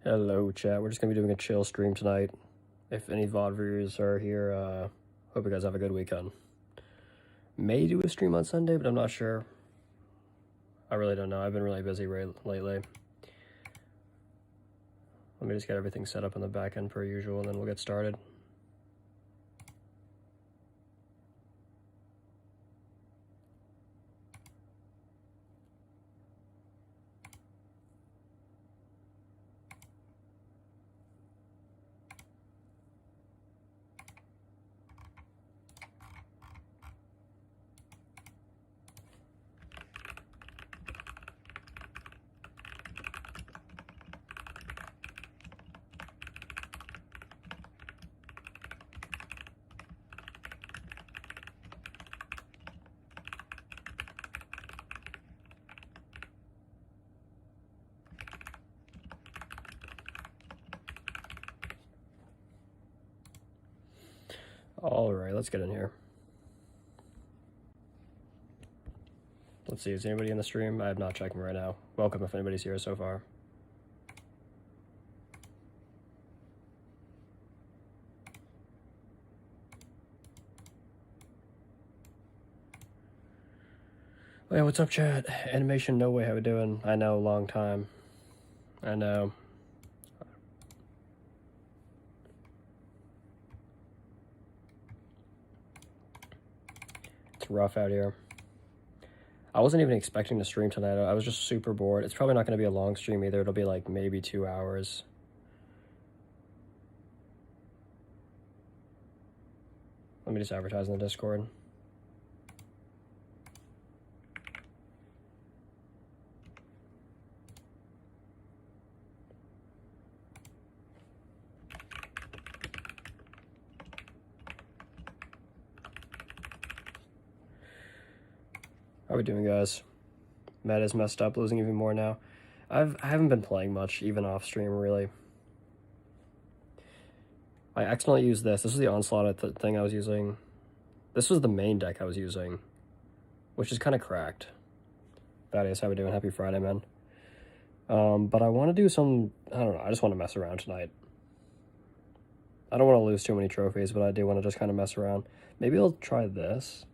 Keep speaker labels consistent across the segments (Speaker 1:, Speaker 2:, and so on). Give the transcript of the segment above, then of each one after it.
Speaker 1: Hello, chat. We're just gonna be doing a chill stream tonight. If any VOD viewers are here, hope you guys have a good weekend. May do a stream on Sunday, but I'm not sure. I really don't know. I've been really busy lately. Let me just get everything set up in the back end per usual, and then we'll get started. Alright, let's get in here. Let's see, is anybody in the stream? I am not checking right now. Welcome if anybody's here so far. Oh yeah, what's up, chat? Animation No Way, how we doing? I know, long time. I know. It's rough out here. I wasn't even expecting to stream tonight. I was just super bored. It's probably not going to be a long stream either. It'll be like maybe 2 hours. Let me just advertise in the Discord. How are we doing, guys? Meta's messed up, losing even more now. I haven't been playing much, even off stream, really. I accidentally used this. This was the Onslaught thing I was using. This was the main deck I was using, which is kind of cracked. Thaddeus, how we doing? Happy Friday, man. But I want to do some, I don't know, I just want to mess around tonight. I don't want to lose too many trophies, but I do want to just kind of mess around. Maybe I'll try this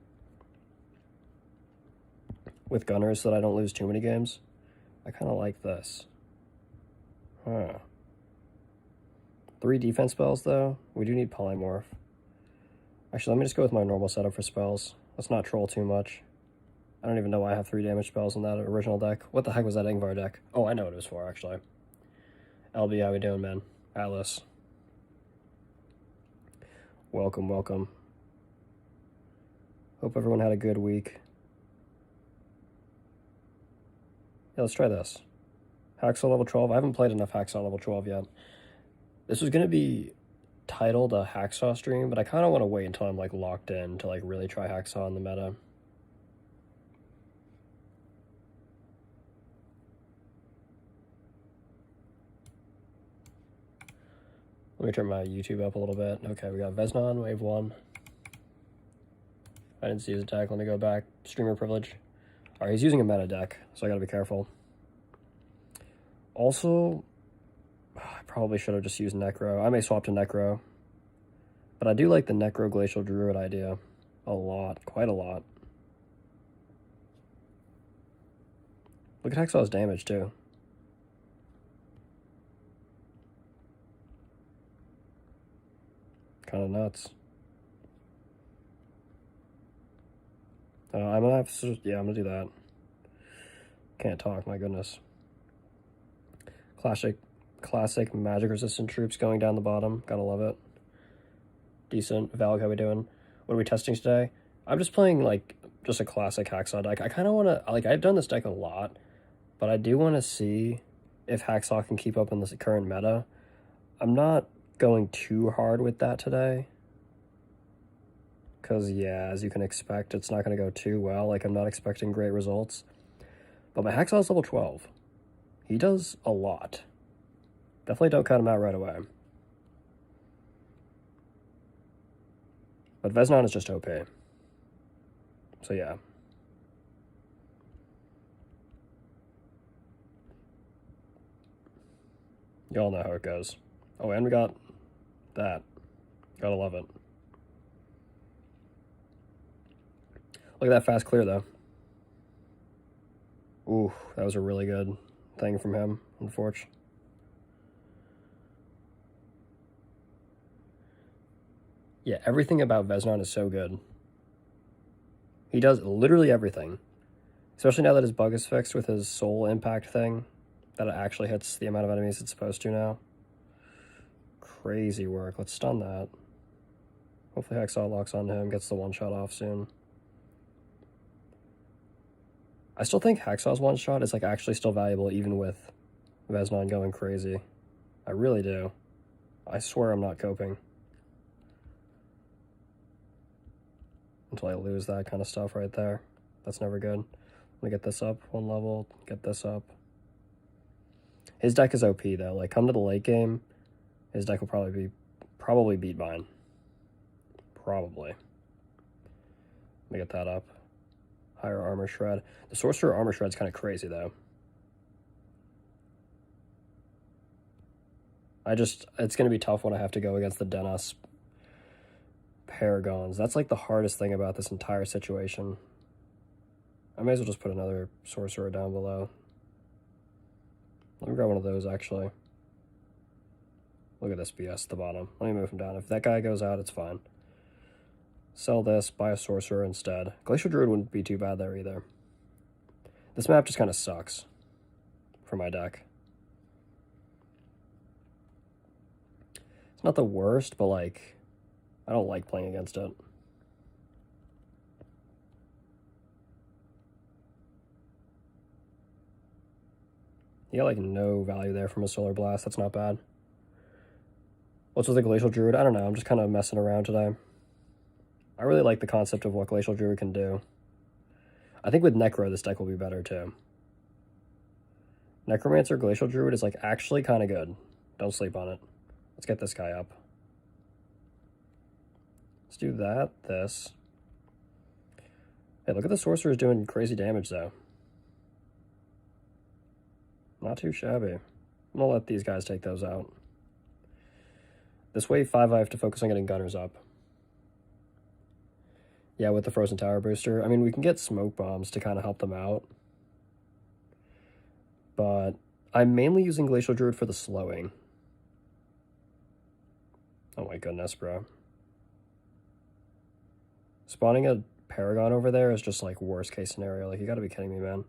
Speaker 1: with Gunners so that I don't lose too many games. I kind of like this. Huh. 3 defense spells, though. We do need Polymorph. Actually, let me just go with my normal setup for spells. Let's not troll too much. I don't even know why I have 3 damage spells in that original deck. What the heck was that Ingvar deck? Oh, I know what it was for, actually. LB, how we doing, man? Atlas. Welcome, welcome. Hope everyone had a good week. Yeah, let's try this. Hacksaw level 12. I haven't played enough Hacksaw level 12 yet. This was going to be titled a Hacksaw stream, but I kind of want to wait until I'm like locked in to like really try Hacksaw in the meta. Let me turn my YouTube up a little bit. Okay, we got Veznon, wave 1. I didn't see his attack. Let me go back. Streamer privilege. Alright, he's using a meta deck, so I gotta be careful. Also, I probably should have just used Necro. I may swap to Necro. But I do like the Necro Glacial Druid idea a lot. Quite a lot. Look at Hexaw's damage, too. Kind of nuts. I'm gonna have to, yeah, I'm gonna do that. Can't talk, my goodness. Classic magic resistant troops going down the bottom. Gotta love it. Decent. Valg, how we doing? What are we testing today? I'm just playing like just a classic Hacksaw deck. I kind of want to, like, I've done this deck a lot, but I do want to see if Hacksaw can keep up in this current meta. I'm not going too hard with that today. Because, yeah, as you can expect, it's not going to go too well. Like, I'm not expecting great results. But my Hacksaw's level 12. He does a lot. Definitely don't cut him out right away. But Veznon is just OP. So, yeah. You all know how it goes. Oh, and we got that. Gotta love it. Look at that fast clear, though. Ooh, that was a really good thing from him, unfortunately. Yeah, everything about Veznon is so good. He does literally everything. Especially now that his bug is fixed with his soul impact thing. That it actually hits the amount of enemies it's supposed to now. Crazy work. Let's stun that. Hopefully Hexaw locks onto him, gets the one-shot off soon. I still think Hexaw's one-shot is like actually still valuable even with Veznon going crazy. I really do. I swear I'm not coping. Until I lose that kind of stuff right there. That's never good. Let me get this up one level, get this up. His deck is OP though. Like, come to the late game, his deck will probably beat mine. Probably. Let me get that up. Higher armor shred. The sorcerer armor shred's kind of crazy though. It's gonna be tough when I have to go against the Denos Paragons. That's like the hardest thing about this entire situation. I may as well just put another sorcerer down below. Let me grab one of those, actually. Look at this BS at the bottom. Let me move him down. If that guy goes out, it's fine. Sell this, buy a sorcerer instead. Glacial Druid wouldn't be too bad there either. This map just kind of sucks for my deck. It's not the worst, but like, I don't like playing against it. You got like no value there from a Solar Blast. That's not bad. What's with the Glacial Druid? I don't know. I'm just kind of messing around today. I really like the concept of what Glacial Druid can do. I think with Necro, this deck will be better too. Necromancer Glacial Druid is like actually kind of good. Don't sleep on it. Let's get this guy up. Let's do that, this. Hey, look at the sorcerers doing crazy damage though. Not too shabby. I'm gonna let these guys take those out. This wave 5, I have to focus on getting gunners up. Yeah, with the Frozen Tower booster. I mean, we can get smoke bombs to kind of help them out. But I'm mainly using Glacial Druid for the slowing. Oh my goodness, bro. Spawning a Paragon over there is just like worst case scenario. Like, you gotta be kidding me, man.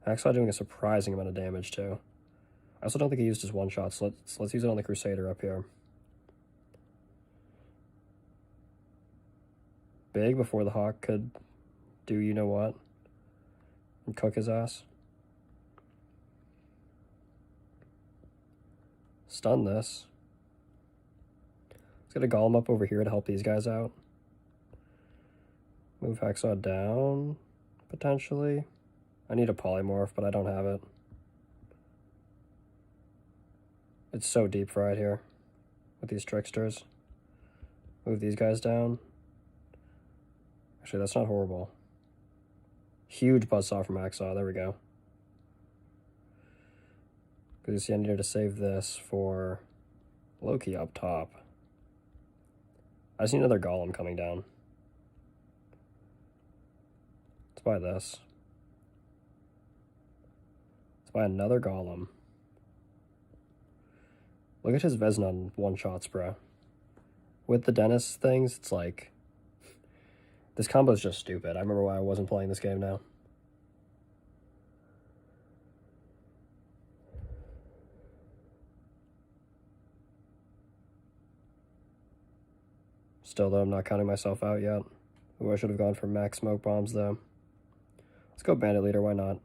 Speaker 1: Hacksaw doing a surprising amount of damage too. I also don't think he used his one shot, so let's use it on the Crusader up here. Big before the Hawk could do you know what and cook his ass. Stun this. Let's get a Golem up over here to help these guys out. Move Hacksaw down, potentially. I need a Polymorph, but I don't have it. It's so deep fried here with these Tricksters. Move these guys down. Actually, that's not horrible. Huge Buzzsaw from Hacksaw. There we go. Because you see, I needed to save this for Loki up top. I just need another Golem coming down. Let's buy this. Let's buy another Golem. Look at his Veznon one-shots, bro. With the Dennis things, it's like... This combo's just stupid. I remember why I wasn't playing this game now. Still, though, I'm not counting myself out yet. Ooh, I should have gone for max smoke bombs, though. Let's go Bandit Leader, why not?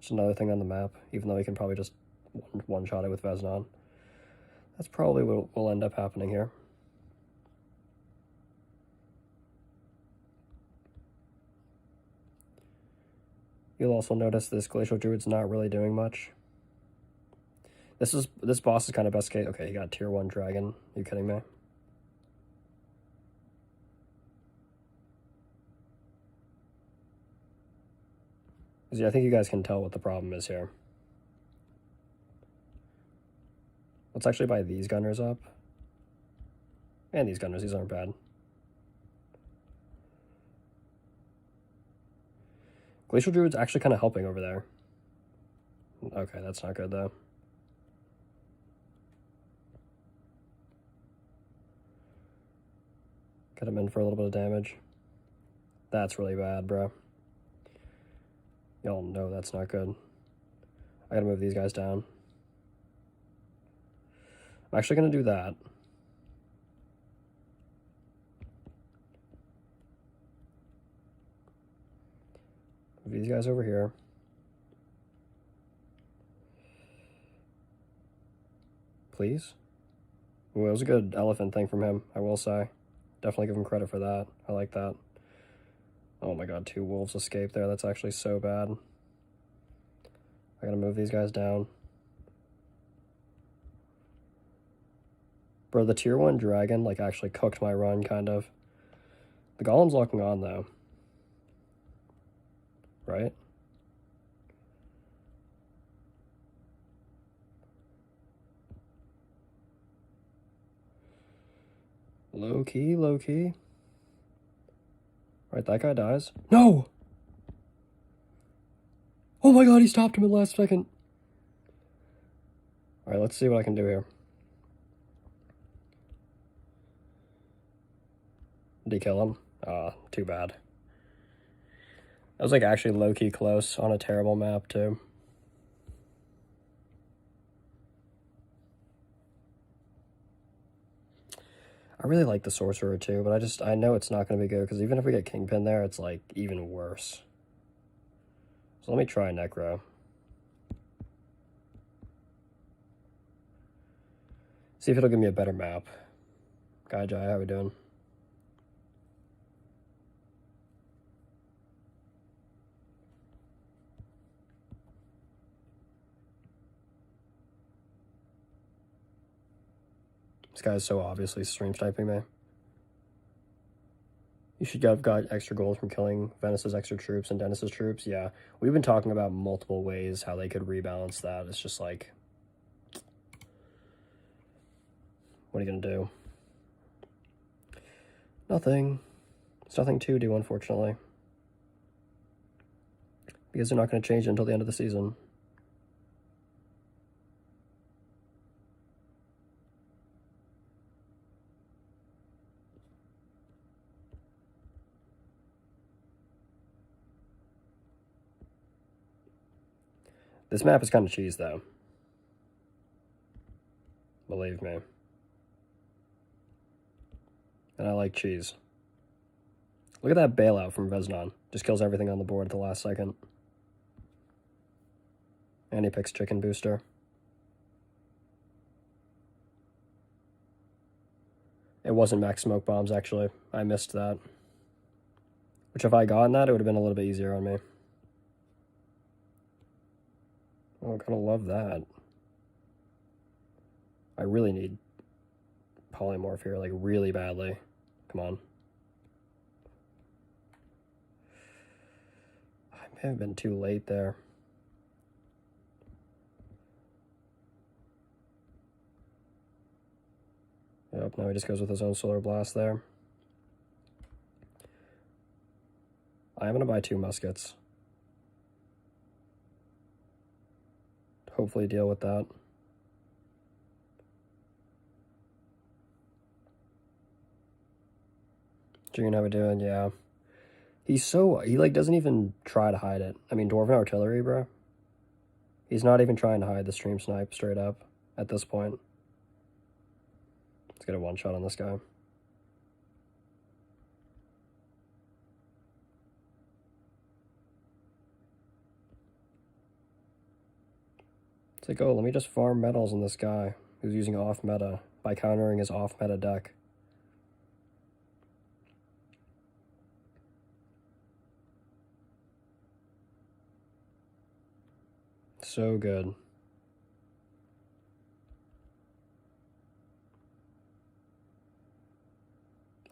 Speaker 1: Just another thing on the map, even though he can probably just one-shot it with Veznon. That's probably what will end up happening here. You'll also notice this Glacial Druid's not really doing much. This boss is kind of best case. Okay, he got tier 1 dragon. Are you kidding me? I think you guys can tell what the problem is here. Let's actually buy these gunners up. And these gunners, these aren't bad. Glacial Druid's actually kind of helping over there. Okay, that's not good though. Get him in for a little bit of damage. That's really bad, bro. Y'all know that's not good. I gotta move these guys down. I'm actually gonna do that. Move these guys over here. Please? Ooh, it was a good elephant thing from him, I will say. Definitely give him credit for that. I like that. Oh my god, 2 wolves escaped there. That's actually so bad. I gotta move these guys down. Bro, the tier 1 dragon, like, actually cooked my run, kind of. The golem's locking on, though. Right? Low key, low key. Right, that guy dies. No! Oh my god, he stopped him at the last second. Alright, let's see what I can do here. Did he kill him? Too bad. That was, like, actually low-key close on a terrible map, too. I really like the Sorcerer, too, but I know it's not going to be good, because even if we get Kingpin there, it's, like, even worse. So let me try Necro. See if it'll give me a better map. Guy Jai, how we doing? This guy's so obviously stream sniping me. You should have got extra gold from killing Venice's extra troops and Dennis's troops. Yeah, we've been talking about multiple ways how they could rebalance that. It's just like, what are you gonna do? Nothing. It's nothing to do, unfortunately. Because they're not going to change it until the end of the season. This map is kind of cheese, though. Believe me. And I like cheese. Look at that bailout from Veznon. Just kills everything on the board at the last second. And he picks Chicken Booster. It wasn't max smoke bombs, actually. I missed that. Which, if I gotten that, it would have been a little bit easier on me. Oh, gotta love that. I really need polymorph here, like, really badly. Come on. I may have been too late there. Yep, now he just goes with his own Solar Blast there. I'm going to buy 2 muskets. Hopefully deal with that. June, how we doing? Yeah. He like, doesn't even try to hide it. I mean, Dwarven Artillery, bro. He's not even trying to hide the stream snipe straight up at this point. Let's get a one-shot on this guy. It's like, oh, let me just farm metals on this guy who's using off-meta by countering his off-meta deck. So good.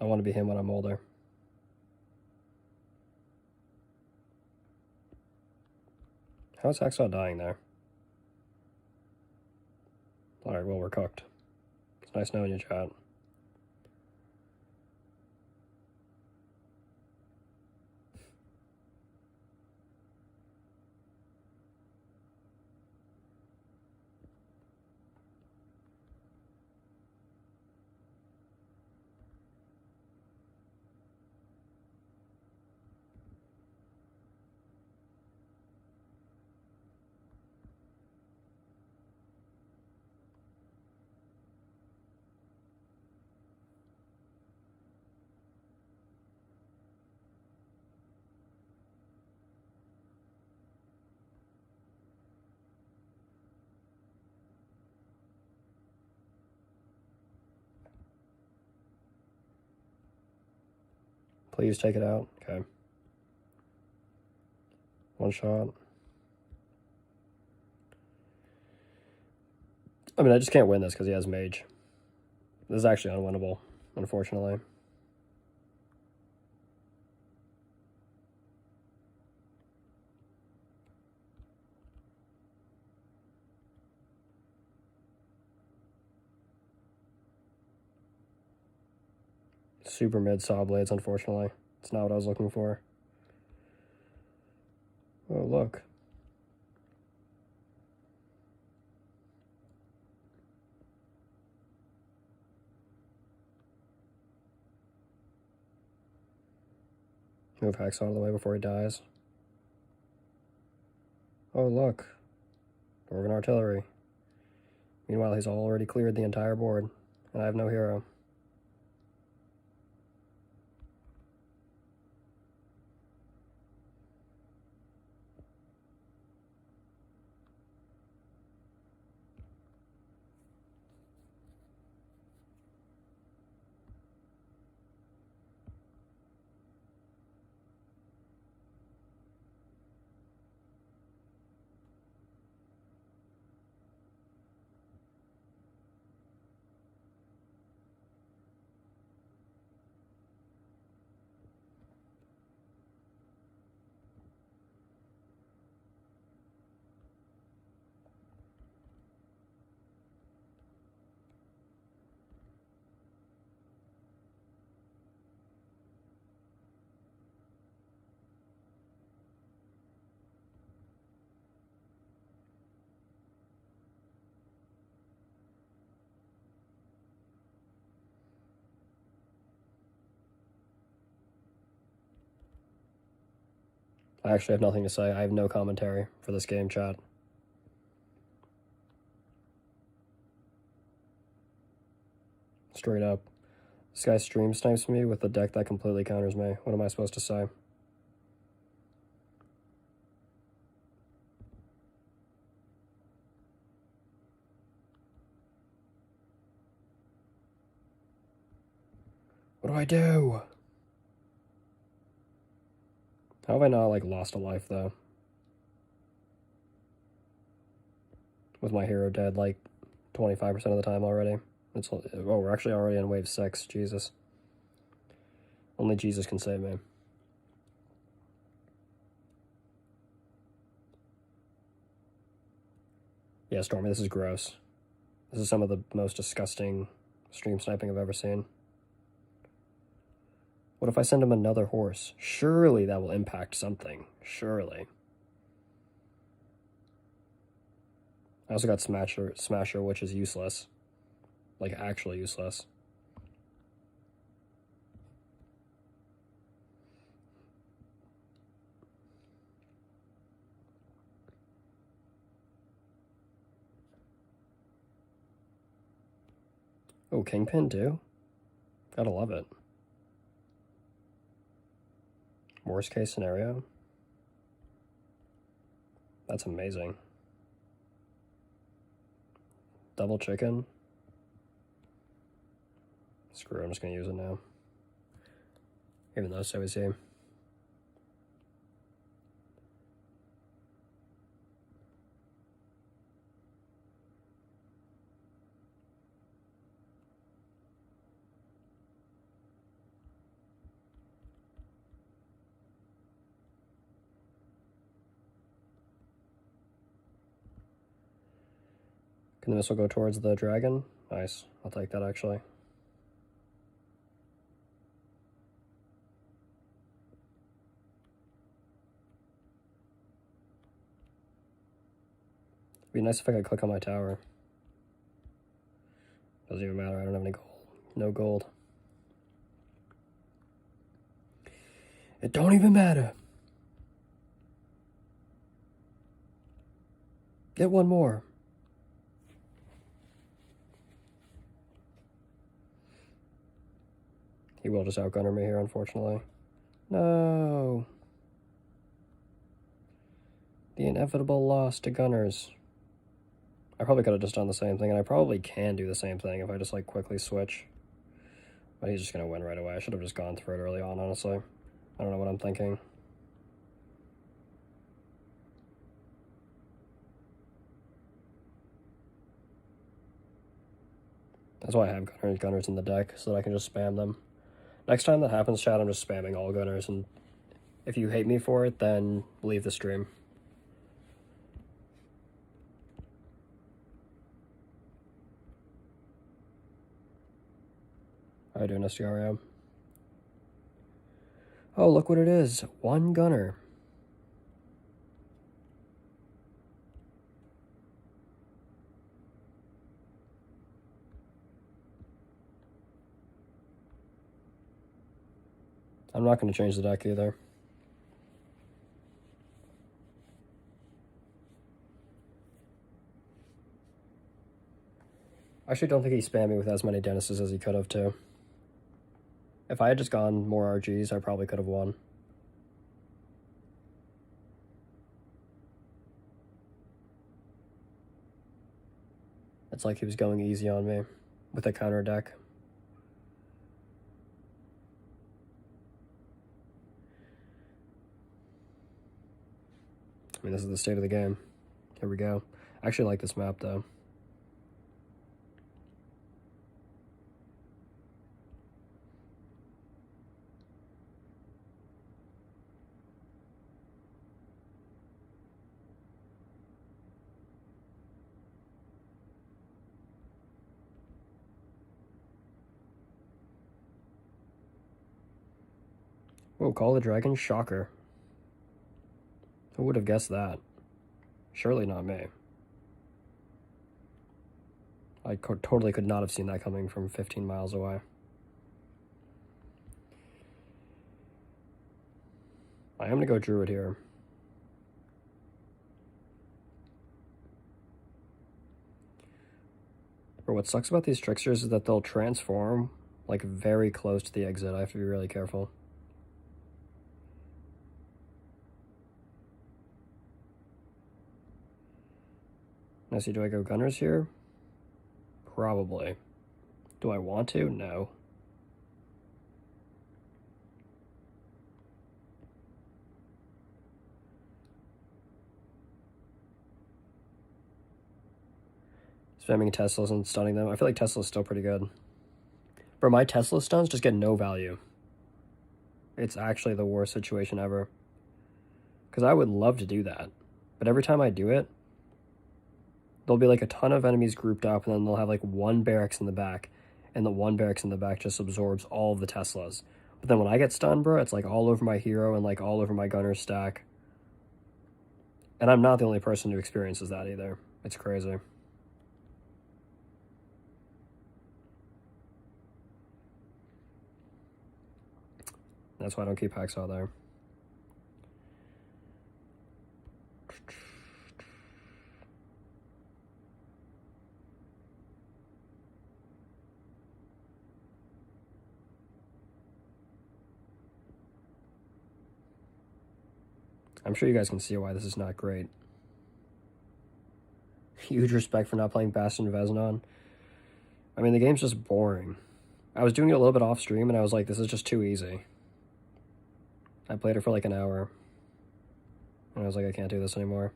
Speaker 1: I want to be him when I'm older. How's Hacksaw dying there? Alright, well, we're cooked. It's nice knowing you, chat. Please take it out. Okay. One shot. I mean, I just can't win this because he has mage. This is actually unwinnable, unfortunately. Super mid saw blades, unfortunately. It's not what I was looking for. Oh, look. Move Hex out of the way before he dies. Oh, look. Dwarven artillery. Meanwhile, he's already cleared the entire board, and I have no hero. I actually have nothing to say. I have no commentary for this game, chat. Straight up. This guy stream snipes me with a deck that completely counters me. What am I supposed to say? What do I do? How have I not, like, lost a life, though? With my hero dead, like, 25% of the time already. Oh, we're actually already on wave 6. Jesus. Only Jesus can save me. Yeah, Stormy, this is gross. This is some of the most disgusting stream sniping I've ever seen. What if I send him another horse? Surely that will impact something. Surely. I also got Smasher, which is useless. Like, actually useless. Oh, Kingpin too? Gotta love it. Worst case scenario? That's amazing. Double chicken? Screw it, I'm just gonna use it now. Even though so is he. Can the missile go towards the dragon? Nice. I'll take that, actually. It'd be nice if I could click on my tower. Doesn't even matter, I don't have any gold. No gold. It don't even matter. Get one more. He will just outgunner me here, unfortunately. No. The inevitable loss to gunners. I probably could have just done the same thing, and I probably can do the same thing if I just, like, quickly switch. But he's just going to win right away. I should have just gone through it early on, honestly. I don't know what I'm thinking. That's why I have gunners in the deck, so that I can just spam them. Next time that happens, chat, I'm just spamming all gunners, and if you hate me for it, then leave the stream. How are you doing, SDRM? Oh, look what it is. One gunner. I'm not going to change the deck either. I actually don't think he spammed me with as many Dennises as he could have, too. If I had just gone more RGs, I probably could have won. It's like he was going easy on me with a counter deck. I mean, this is the state of the game. Here we go. I actually like this map, though. Whoa, Call the Dragon? Shocker. Who would have guessed that? Surely not me. I totally could not have seen that coming from 15 miles away. I am going to go Druid here. But what sucks about these Tricksters is that they'll transform, like, very close to the exit. I have to be really careful. Now, see, do I go Gunners here? Probably. Do I want to? No. Spamming Teslas and stunning them. I feel like Tesla's still pretty good. Bro, my Tesla stuns just get no value. It's actually the worst situation ever. Because I would love to do that. But every time I do it, there'll be like a ton of enemies grouped up, and then they'll have like one barracks in the back, and the one barracks in the back just absorbs all of the Teslas. But then when I get stunned, bro, it's like all over my hero and like all over my gunner stack. And I'm not the only person who experiences that either. It's crazy. That's why I don't keep Hacksaw there. I'm sure you guys can see why this is not great. Huge respect for not playing Bastion Veznon. I mean, the game's just boring. I was doing it a little bit off stream, and I was like, this is just too easy. I played it for like an hour. And I was like, I can't do this anymore.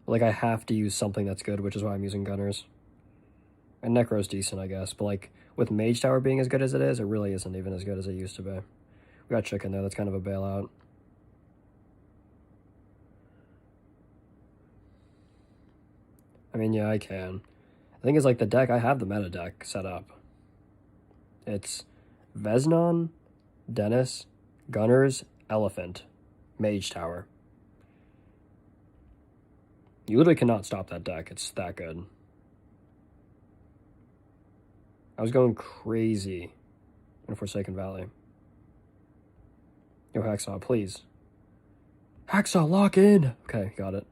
Speaker 1: Like, I have to use something that's good, which is why I'm using Gunners. And Necro's decent, I guess. But, like, with Mage Tower being as good as it is, it really isn't even as good as it used to be. We got Chicken there. That's kind of a bailout. I mean, yeah, I can. The thing is, like, the deck, I have the meta deck set up. It's Vesnon, Dennis, Gunners, Elephant, Mage Tower. You literally cannot stop that deck. It's that good. I was going crazy in Forsaken Valley. Yo, Hacksaw, please. Hacksaw, lock in! Okay, got it.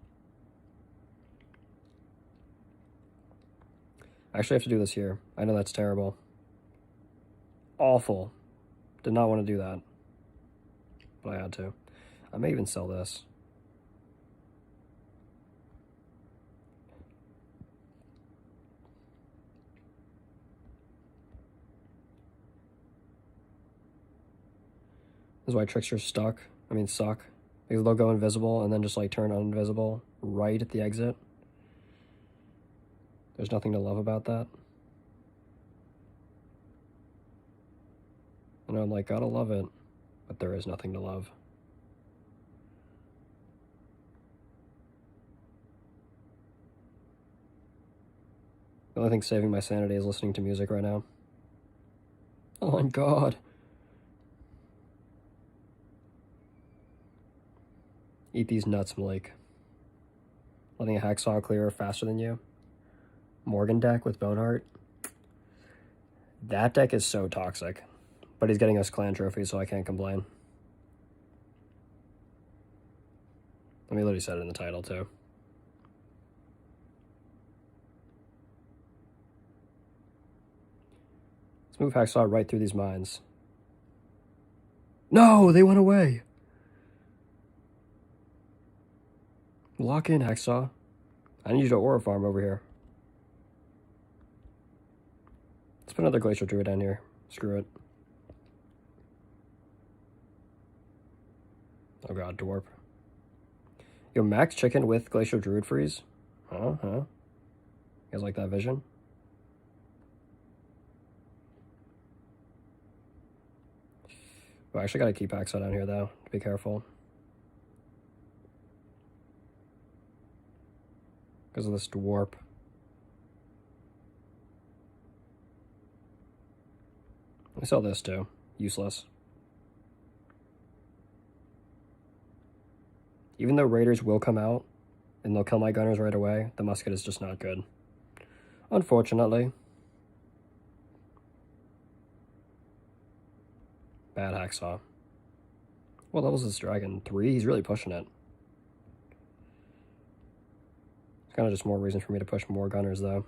Speaker 1: I actually have to do this here. I know that's terrible. Awful. Did not want to do that. But I had to. I may even sell this. This is why Trickster's suck. Because they'll go invisible and then just like turn uninvisible right at the exit. There's nothing to love about that. And I'm like, gotta love it. But there is nothing to love. The only thing saving my sanity is listening to music right now. Oh my god. Eat these nuts, Malik. Letting a Hacksaw clear faster than you. Morgan deck with Boneheart. That deck is so toxic. But he's getting us clan trophies, so I can't complain. Let me literally said it in the title, too. Let's move Hacksaw right through these mines. No, they went away. Lock in, Hacksaw. I need you to aura farm over here. Let's put another Glacial Druid down here. Screw it. Oh god, Dwarf. Yo, Max Chicken with Glacial Druid freeze? Huh? You guys like that vision? Oh, I actually gotta keep Hacksaw down here, though. Be careful. Because of this Dwarf. I sell this, too. Useless. Even though Raiders will come out, and they'll kill my Gunners right away, the Musket is just not good. Unfortunately. Bad Hacksaw. What level is this dragon? 3? He's really pushing it. It's kind of just more reason for me to push more Gunners, though.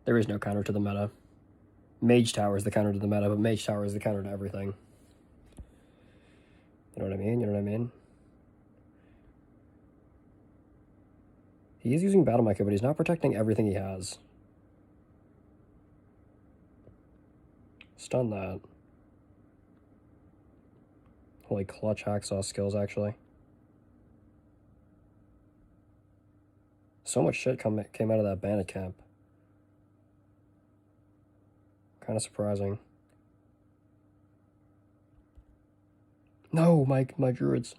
Speaker 1: There is no counter to the meta. Mage Tower is the counter to the meta, but Mage Tower is the counter to everything. You know what I mean? You know what I mean? He is using Battle Micro, but he's not protecting everything he has. Stun that. Holy clutch Hacksaw skills, actually. So much shit came out of that bandit camp. Kind of surprising. No, my druids.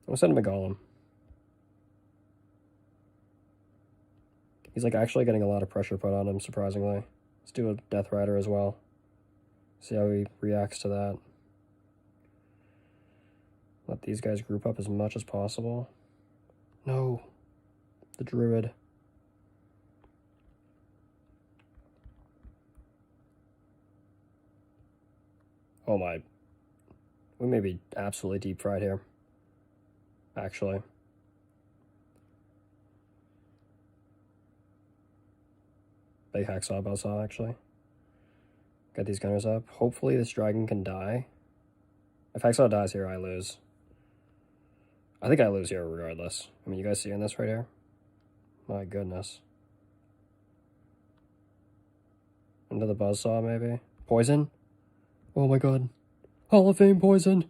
Speaker 1: I'm gonna send him a Golem. He's like actually getting a lot of pressure put on him, surprisingly. Let's do a Death Rider as well. See how he reacts to that. Let these guys group up as much as possible. No. The Druid. Oh my. We may be absolutely deep fried here. Actually. Big Hacksaw Buzzsaw, actually. Get these Gunners up. Hopefully this dragon can die. If Hacksaw dies here, I lose. I think I lose here regardless. I mean, you guys seeing this right here? My goodness. Into the Buzzsaw, maybe? Poison? Oh my god. Hall of Fame poison!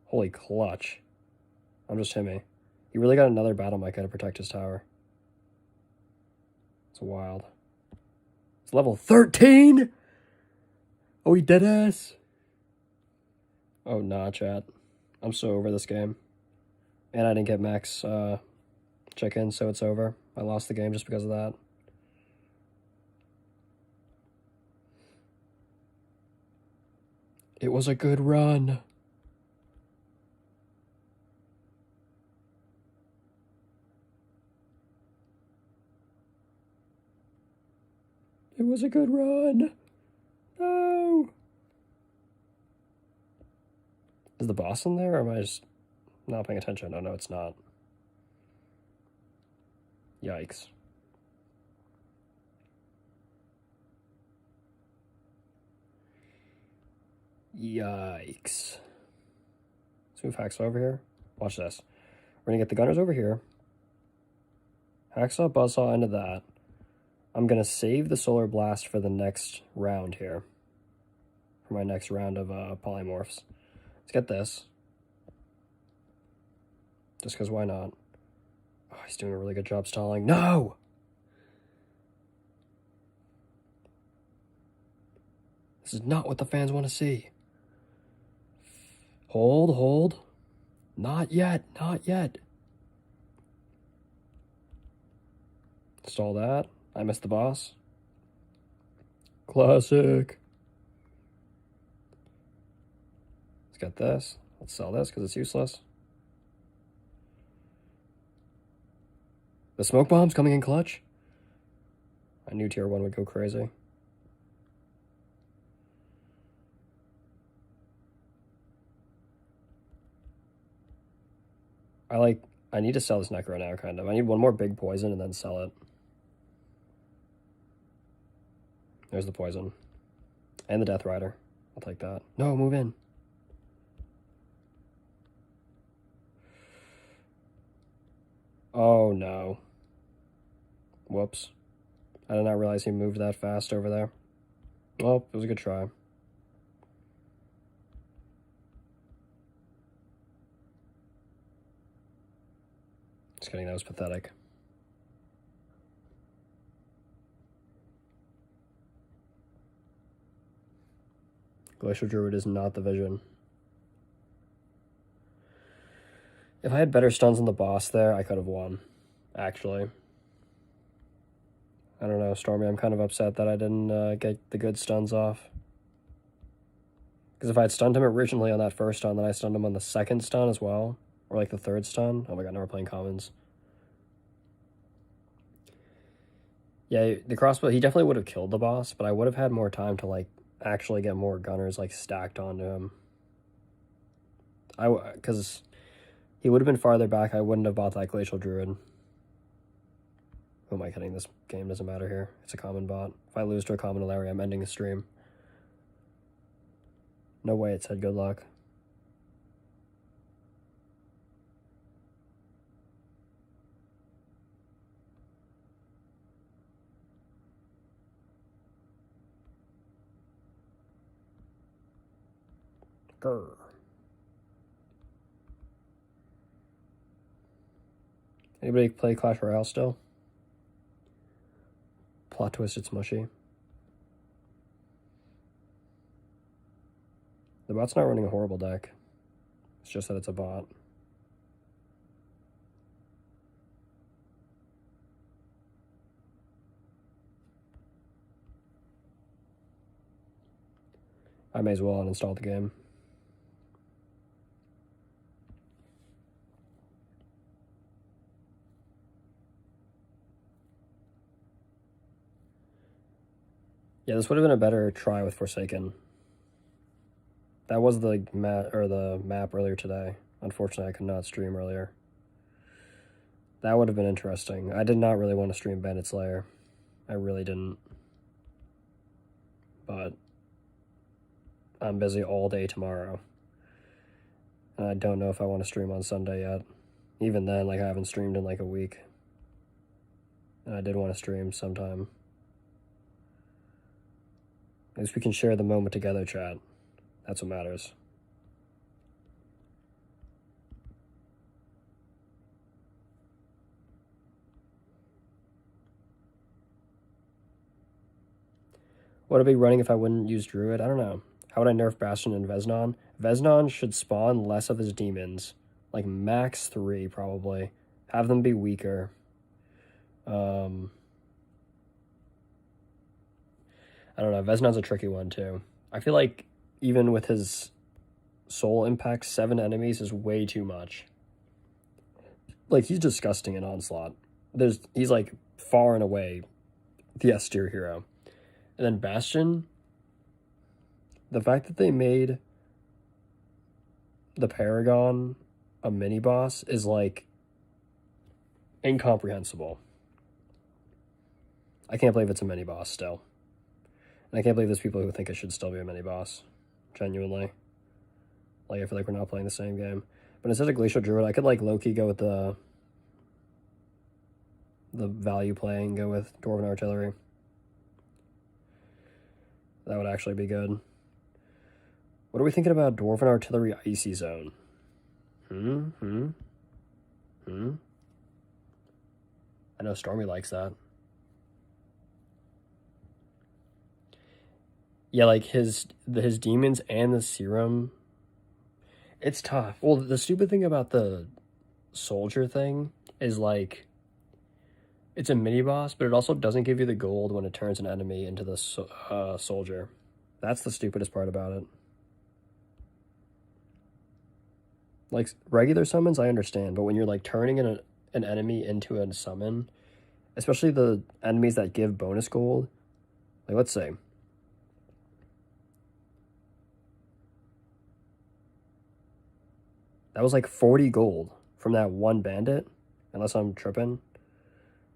Speaker 1: Holy clutch. I'm just Timmy. He really got another Battle Micro to protect his tower. It's wild. It's level 13? Oh, he dead ass. Oh, nah, chat. I'm so over this game. And I didn't get max chicken, so it's over. I lost the game just because of that. It was a good run. It was a good run. No. Is the boss in there, or am I just not paying attention? Oh, no, it's not. Yikes. Yikes. Let's move Hacksaw over here. Watch this. We're gonna get the gunners over here. Hacksaw, Buzzsaw into that. I'm gonna save the Solar Blast for the next round here. For my next round of polymorphs. Let's get this. Just because why not? Oh, he's doing a really good job stalling. No! This is not what the fans want to see. Hold, hold. Not yet, not yet. Stall that. I missed the boss. Classic. Let's get this. Let's sell this because it's useless. The smoke bomb's coming in clutch. I knew tier 1 would go crazy. I need to sell this Necro now, kind of. I need one more big poison and then sell it. There's the poison. And the Death Rider. I'll take that. No, move in. Oh, no. Whoops. I did not realize he moved that fast over there. Well, it was a good try. Just kidding, that was pathetic. Glacial Druid is not the vision. If I had better stuns on the boss there, I could have won, actually. I don't know, Stormy, I'm kind of upset that I didn't get the good stuns off. Because if I had stunned him originally on that first stun, then I stunned him on the second stun as well, or like the third stun. Oh my god, now we're playing commons. Yeah, the crossbow, he definitely would have killed the boss, but I would have had more time to, like, actually get more gunners, like, stacked onto him. Because he would have been farther back, I wouldn't have bought that Glacial Druid. Who am I kidding? This game doesn't matter here. It's a common bot. If I lose to a common Larry, I'm ending the stream. No way it said good luck. Grr. Anybody play Clash Royale still? Plot twist, it's mushy. The bot's not running a horrible deck. It's just that it's a bot. I may as well uninstall the game. Yeah, this would have been a better try with Forsaken. That was the map earlier today. Unfortunately, I could not stream earlier. That would have been interesting. I did not really want to stream Bandit's Lair. I really didn't. But I'm busy all day tomorrow. And I don't know if I want to stream on Sunday yet. Even then, like, I haven't streamed in like a week. And I did want to stream sometime. At least we can share the moment together, chat. That's what matters. Would I be running if I wouldn't use Druid? I don't know. How would I nerf Bastion and Veznon? Veznon should spawn less of his demons. Like max 3, probably. Have them be weaker. I don't know. Veznon's a tricky one, too. I feel like even with his soul impact, 7 enemies is way too much. Like, he's disgusting in Onslaught. He's, like, far and away the S tier hero. And then Bastion, the fact that they made the Paragon a mini-boss is, like, incomprehensible. I can't believe it's a mini-boss still. And I can't believe there's people who think it should still be a mini-boss. Genuinely. Like, I feel like we're not playing the same game. But instead of Glacial Druid, I could, like, low-key go with the value play and go with Dwarven Artillery. That would actually be good. What are we thinking about Dwarven Artillery Icy Zone? I know Stormy likes that. Yeah, like his demons and the serum. It's tough. Well, the stupid thing about the soldier thing is like it's a mini boss, but it also doesn't give you the gold when it turns an enemy into the soldier. That's the stupidest part about it. Like regular summons, I understand, but when you're like turning an enemy into a summon, especially the enemies that give bonus gold, like let's say. That was like 40 gold from that one bandit, unless I'm tripping.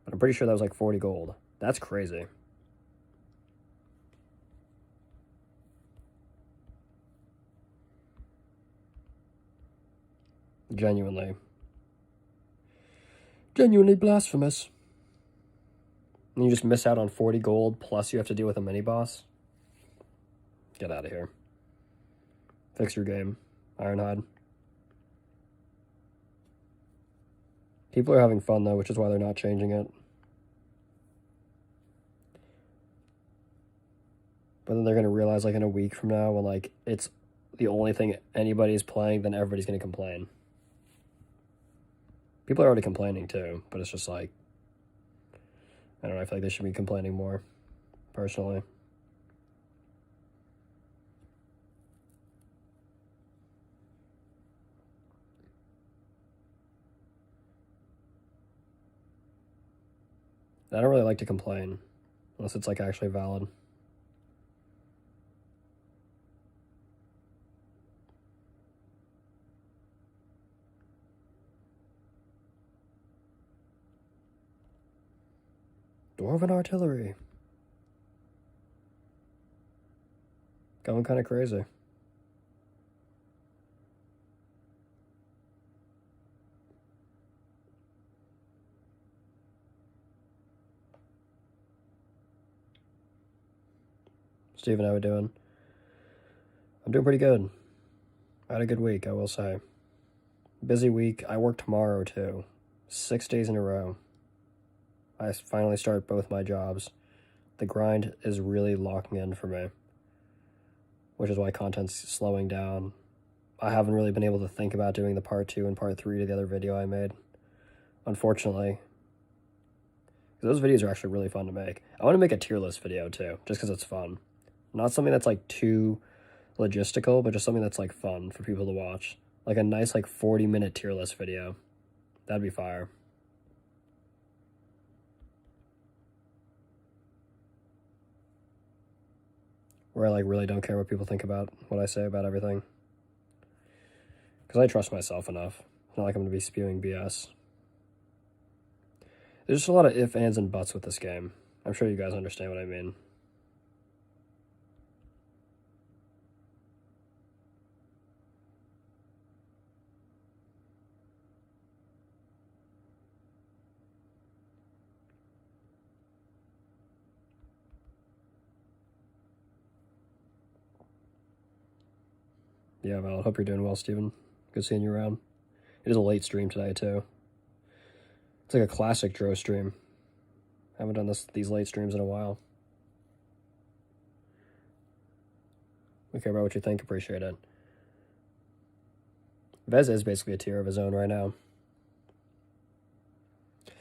Speaker 1: But I'm pretty sure that was like 40 gold. That's crazy. Genuinely blasphemous. And you just miss out on 40 gold, plus you have to deal with a mini-boss. Get out of here. Fix your game, Ironhide. People are having fun, though, which is why they're not changing it. But then they're going to realize, like, in a week from now, when, like, it's the only thing anybody's playing, then everybody's going to complain. People are already complaining, too, but it's just, like, I don't know, I feel like they should be complaining more, personally. I don't really like to complain, unless it's, like, actually valid. Dwarven Artillery. Going kind of crazy. Steven, how we doing? I'm doing pretty good. I had a good week, I will say. Busy week. I work tomorrow, too. 6 days in a row. I finally start both my jobs. The grind is really locking in for me, which is why content's slowing down. I haven't really been able to think about doing the part 2 and part 3 to the other video I made, unfortunately. Those videos are actually really fun to make. I want to make a tier list video, too, just because it's fun. Not something that's, like, too logistical, but just something that's, like, fun for people to watch. Like a nice, like, 40-minute tier list video. That'd be fire. Where I, like, really don't care what people think about what I say about everything. Because I trust myself enough. It's not like I'm going to be spewing BS. There's just a lot of ifs, ands, and buts with this game. I'm sure you guys understand what I mean. Yeah, well, I hope you're doing well, Steven. Good seeing you around. It is a late stream today, too. It's like a classic Dro stream. I haven't done these late streams in a while. We care about what you think. Appreciate it. Vez is basically a tier of his own right now.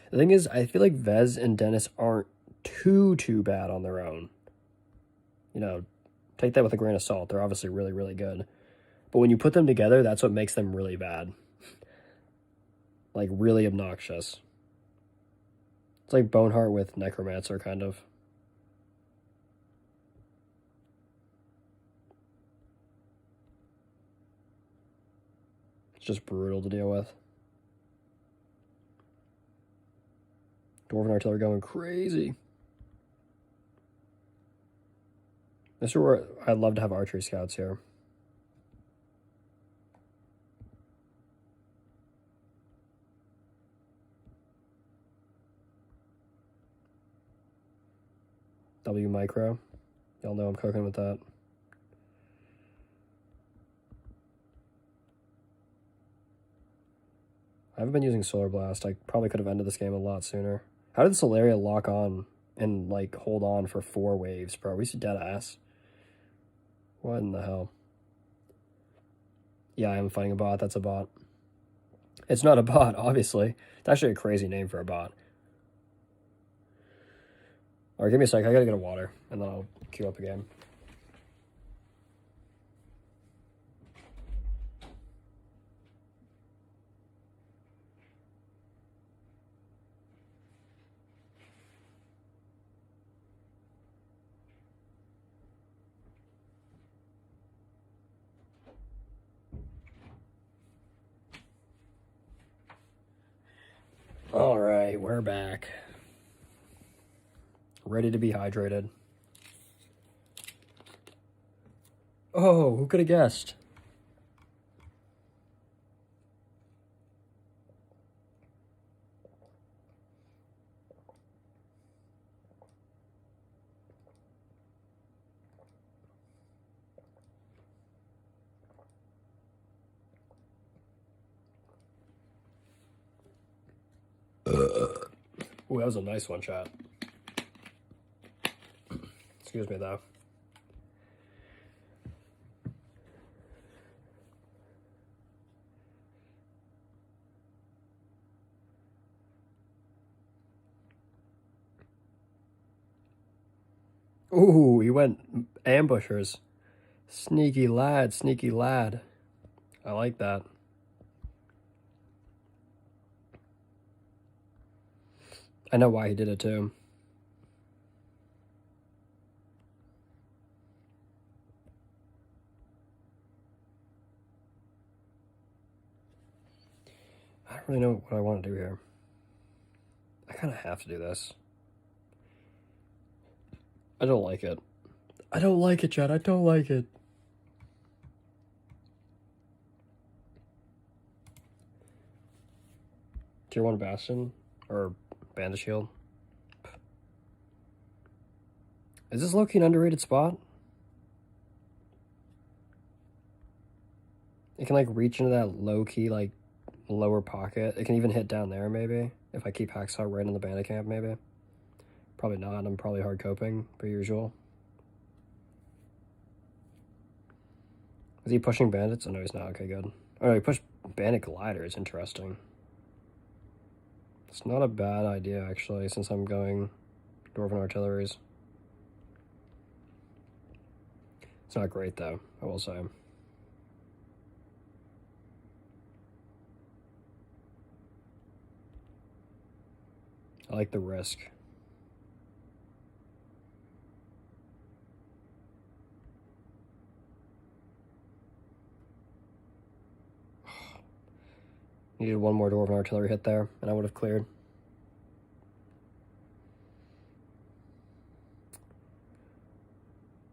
Speaker 1: The thing is, I feel like Vez and Dennis aren't too bad on their own. You know, take that with a grain of salt. They're obviously really, really good. But when you put them together, that's what makes them really bad. Like, really obnoxious. It's like Boneheart with Necromancer, kind of. It's just brutal to deal with. Dwarven Artillery going crazy. This is where I'd love to have archery scouts here. W micro. Y'all know I'm cooking with that. I haven't been using Solar Blast. I probably could have ended this game a lot sooner. How did the Solaria lock on and, like, hold on for 4 waves, bro? We see dead ass. What in the hell? Yeah, I am fighting a bot. That's a bot. It's not a bot, obviously. It's actually a crazy name for a bot. Alright, give me a sec. I gotta get a water, and then I'll queue up again. Alright, we're back. Ready to be hydrated. Oh, who could have guessed? Ooh, that was a nice one, chat. Excuse me, though. Ooh, he went ambushers. Sneaky lad, sneaky lad. I like that. I know why he did it, too. I don't really know what I want to do here. I kind of have to do this. I don't like it. I don't like it, Chad. I don't like it. Tier 1 Bastion? Or Bandit Shield? Is this low-key an underrated spot? It can, like, reach into that low-key, like, lower pocket. It can even hit down there, maybe. If I keep Hacksaw right in the bandit camp, maybe. Probably not. I'm probably hard coping, per usual. Is he pushing bandits? Oh, no, he's not. Okay, good. Oh, no, he pushed bandit gliders. Interesting. It's not a bad idea, actually, since I'm going Dwarven Artilleries. It's not great, though, I will say. I like the risk. Needed one more Dwarven Artillery hit there, and I would have cleared.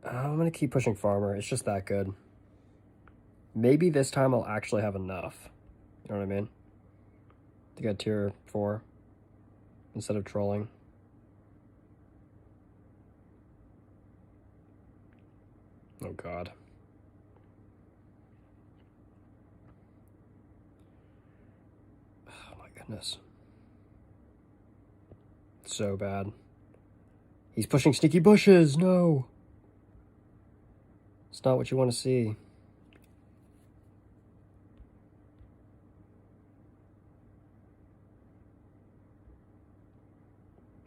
Speaker 1: I'm going to keep pushing Farmer. It's just that good. Maybe this time I'll actually have enough. You know what I mean? To get tier 4 instead of trolling. Oh, God. Oh, my goodness. So bad. He's pushing sneaky bushes. No. It's not what you want to see.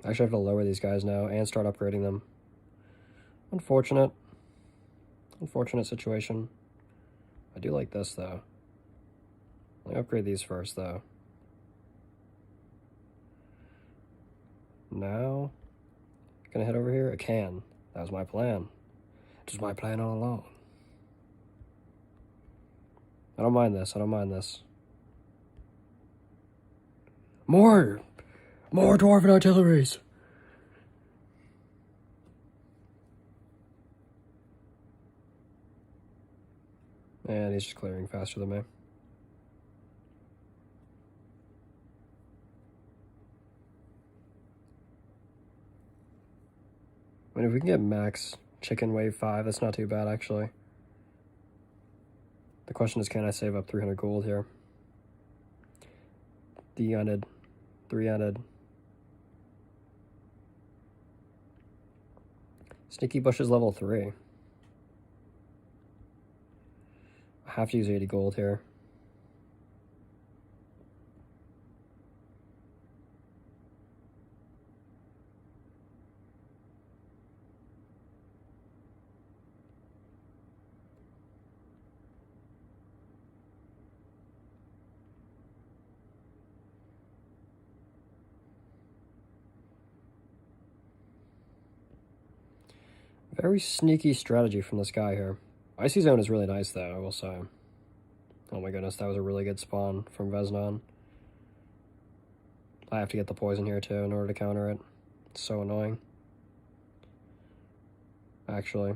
Speaker 1: I actually have to lower these guys now and start upgrading them. Unfortunate. Unfortunate situation. I do like this, though. Let me upgrade these first, though. Now, can I head over here? I can. That was my plan. It was my plan all along. I don't mind this. I don't mind this. More dwarven artilleries! And he's just clearing faster than me. I mean, if we can get max chicken wave 5, that's not too bad, actually. The question is, can I save up 300 gold here? D-unted. 3-unted. Sneaky Bush is level 3. I have to use 80 gold here. Very sneaky strategy from this guy here. Icy Zone is really nice, though, I will say. Oh my goodness, that was a really good spawn from Veznon. I have to get the poison here, too, in order to counter it. It's so annoying. Actually,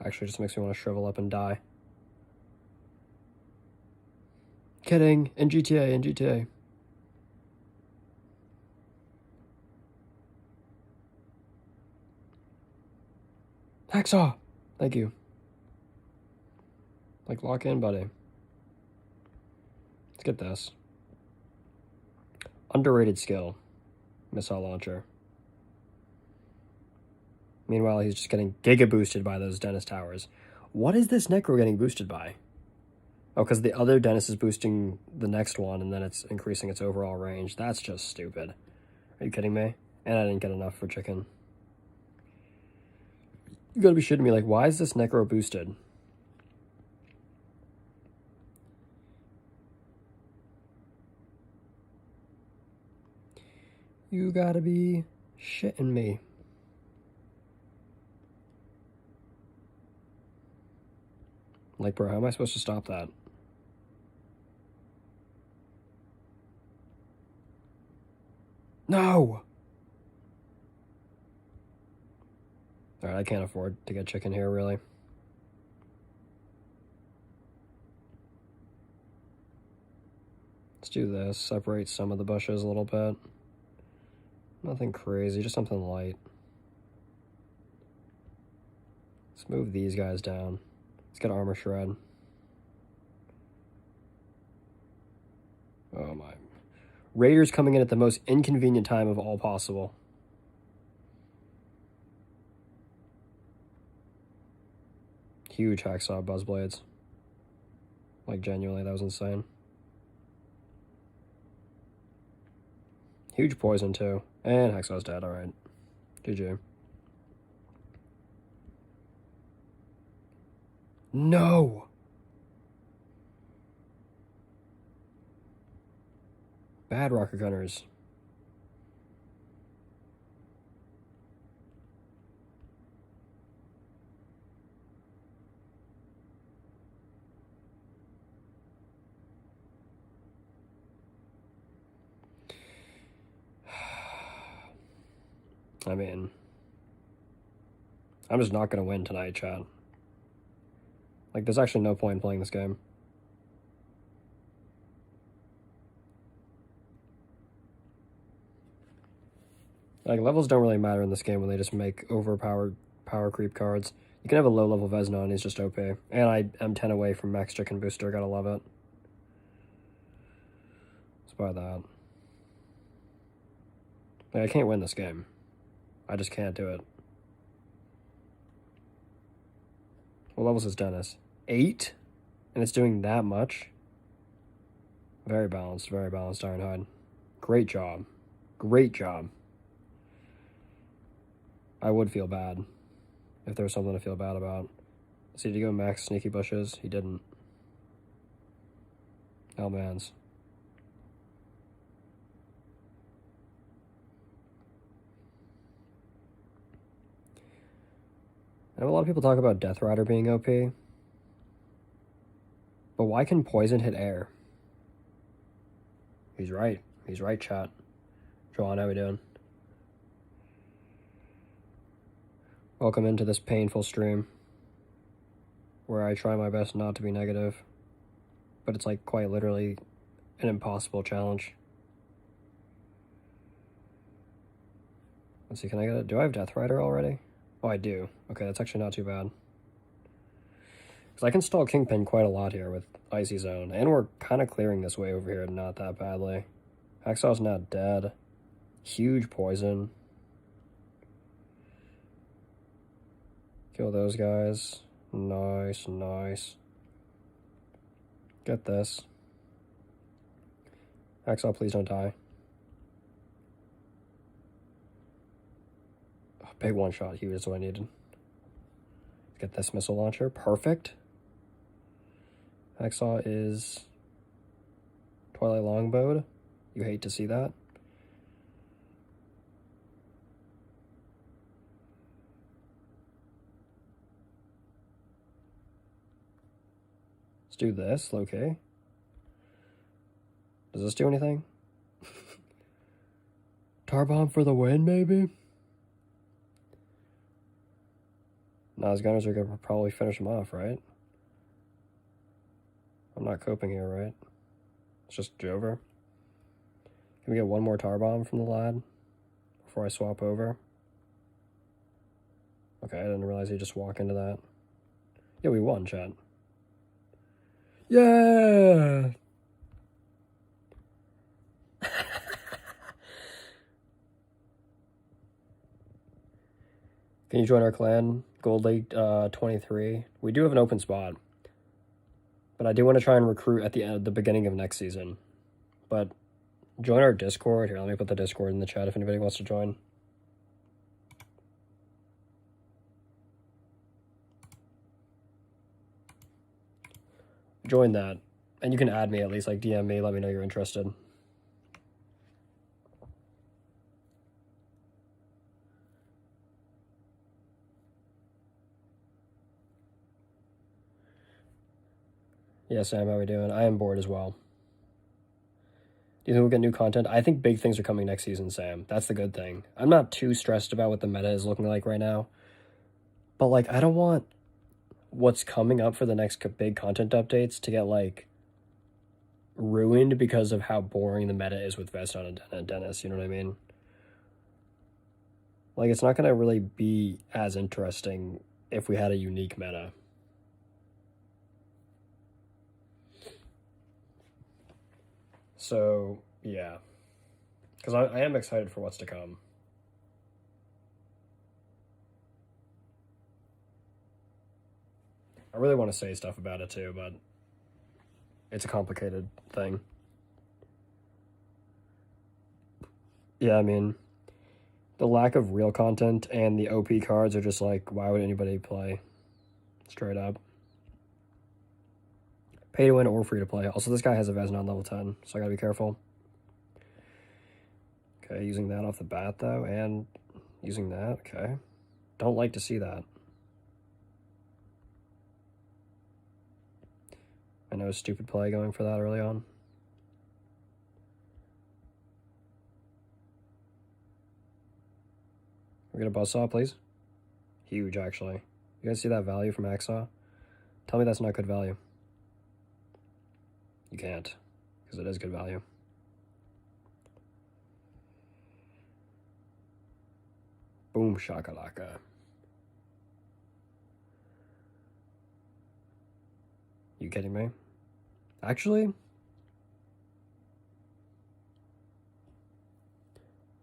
Speaker 1: just makes me want to shrivel up and die. Kidding. In GTA. Hacksaw! Thank you. Like, lock in, buddy. Let's get this. Underrated skill. Missile launcher. Meanwhile, he's just getting giga boosted by those Dennis towers. What is this Necro getting boosted by? Oh, because the other Dennis is boosting the next one, and then it's increasing its overall range. That's just stupid. Are you kidding me? And I didn't get enough for chicken. You gotta be shitting me. Like, why is this Necro boosted? You gotta be shitting me. Like, bro, how am I supposed to stop that? No! Alright, I can't afford to get chicken here, really. Let's do this. Separate some of the bushes a little bit. Nothing crazy, just something light. Let's move these guys down. Let's get Armor Shred. Oh my. Raiders coming in at the most inconvenient time of all possible. Huge Hacksaw Buzzblades. Like, genuinely, that was insane. Huge poison, too. And Hacksaw's dead, alright. GG. No! Bad rocket gunners. I mean, I'm just not going to win tonight, chat. Like, there's actually no point in playing this game. Like, levels don't really matter in this game when they just make overpowered power creep cards. You can have a low-level Veznon and he's just OP. And I'm 10 away from max chicken booster, gotta love it. Let's buy that. Like, I can't win this game. I just can't do it. What level is Dennis? 8? And it's doing that much? Very balanced, Ironhide. Great job. Great job. I would feel bad if there was something to feel bad about. See, did he go max sneaky bushes? He didn't. Mans. I know a lot of people talk about Death Rider being OP. But why can poison hit air? He's right. He's right, chat. Joanne, how we doing? Welcome into this painful stream where I try my best not to be negative, but it's like quite literally an impossible challenge. Let's see, can I get it? Do I have Death Rider already? Oh, I do. Okay, that's actually not too bad. Because I can stall Kingpin quite a lot here with Icy Zone, and we're kind of clearing this way over here not that badly. Hacksaw's not dead. Huge poison. Kill those guys. Nice, nice. Get this. Hacksaw, please don't die. Oh, big one shot. Huge is what I needed. Get this missile launcher. Perfect. Hacksaw is Twilight Longbowed. You hate to see that. Let's do this, okay. Does this do anything? Tar Bomb for the win, maybe? Nas Gunners are gonna probably finish him off, right? I'm not coping here, right? It's just Jover. Can we get one more Tar Bomb from the lad before I swap over? Okay, I didn't realize he'd just walk into that. Yeah, we won, chat. Yeah! Can you join our clan? Gold League 23. We do have an open spot. But I do want to try and recruit at the beginning of next season. But join our Discord. Here, let me put the Discord in the chat if anybody wants to join. Join that. And you can add me at least, like DM me, let me know you're interested. Yeah, Sam, how we doing? I am bored as well. Do you think we'll get new content? I think big things are coming next season, Sam. That's the good thing. I'm not too stressed about what the meta is looking like right now. But, like, I don't want what's coming up for the next big content updates to get, like, ruined because of how boring the meta is with Veston and Dennis, you know what I mean? Like, it's not going to really be as interesting if we had a unique meta. So, yeah. Because I am excited for what's to come. I really want to say stuff about it too, but it's a complicated thing. Yeah, I mean, the lack of real content and the OP cards are just like, why would anybody play? Straight up. Pay to win or free to play. Also, this guy has a Vesnon level 10, so I gotta be careful. Okay, using that off the bat, though, and using that, okay. Don't like to see that. I know, stupid play going for that early on. We're gonna buzzsaw, please. Huge, actually. You guys see that value from Hacksaw? Tell me that's not good value. You can't, because it is good value. Boom shakalaka. You kidding me? Actually,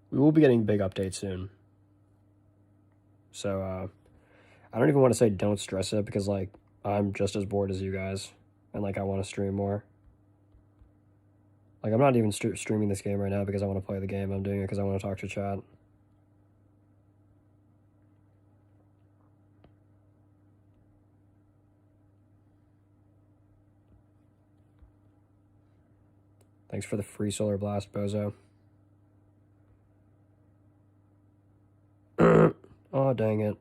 Speaker 1: we will be getting big updates soon. So, I don't even want to say don't stress it, because, like, I'm just as bored as you guys, and like I want to stream more. Like I'm not even streaming this game right now because I want to play the game. I'm doing it because I want to talk to chat. Thanks for the free Solar Blast, Bozo. Oh, dang it.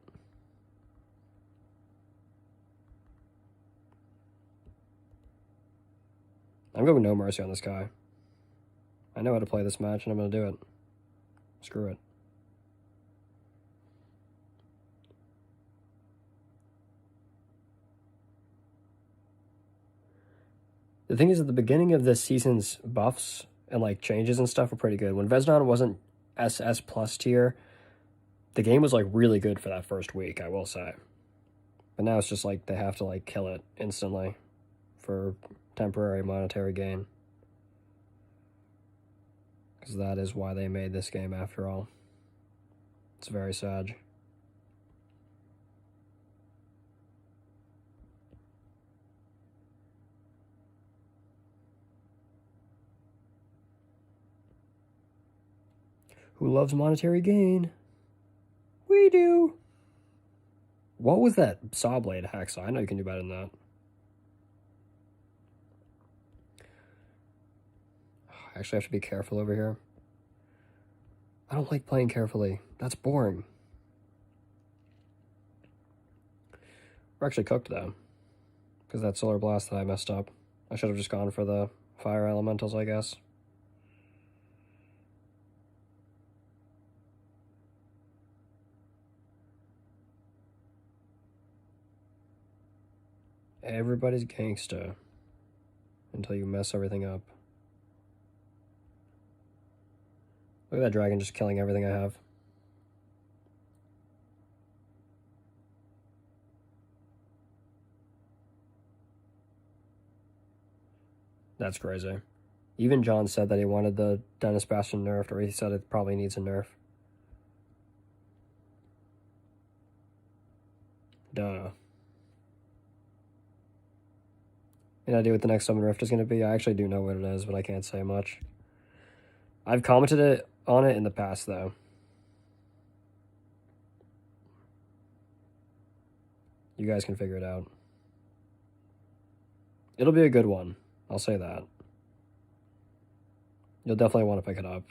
Speaker 1: I'm going no mercy on this guy. I know how to play this match, and I'm going to do it. Screw it. The thing is, at the beginning of this season's buffs and like changes and stuff were pretty good. When Veznon wasn't SS plus tier, the game was like really good for that first week, I will say. But now it's just like they have to like kill it instantly for temporary monetary gain. Because that is why they made this game after all. It's very sad. Who loves monetary gain? We do. What was that saw blade hacksaw? I know you can do better than that. I actually have to be careful over here. I don't like playing carefully. That's boring. We're actually cooked though. Because that Solar Blast that I messed up. I should have just gone for the fire elementals, I guess. Everybody's gangsta until you mess everything up. Look at that dragon just killing everything I have. That's crazy. Even John said that he wanted the Dennis Bastion nerfed, or he said it probably needs a nerf. Duh. Any idea what the next Summon Rift is going to be? I actually do know what it is, but I can't say much. I've commented on it in the past, though. You guys can figure it out. It'll be a good one. I'll say that. You'll definitely want to pick it up.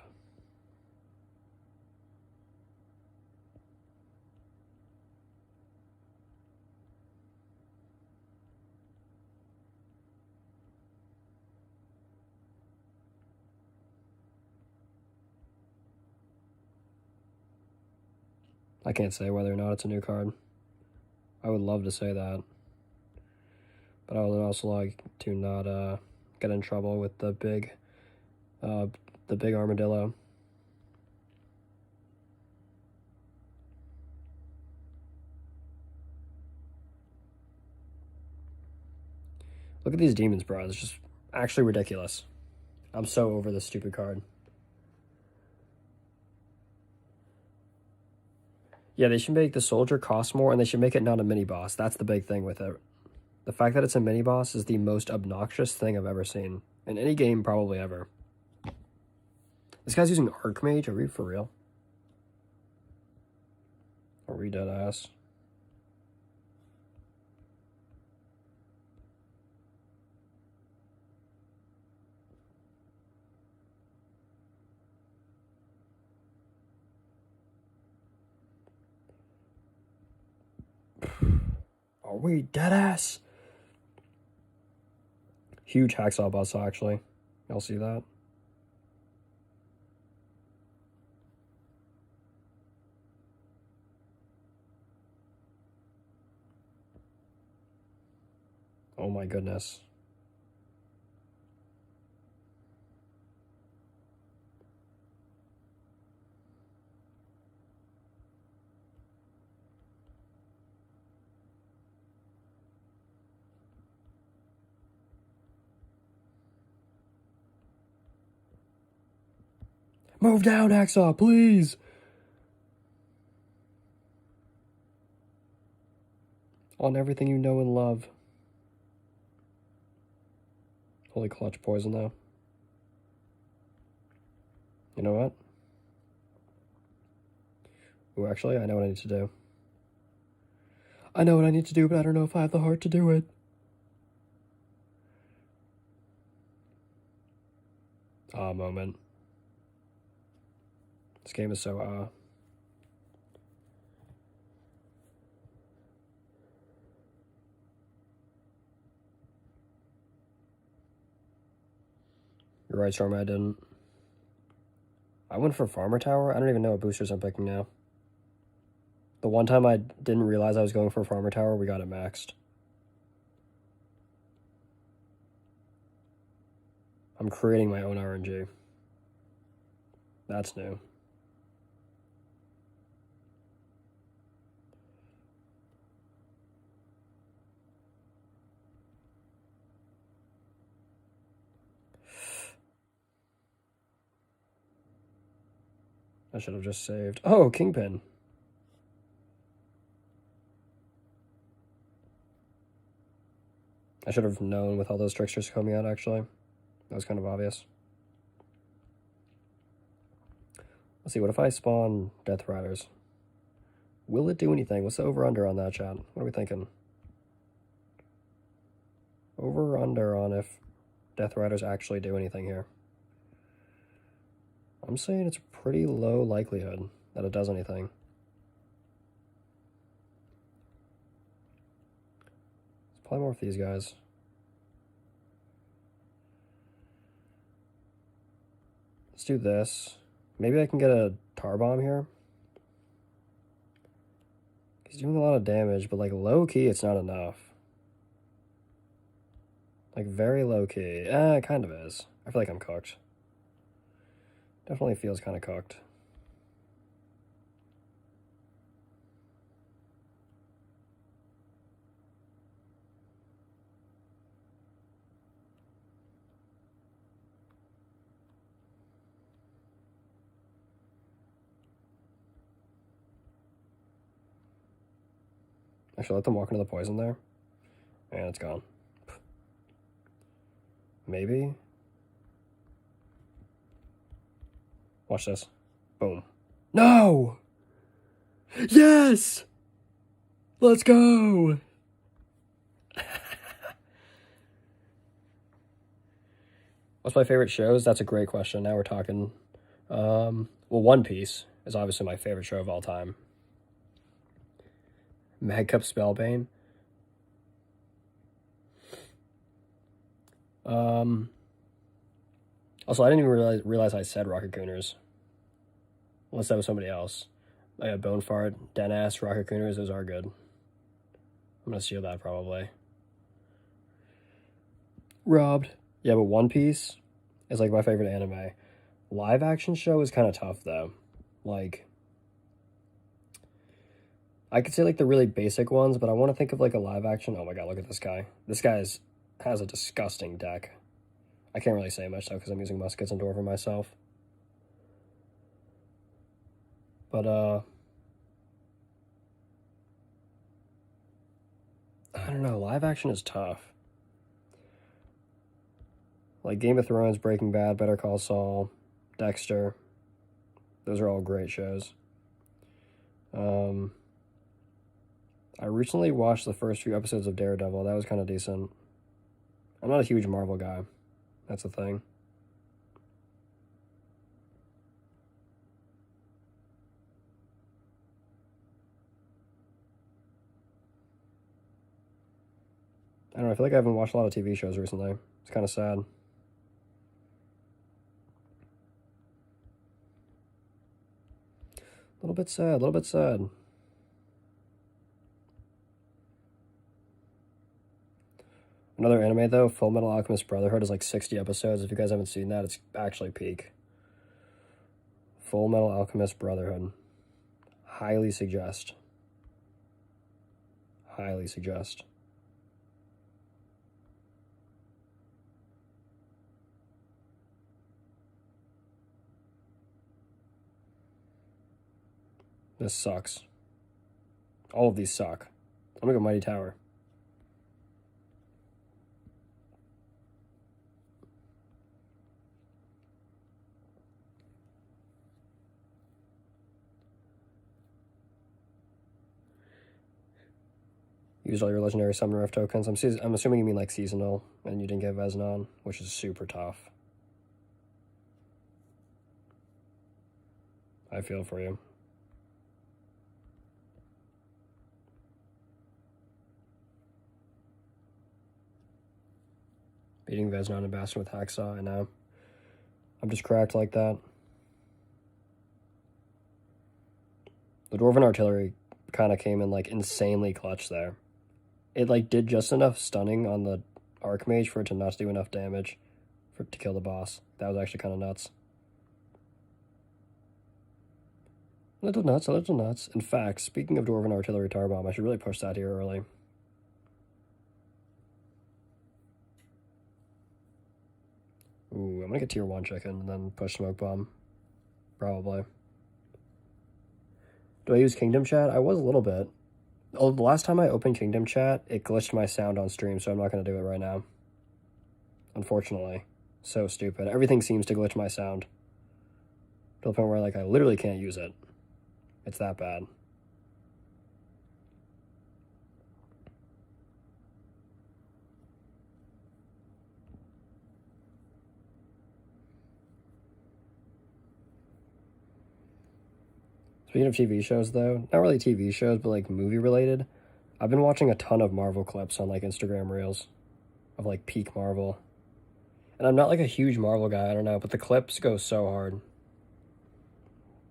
Speaker 1: I can't say whether or not it's a new card. I would love to say that. But I would also like to not get in trouble with the big armadillo. Look at these demons, bro. It's just actually ridiculous. I'm so over this stupid card. Yeah, they should make the soldier cost more, and they should make it not a mini-boss. That's the big thing with it. The fact that it's a mini-boss is the most obnoxious thing I've ever seen. In any game, probably ever. This guy's using Archmage? Are we for real? Are we dead ass? Are we dead ass? Huge hacksaw bus, actually. Y'all see that? Oh my goodness. Move down, hacksaw, please! On everything you know and love. Really clutch poison, though. You know what? Ooh, actually, I know what I need to do. I know what I need to do, but I don't know if I have the heart to do it. Ah, moment. This game is so, You're right, Stormy, I didn't. I went for Farmer Tower? I don't even know what boosters I'm picking now. The one time I didn't realize I was going for Farmer Tower, we got it maxed. I'm creating my own RNG. That's new. I should have just saved. Oh, Kingpin. I should have known with all those tricksters coming out, actually. That was kind of obvious. Let's see, what if I spawn Death Riders? Will it do anything? What's the over-under on that, chat? What are we thinking? Over-under on if Death Riders actually do anything here. I'm saying it's a pretty low likelihood that it does anything. Let's play more with these guys. Let's do this. Maybe I can get a Tar Bomb here. He's doing a lot of damage, but like low-key, it's not enough. Like very low-key. It kind of is. I feel like I'm cooked. Definitely feels kind of cooked. Actually, let them walk into the poison there. And it's gone. Maybe. Watch this. Boom. No! Yes! Let's go! What's my favorite shows? That's a great question. Now we're talking. Well, One Piece is obviously my favorite show of all time. Madcap Spellbane. Also, I didn't even realize I said Rocket Cooners. Unless that was somebody else. I got Bone Fart, Denass, Rocket Cooners. Those are good. I'm gonna steal that probably. Robbed. Yeah, but One Piece is like my favorite anime. Live action show is kind of tough though. Like, I could say like the really basic ones, but I want to think of like a live action. Oh my god, look at this guy. This guy has a disgusting deck. I can't really say much though because I'm using muskets and Dwarven myself. But I don't know. Live action is tough. Like Game of Thrones, Breaking Bad, Better Call Saul, Dexter. Those are all great shows. I recently watched the first few episodes of Daredevil. That was kind of decent. I'm not a huge Marvel guy. That's the thing. I don't know. I feel like I haven't watched a lot of TV shows recently. It's kind of sad. A little bit sad. A little bit sad. Another anime though, Full Metal Alchemist Brotherhood is like 60 episodes. If you guys haven't seen that, it's actually peak. Full Metal Alchemist Brotherhood. Highly suggest. Highly suggest. This sucks. All of these suck. I'm gonna go Mighty Tower. Used all your legendary summon rift tokens. I'm assuming you mean like seasonal, and you didn't get Veznon, which is super tough. I feel for you. Beating Veznon and Bastion with Hacksaw, I know. I'm just cracked like that. The Dwarven Artillery kind of came in like insanely clutch there. It like did just enough stunning on the Archmage for it to not do enough damage to kill the boss. That was actually kind of nuts. A little nuts, a little nuts. In fact, speaking of Dwarven Artillery Tar Bomb, I should really push that here early. Ooh, I'm gonna get tier 1 chicken and then push Smoke Bomb. Probably. Do I use Kingdom Chat? I was a little bit. Oh, the last time I opened Kingdom Chat, it glitched my sound on stream, so I'm not gonna do it right now. Unfortunately. So stupid. Everything seems to glitch my sound. To the point where like I literally can't use it. It's that bad. Speaking of TV shows, though, not really TV shows, but like movie related, I've been watching a ton of Marvel clips on like Instagram Reels of like peak Marvel. And I'm not like a huge Marvel guy, I don't know, but the clips go so hard.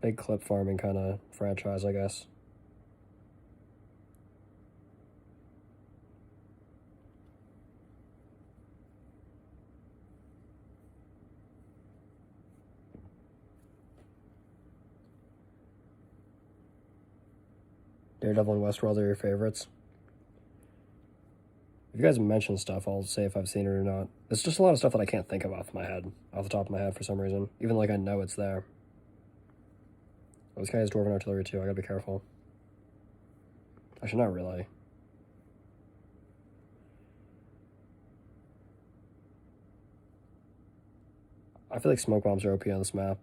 Speaker 1: Big clip farming kind of franchise, I guess. Daredevil and Westworld are your favorites? If you guys mention stuff, I'll say if I've seen it or not. It's just a lot of stuff that I can't think of off the top of my head for some reason. Even like I know it's there. Oh, this guy has Dwarven Artillery too, I gotta be careful. Actually, not really. I feel like smoke bombs are OP on this map.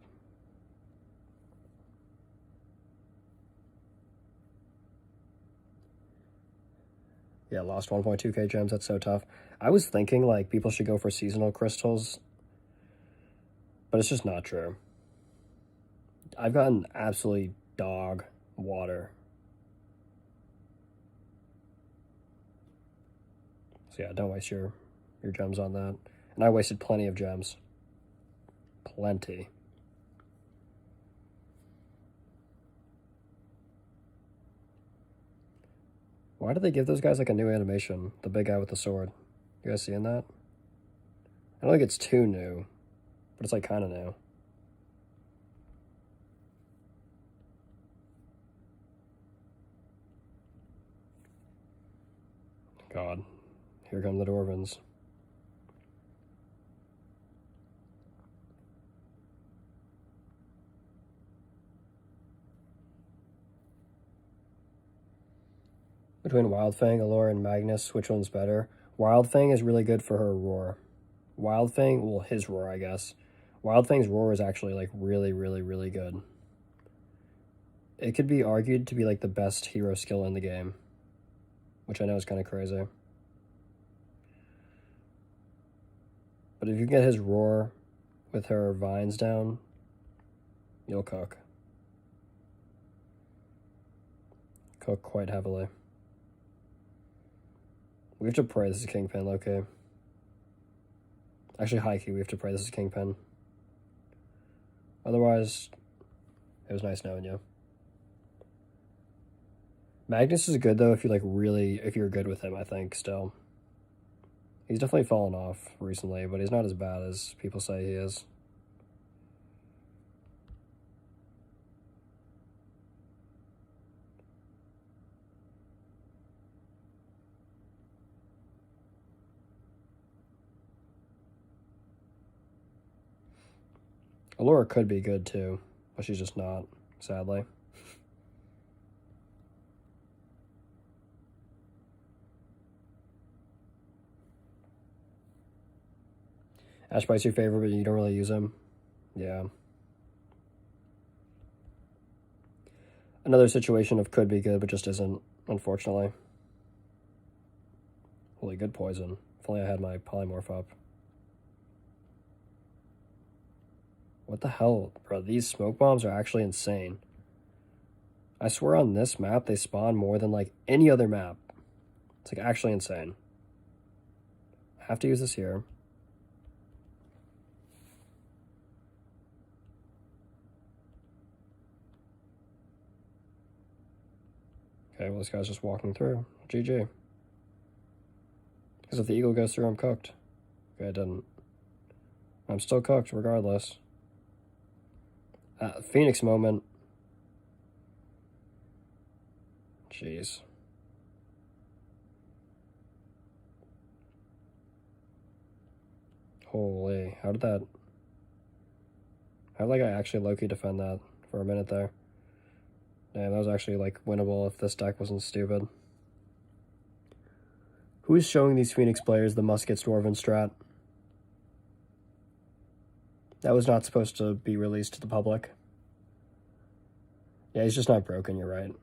Speaker 1: Yeah, lost 1.2k gems, that's so tough. I was thinking like people should go for seasonal crystals, but it's just not true. I've gotten absolutely dog water. So yeah, don't waste your gems on that. And I wasted plenty of gems. Plenty. Why did they give those guys like a new animation? The big guy with the sword. You guys seeing that? I don't think it's too new, but it's like kind of new. God, here come the Dwarvens. Between Wildfang, Allure, and Magnus, which one's better? Wildfang is really good for her roar. Wildfang, well, his roar, I guess. Wildfang's roar is actually like really, really, really good. It could be argued to be like the best hero skill in the game, which I know is kind of crazy. But if you get his roar with her vines down, you'll cook. Cook quite heavily. We have to pray this is Kingpin, okay. Actually, high-key, we have to pray this is Kingpin. Otherwise, it was nice knowing you. Magnus is good, though, if you're good with him, I think, still. He's definitely fallen off recently, but he's not as bad as people say he is. Allura could be good, too, but she's just not, sadly. Ash Bite's your favorite, but you don't really use him? Yeah. Another situation of could be good, but just isn't, unfortunately. Holy good poison. If only I had my polymorph up. What the hell, bro? These smoke bombs are actually insane. I swear on this map, they spawn more than, like, any other map. It's, like, actually insane. I have to use this here. Okay, well, this guy's just walking through. GG. Because if the eagle goes through, I'm cooked. Okay, I didn't. I'm still cooked, regardless. Phoenix moment. Jeez. Holy, how did I actually low-key defend that for a minute there? Damn, that was actually, like, winnable if this deck wasn't stupid. Who is showing these Phoenix players the Muskets Dwarven strat? That was not supposed to be released to the public. Yeah, he's just not broken, you're right.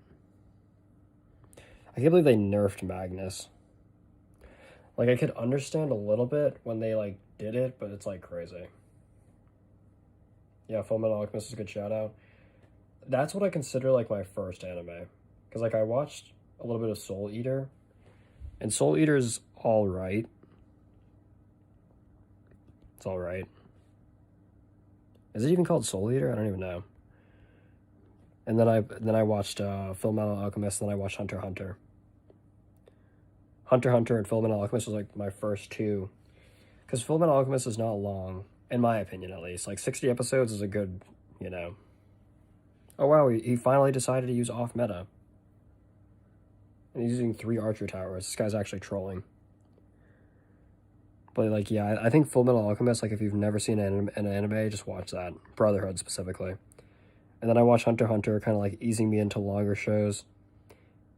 Speaker 1: I can't believe they nerfed Magnus. Like, I could understand a little bit when they, like, did it, but it's, like, crazy. Yeah, Fullmetal Alchemist is a good shout-out. That's what I consider, like, my first anime. Because, like, I watched a little bit of Soul Eater, and Soul Eater's alright. It's alright. Is it even called Soul Eater? I don't even know. And then I watched Fullmetal Alchemist, and then I watched Hunter x Hunter. Hunter x Hunter and Fullmetal Alchemist was, like, my first two. Because Fullmetal Alchemist is not long, in my opinion, at least. Like, 60 episodes is a good, you know. Oh, wow, he finally decided to use off-meta. And he's using 3 archer towers. This guy's actually trolling. But, like, yeah, I think Fullmetal Alchemist, like, if you've never seen an anime, just watch that. Brotherhood, specifically. And then I watched Hunter x Hunter, kind of, like, easing me into longer shows.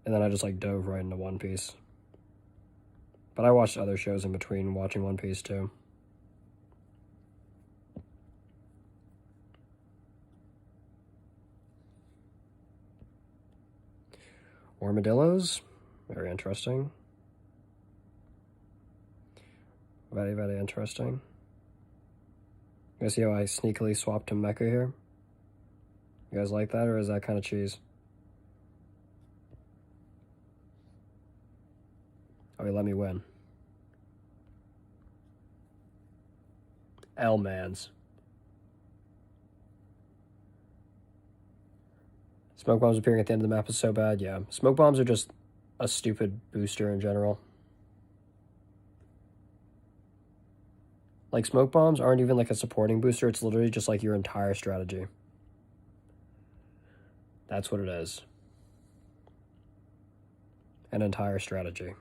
Speaker 1: And then I just, like, dove right into One Piece. But I watched other shows in between watching One Piece, too. Armadillos? Very interesting. Very, very interesting. You guys see how I sneakily swapped to Mecha here? You guys like that, or is that kind of cheese? Oh, he let me win. L-Mans. Smoke bombs appearing at the end of the map is so bad, yeah. Smoke bombs are just a stupid booster in general. Like, smoke bombs aren't even like a supporting booster, it's literally just like your entire strategy. That's what it is. An entire strategy.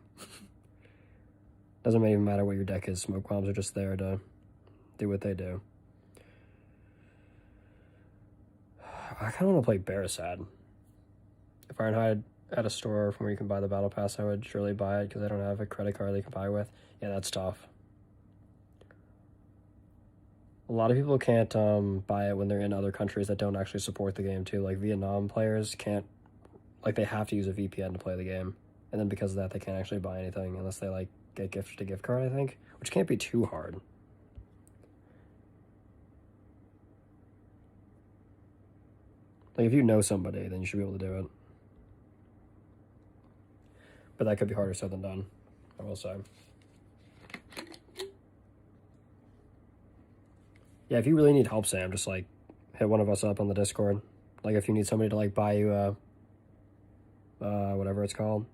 Speaker 1: Doesn't even matter what your deck is, smoke bombs are just there to do what they do. I kind of want to play Barasad. If Ironhide had a store from where you can buy the battle pass, I would surely buy it because I don't have a credit card they can buy with. Yeah, that's tough. A lot of people can't buy it when they're in other countries that don't actually support the game too. Like Vietnam players can't, like they have to use a VPN to play the game. And then because of that, they can't actually buy anything unless they like get gifted a gift card, I think. Which can't be too hard. Like if you know somebody, then you should be able to do it. But that could be harder said than done, I will say. Yeah, if you really need help, Sam, just like hit one of us up on the Discord. Like if you need somebody to like buy you whatever it's called,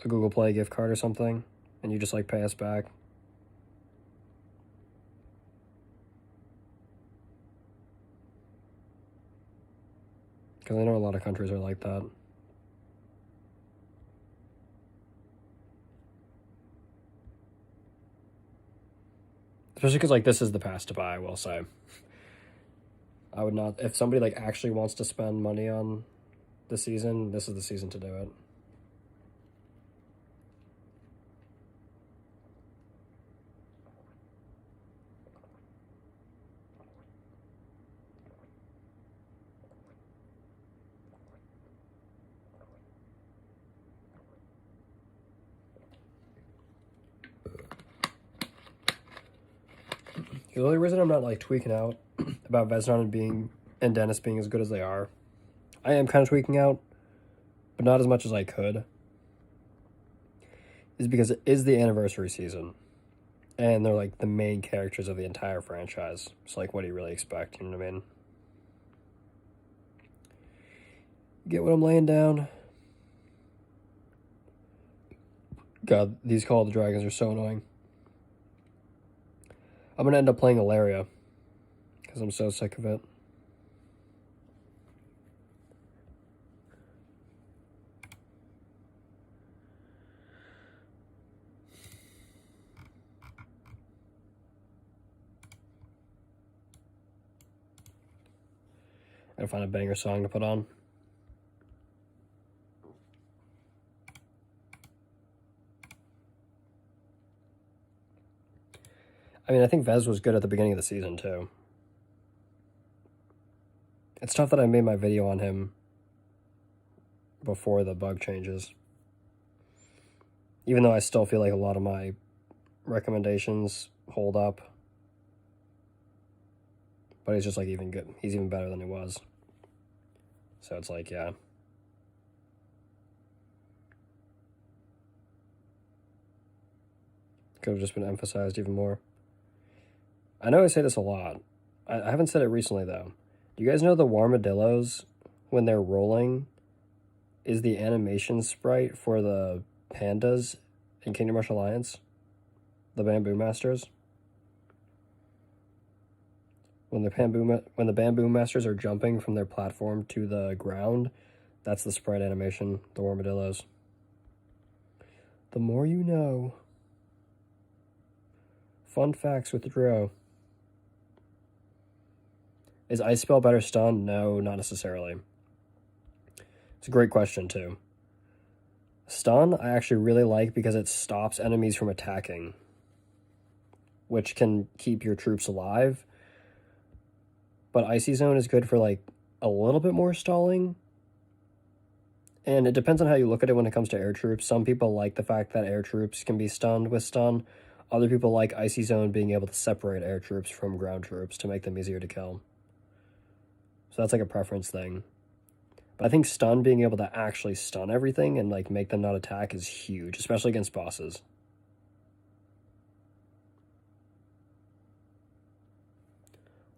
Speaker 1: a Google Play gift card or something, and you just like pay us back. Because I know a lot of countries are like that. Especially because, like, this is the pass to buy, I will say. I would not... If somebody, like, actually wants to spend money on the season, this is the season to do it. The only reason I'm not like tweaking out about Veznon and Dennis being as good as they are, I am kind of tweaking out, but not as much as I could, is because it is the anniversary season. And they're like the main characters of the entire franchise. It's like, what do you really expect? You know what I mean? You get what I'm laying down? God, these Call of the Dragons are so annoying. I'm going to end up playing Alaria because I'm so sick of it. Gotta find a banger song to put on. I mean, I think Vez was good at the beginning of the season, too. It's tough that I made my video on him before the bug changes. Even though I still feel like a lot of my recommendations hold up. But he's just like even good. He's even better than he was. So it's like, yeah. Could have just been emphasized even more. I know I say this a lot. I haven't said it recently, though. Do you guys know the Warmadillos, when they're rolling, is the animation sprite for the pandas in Kingdom Rush Alliance? The Bamboo Masters? When the Bamboo Masters are jumping from their platform to the ground, that's the sprite animation, the Warmadillos. The more you know. Fun facts with Dro. Is Ice Spell better stun? No, not necessarily. It's a great question, too. Stun, I actually really like because it stops enemies from attacking, which can keep your troops alive. But Icy Zone is good for, like, a little bit more stalling. And it depends on how you look at it when it comes to air troops. Some people like the fact that air troops can be stunned with stun. Other people like Icy Zone being able to separate air troops from ground troops to make them easier to kill. So that's like a preference thing. But I think stun, being able to actually stun everything and like make them not attack, is huge, especially against bosses.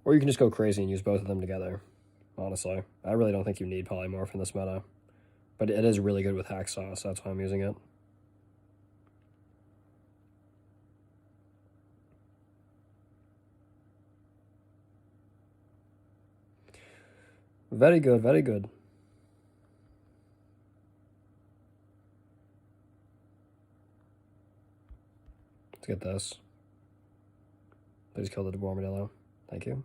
Speaker 1: Or you can just go crazy and use both of them together, honestly. I really don't think you need Polymorph in this meta. But it is really good with Hacksaw, so that's why I'm using it. Very good, very good. Let's get this. Please kill the Armadillo. Thank you.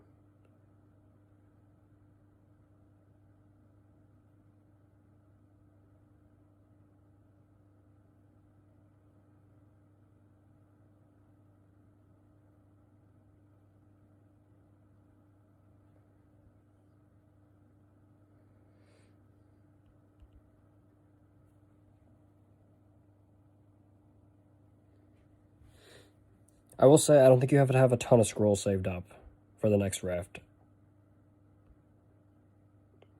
Speaker 1: I will say, I don't think you have to have a ton of scrolls saved up for the next Rift.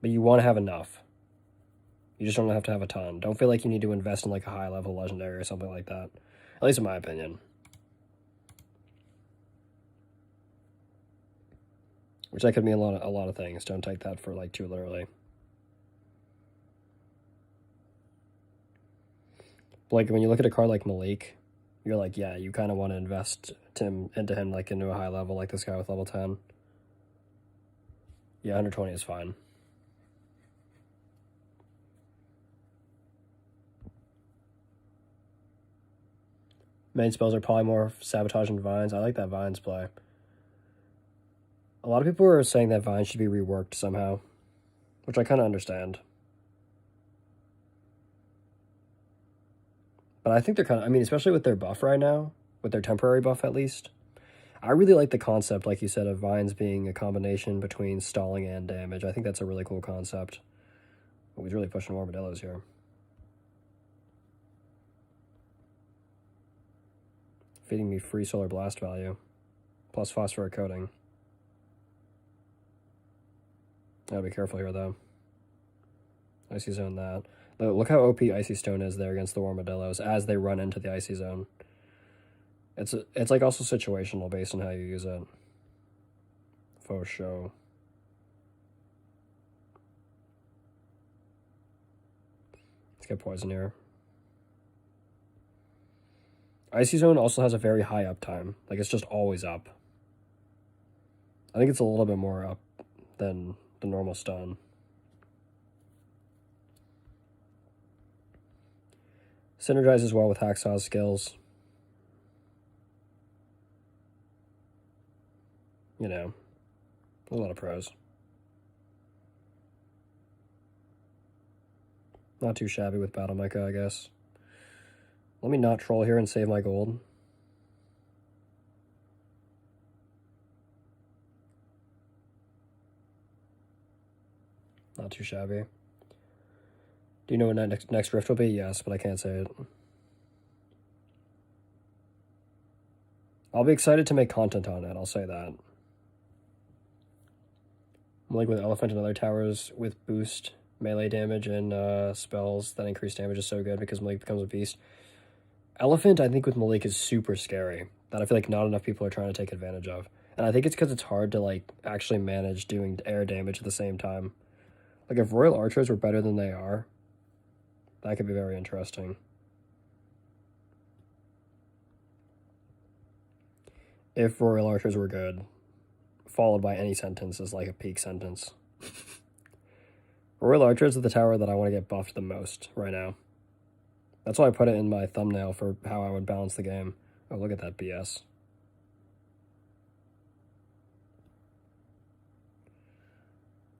Speaker 1: But you want to have enough. You just don't have to have a ton. Don't feel like you need to invest in like a high level legendary or something like that. At least in my opinion. Which that could mean a lot of things. Don't take that for like too literally. But like when you look at a card like Malik, you're like, yeah, you kind of want to invest into him like into a high level like this guy with level 10. Yeah, 120 is fine. Main spells are Polymorph, Sabotage, and Vines. I like that Vines play. A lot of people are saying that Vines should be reworked somehow, which I kind of understand. But I think they're kind of, I mean, especially with their buff right now, with their temporary buff at least, I really like the concept, like you said, of Vines being a combination between stalling and damage. I think that's a really cool concept. But he's really pushing Armadillos here. Feeding me free Solar Blast value. plus phosphoric coating. Gotta be careful here, though. Icy Zone that. Look how OP Icy Stone is there against the Wormadillos as they run into the Icy Zone. It's like also situational based on how you use it. For sure. Let's get Poison here. Icy Zone also has a very high uptime. Like, it's just always up. I think it's a little bit more up than the normal stun. Synergizes well with Hacksaw's skills. You know, a lot of pros. Not too shabby with Battle Mecha, I guess. Let me not troll here and save my gold. Not too shabby. Do you know what next rift will be? Yes, but I can't say it. I'll be excited to make content on it, I'll say that. Like with Elephant and other towers with boost melee damage and spells that increase damage is so good because Malik becomes a beast. Elephant, I think with Malik is super scary that I feel like not enough people are trying to take advantage of. And I think it's because it's hard to like actually manage doing air damage at the same time. Like if Royal Archers were better than they are, that could be very interesting. If Royal Archers were good, followed by any sentence is like a peak sentence. Royal Archers is the tower that I want to get buffed the most right now. That's why I put it in my thumbnail for how I would balance the game. Oh, look at that BS.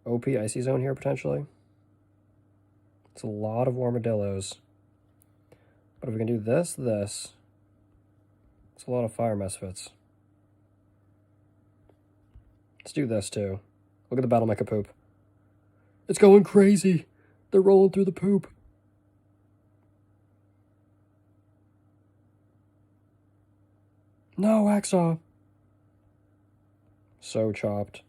Speaker 1: OP Icy Zone here, potentially. It's a lot of Wormadillos. But if we can do this, it's a lot of Fire Misfits. Let's do this, too. Look at the Battle Mecha poop. It's going crazy! They're rolling through the poop. No, Hacksaw! So chopped.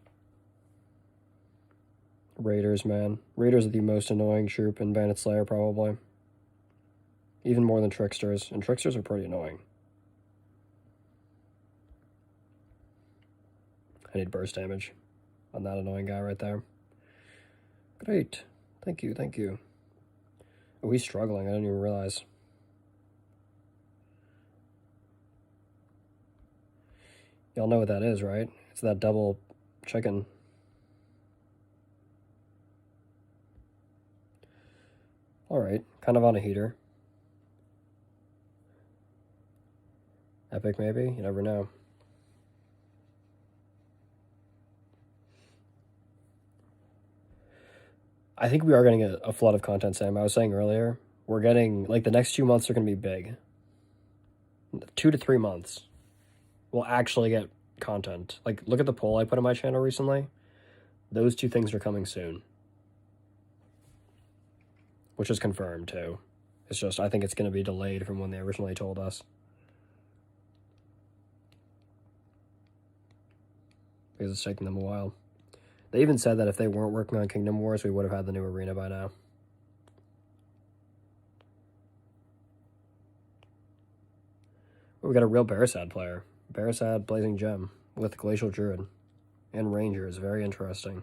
Speaker 1: Raiders, man. Raiders are the most annoying troop in Bandit Slayer, probably. Even more than Tricksters, and Tricksters are pretty annoying. I need burst damage on that annoying guy right there. Great. Thank you, thank you. Oh, he's struggling. I didn't even realize. Y'all know what that is, right? It's that double chicken. Alright, kind of on a heater. Epic, maybe? You never know. I think we are getting a flood of content, Sam. I was saying earlier, we're getting, like, the next 2 months are going to be big. 2 to 3 months. We'll actually get content. Like, look at the poll I put on my channel recently. Those 2 things are coming soon. Which is confirmed, too. It's just, I think it's going to be delayed from when they originally told us. Because it's taking them a while. They even said that if they weren't working on Kingdom Wars, we would have had the new arena by now. We got a real Barasad player. Barasad Blazing Gem with Glacial Druid and Ranger is very interesting.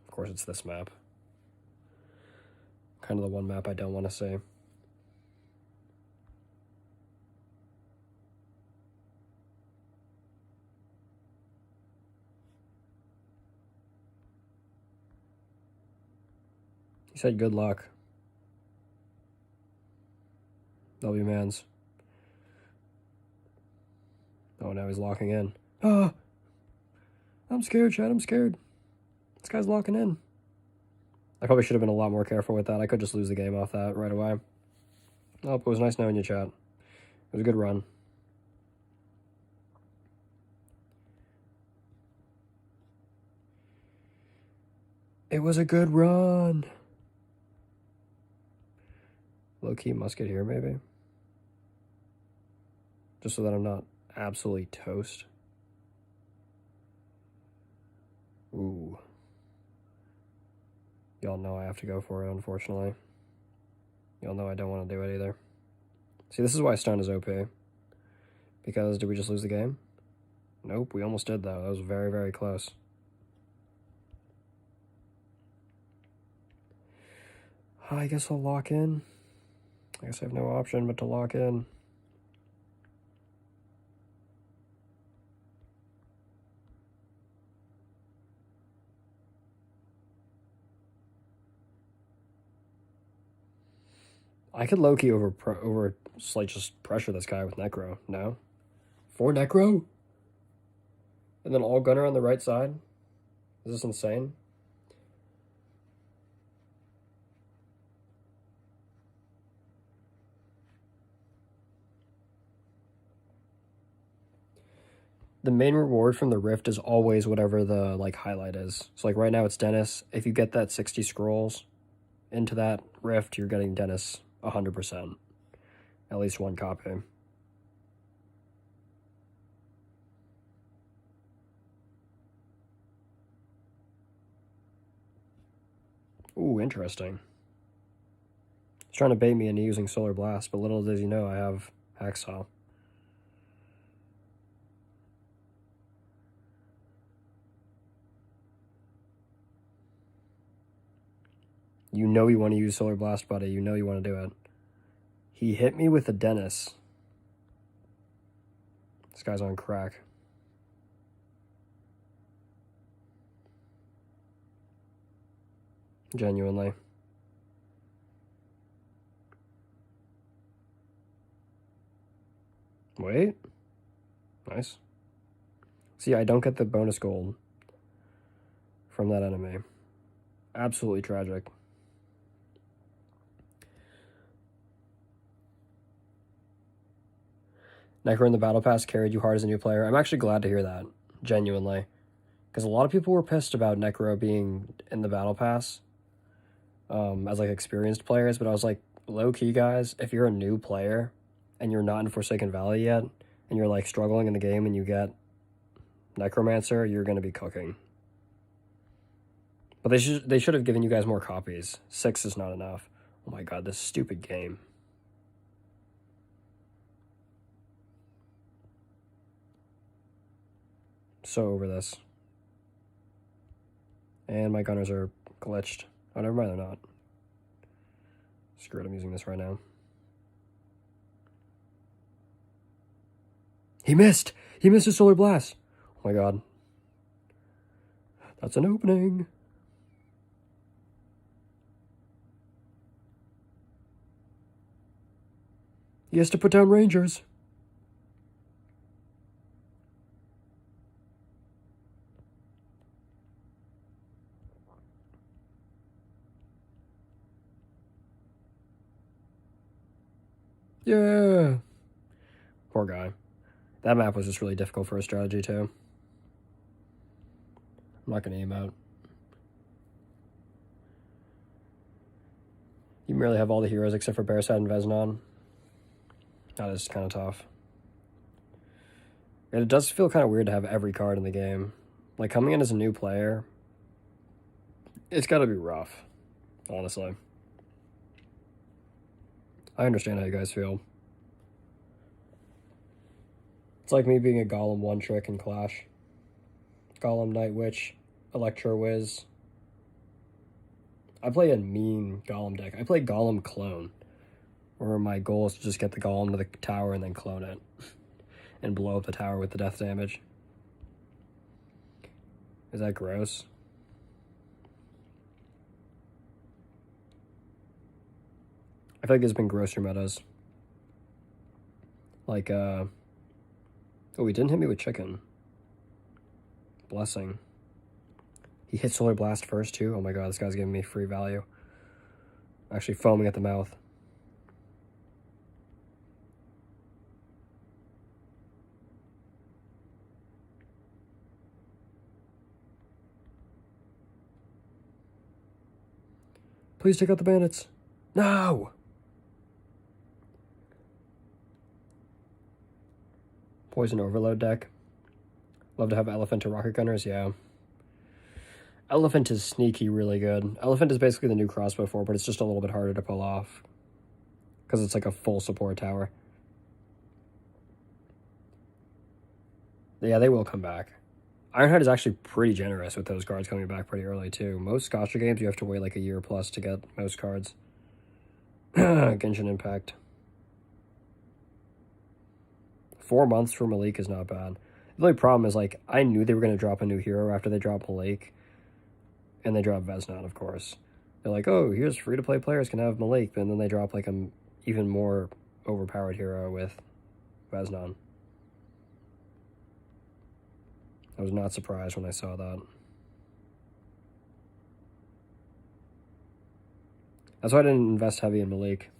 Speaker 1: Of course, it's this map. Kind of the one map I don't want to see. He said good luck. W mans. Oh, now he's locking in. Ah! I'm scared, Chad, I'm scared. This guy's locking in. I probably should have been a lot more careful with that. I could just lose the game off that right away. Oh, it was nice knowing you, chat. It was a good run. It was a good run. Low-key musket here, maybe. just so that I'm not absolutely toast. Ooh. Y'all know I have to go for it, unfortunately. Y'all know I don't want to do it either. See, this is why stun is OP. Because did we just lose the game? Nope, we almost did though. That was very, very close. I guess I'll lock in. I guess I have no option but to lock in. I could low-key just pressure this guy with Necro. No? 4 Necro? And then all Gunner on the right side? Is this insane? The main reward from the Rift is always whatever the, like, highlight is. So, like, right now it's Dennis. If you get that 60 scrolls into that Rift, you're getting Dennis 100%. At least one copy. Ooh, interesting. He's trying to bait me into using Solar Blast, but little does he know I have Hacksaw. You know you want to use Solar Blast, buddy. You know you want to do it. He hit me with a Dennis. This guy's on crack. Genuinely. Wait. Nice. See, I don't get the bonus gold from that enemy. Absolutely tragic. Necro in the Battle Pass carried you hard as a new player. I'm actually glad to hear that, genuinely. Because a lot of people were pissed about Necro being in the Battle Pass as, like, experienced players, but I was like, low-key, guys, if you're a new player and you're not in Forsaken Valley yet, and you're, like, struggling in the game and you get Necromancer, you're going to be cooking. But they should have given you guys more copies. 6 is not enough. Oh my god, this stupid game. So over this. And my gunners are glitched. Oh, never mind, they're not. Screw it, I'm using this right now. He missed! He missed his Solar Blast! Oh my god. That's an opening. He has to put down Rangers. Yeah. Poor guy. That map was just really difficult for his strategy, too. I'm not going to aim out. You merely have all the heroes except for Bearside and Veznon. That is kind of tough. And it does feel kind of weird to have every card in the game. Like, coming in as a new player, it's got to be rough, honestly. I understand how you guys feel. It's like me being a Golem one-trick in Clash. Golem, Night Witch, Electro Wiz. I play a mean Golem deck. I play Golem Clone, where my goal is to just get the Golem to the tower and then clone it. And blow up the tower with the death damage. Is that gross? I feel like there's been grosser metas. Like, oh, he didn't hit me with chicken. Blessing. He hit Solar Blast first, too. Oh my god, this guy's giving me free value. Actually foaming at the mouth. Please take out the bandits. No! Poison Overload deck. Love to have Elephant to Rocket Gunners, yeah. Elephant is sneaky really good. Elephant is basically the new Crossbow 4, but it's just a little bit harder to pull off. Because it's like a full support tower. Yeah, they will come back. Ironhide is actually pretty generous with those cards coming back pretty early, too. Most Gotcha games, you have to wait like a year plus to get most cards. Genshin Impact. 4 months for Malik is not bad. The only problem is, like, I knew they were going to drop a new hero after they dropped Malik. And they dropped Vesnon, of course. They're like, oh, here's free-to-play players can have Malik. And then they drop, like, an even more overpowered hero with Vesnon. I was not surprised when I saw that. That's why I didn't invest heavy in Malik.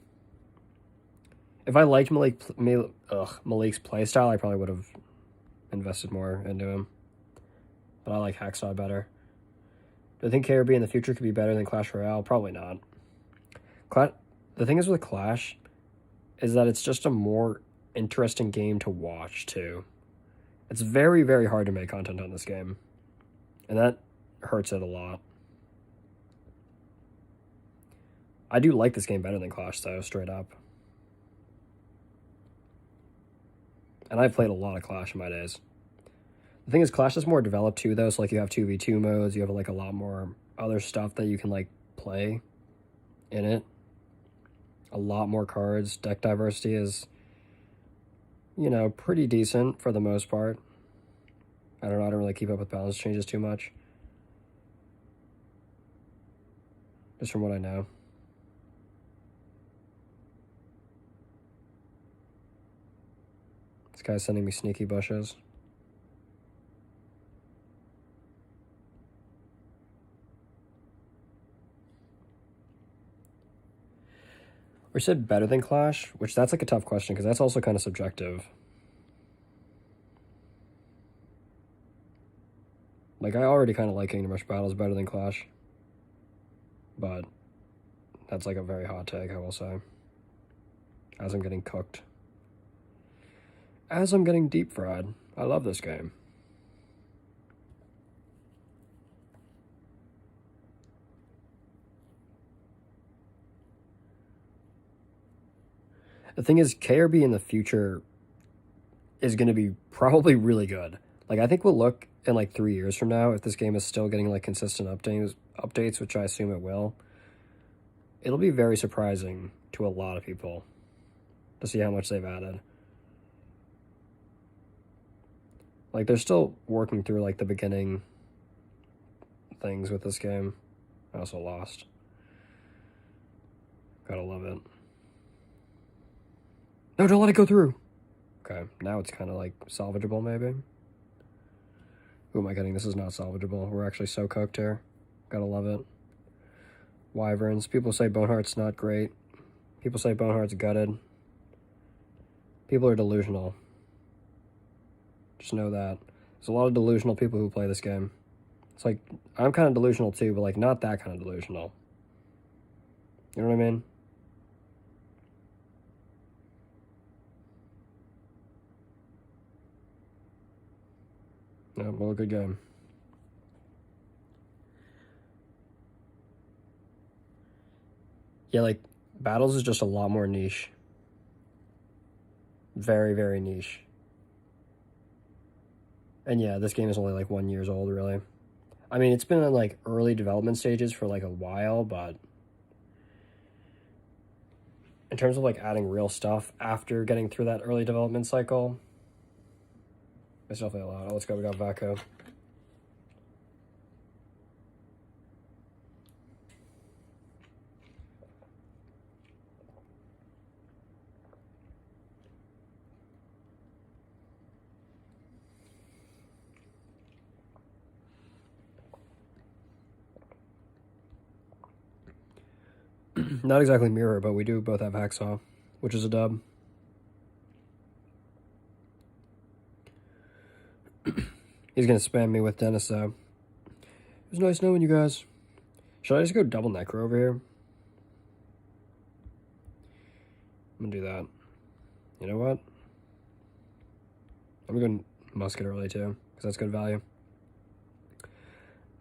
Speaker 1: If I liked Malik's playstyle, I probably would have invested more into him. But I like Hacksaw better. Do I think KRB in the future could be better than Clash Royale? Probably not. The thing is with Clash is that it's just a more interesting game to watch, too. It's very, very hard to make content on this game. And that hurts it a lot. I do like this game better than Clash, though, straight up. And I've played a lot of Clash in my days. The thing is, Clash is more developed, too, though. So, like, you have 2v2 modes. You have, like, a lot more other stuff that you can, like, play in it. A lot more cards. Deck diversity is, you know, pretty decent for the most part. I don't know. I don't really keep up with balance changes too much. Just from what I know. This guy's sending me sneaky bushes. Or said better than Clash, which that's like a tough question because that's also kind of subjective. Like, I already kind of like Kingdom Rush Battles better than Clash. But that's like a very hot take, I will say. As I'm getting cooked. As I'm getting deep fried. I love this game. The thing is, KRB in the future is going to be probably really good. Like, I think we'll look in like 3 years from now, if this game is still getting like consistent updates, which I assume it will, it'll be very surprising to a lot of people to see how much they've added. Like, they're still working through like the beginning things with this game. I also lost. Gotta love it. No, don't let it go through. Okay, now it's kind of like salvageable, maybe. Who am I kidding? This is not salvageable. We're actually so cooked here. Gotta love it. Wyverns. People say Boneheart's not great. People say Boneheart's gutted. People are delusional. Just know that. There's a lot of delusional people who play this game. It's like, I'm kind of delusional too, but like not that kind of delusional. You know what I mean? Yeah, well, good game. Yeah, like, Battles is just a lot more niche. Very, very niche. And yeah, this game is only like 1 year old, really. I mean, it's been in like early development stages for like a while, but in terms of like adding real stuff after getting through that early development cycle, it's definitely a lot. Oh, let's go. We got Vaco. Not exactly mirror, but we do both have Hacksaw, which is a dub. He's gonna spam me with Dennis, though. It was nice knowing you guys. Should I just go double Necro over here? I'm gonna do that. You know what? I'm going Musket early too, because that's good value.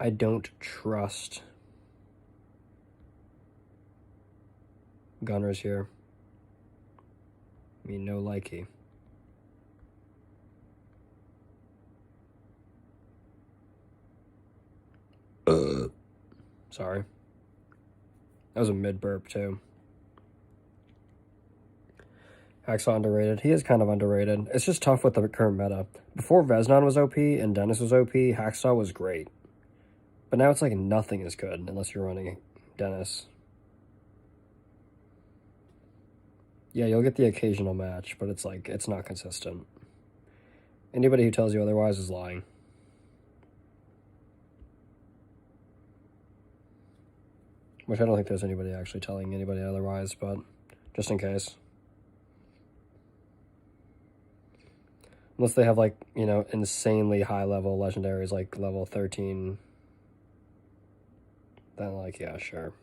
Speaker 1: I don't trust Gunners here. I mean, no likey. Sorry. That was a mid-burp too. Hacksaw underrated. He is kind of underrated. It's just tough with the current meta. Before Veznon was OP and Dennis was OP, Hacksaw was great. But now it's like nothing is good unless you're running Dennis. Yeah, you'll get the occasional match, but it's like, it's not consistent. Anybody who tells you otherwise is lying. Which I don't think there's anybody actually telling anybody otherwise, but just in case. Unless they have, like, you know, insanely high level legendaries, like level 13. Then, like, yeah, sure.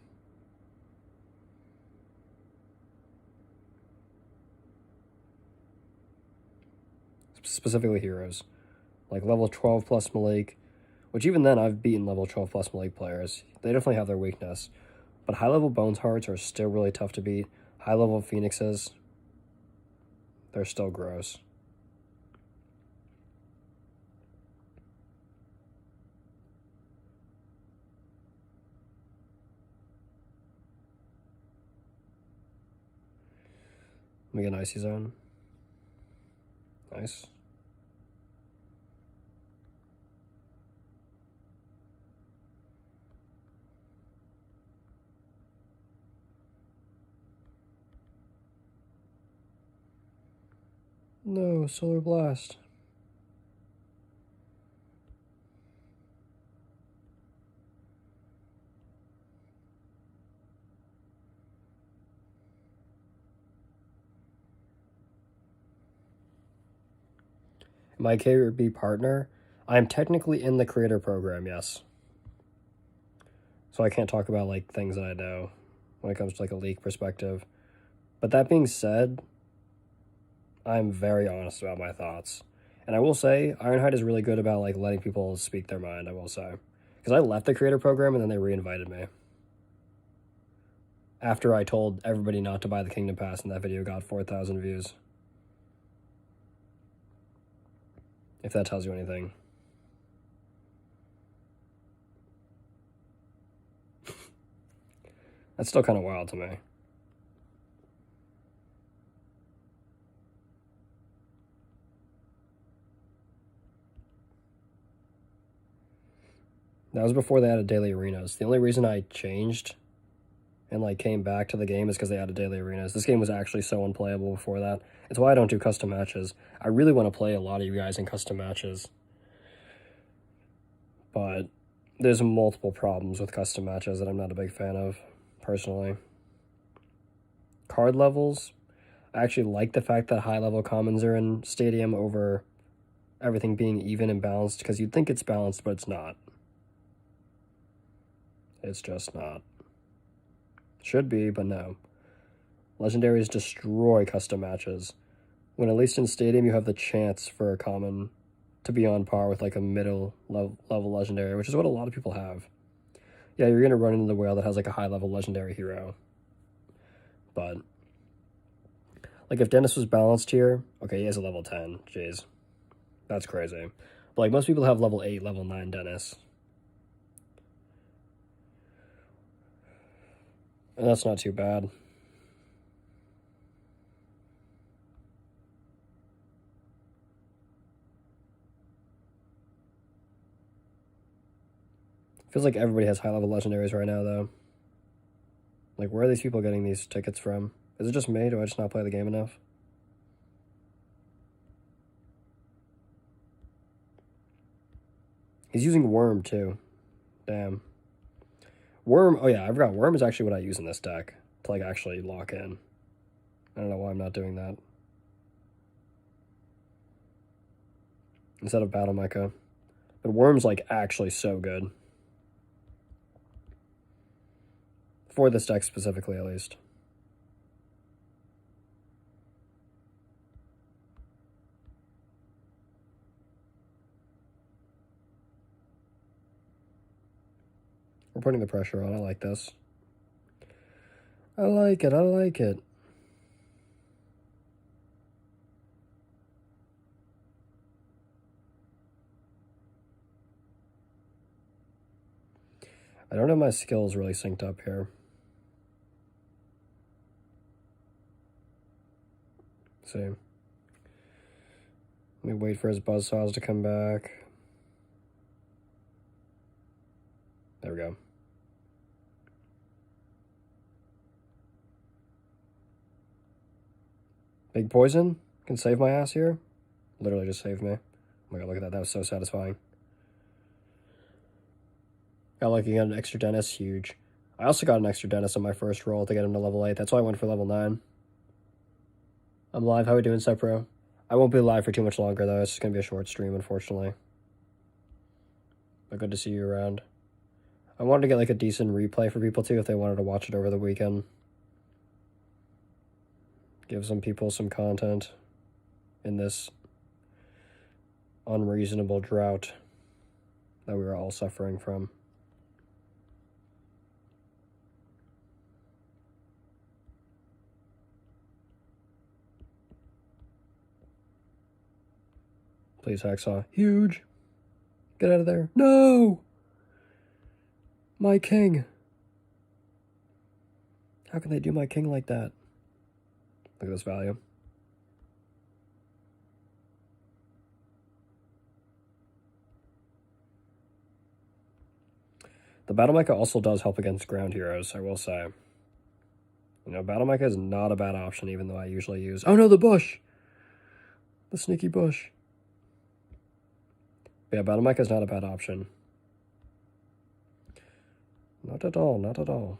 Speaker 1: Specifically heroes. Like level 12 plus Malik, which even then I've beaten level 12 plus Malik players. They definitely have their weakness. But high level Bones Hearts are still really tough to beat. High level Phoenixes, they're still gross. Let me get an Icy Zone. Nice. No, Solar Blast. My KRB partner, I am technically in the creator program, yes. So I can't talk about like things that I know when it comes to like a leak perspective. But that being said, I'm very honest about my thoughts. And I will say, Ironhide is really good about like letting people speak their mind, I will say. Because I left the creator program and then they re-invited me. After I told everybody not to buy the Kingdom Pass and that video got 4,000 views. If that tells you anything. That's still kind of wild to me. That was before they added daily arenas. The only reason I changed and like came back to the game is because they added daily arenas. This game was actually so unplayable before that. It's why I don't do custom matches. I really want to play a lot of you guys in custom matches. But there's multiple problems with custom matches that I'm not a big fan of, personally. Card levels, I actually like the fact that high-level commons are in Stadium over everything being even and balanced, because you'd think it's balanced, but it's not. It's just not. Should be, but no. Legendaries destroy custom matches, when at least in Stadium you have the chance for a common to be on par with like a middle level legendary, which is what a lot of people have. Yeah, you're going to run into the whale that has like a high-level legendary hero. But like if Dennis was balanced here, okay, he has a level 10. Jeez. That's crazy. But like most people have level 8, level 9 Dennis. And that's not too bad. Feels like everybody has high-level legendaries right now, though. Like, where are these people getting these tickets from? Is it just me? Do I just not play the game enough? He's using Worm, too. Damn. Worm, oh yeah, I forgot. Worm is actually what I use in this deck to, like, actually lock in. I don't know why I'm not doing that. Instead of Battle Mecha. But Worm's, like, actually so good. For this deck specifically, at least. We're putting the pressure on. I like this. I like it. I like it. I don't have my skills really synced up here. Let's see. Let me wait for his buzzsaws to come back. There we go. Big poison can save my ass here. Literally just saved me. Oh my god, look at that. That was so satisfying. Got lucky, got an extra dentist. Huge. I also got an extra dentist on my first roll to get him to level 8. That's why I went for level 9. I'm live. How we doing, Sepro? I won't be live for too much longer, though. It's just going to be a short stream, unfortunately. But good to see you around. I wanted to get, like, a decent replay for people, too, if they wanted to watch it over the weekend. Give some people some content in this unreasonable drought that we are all suffering from. Please, Hacksaw. Huge. Get out of there. No! My king. How can they do my king like that? Look at this value. The Battle Mecha also does help against ground heroes, I will say. You know, Battle Mecha is not a bad option, even though I usually use... Oh no, the bush! The sneaky bush. But yeah, Battle Mecha is not a bad option. Not at all, not at all.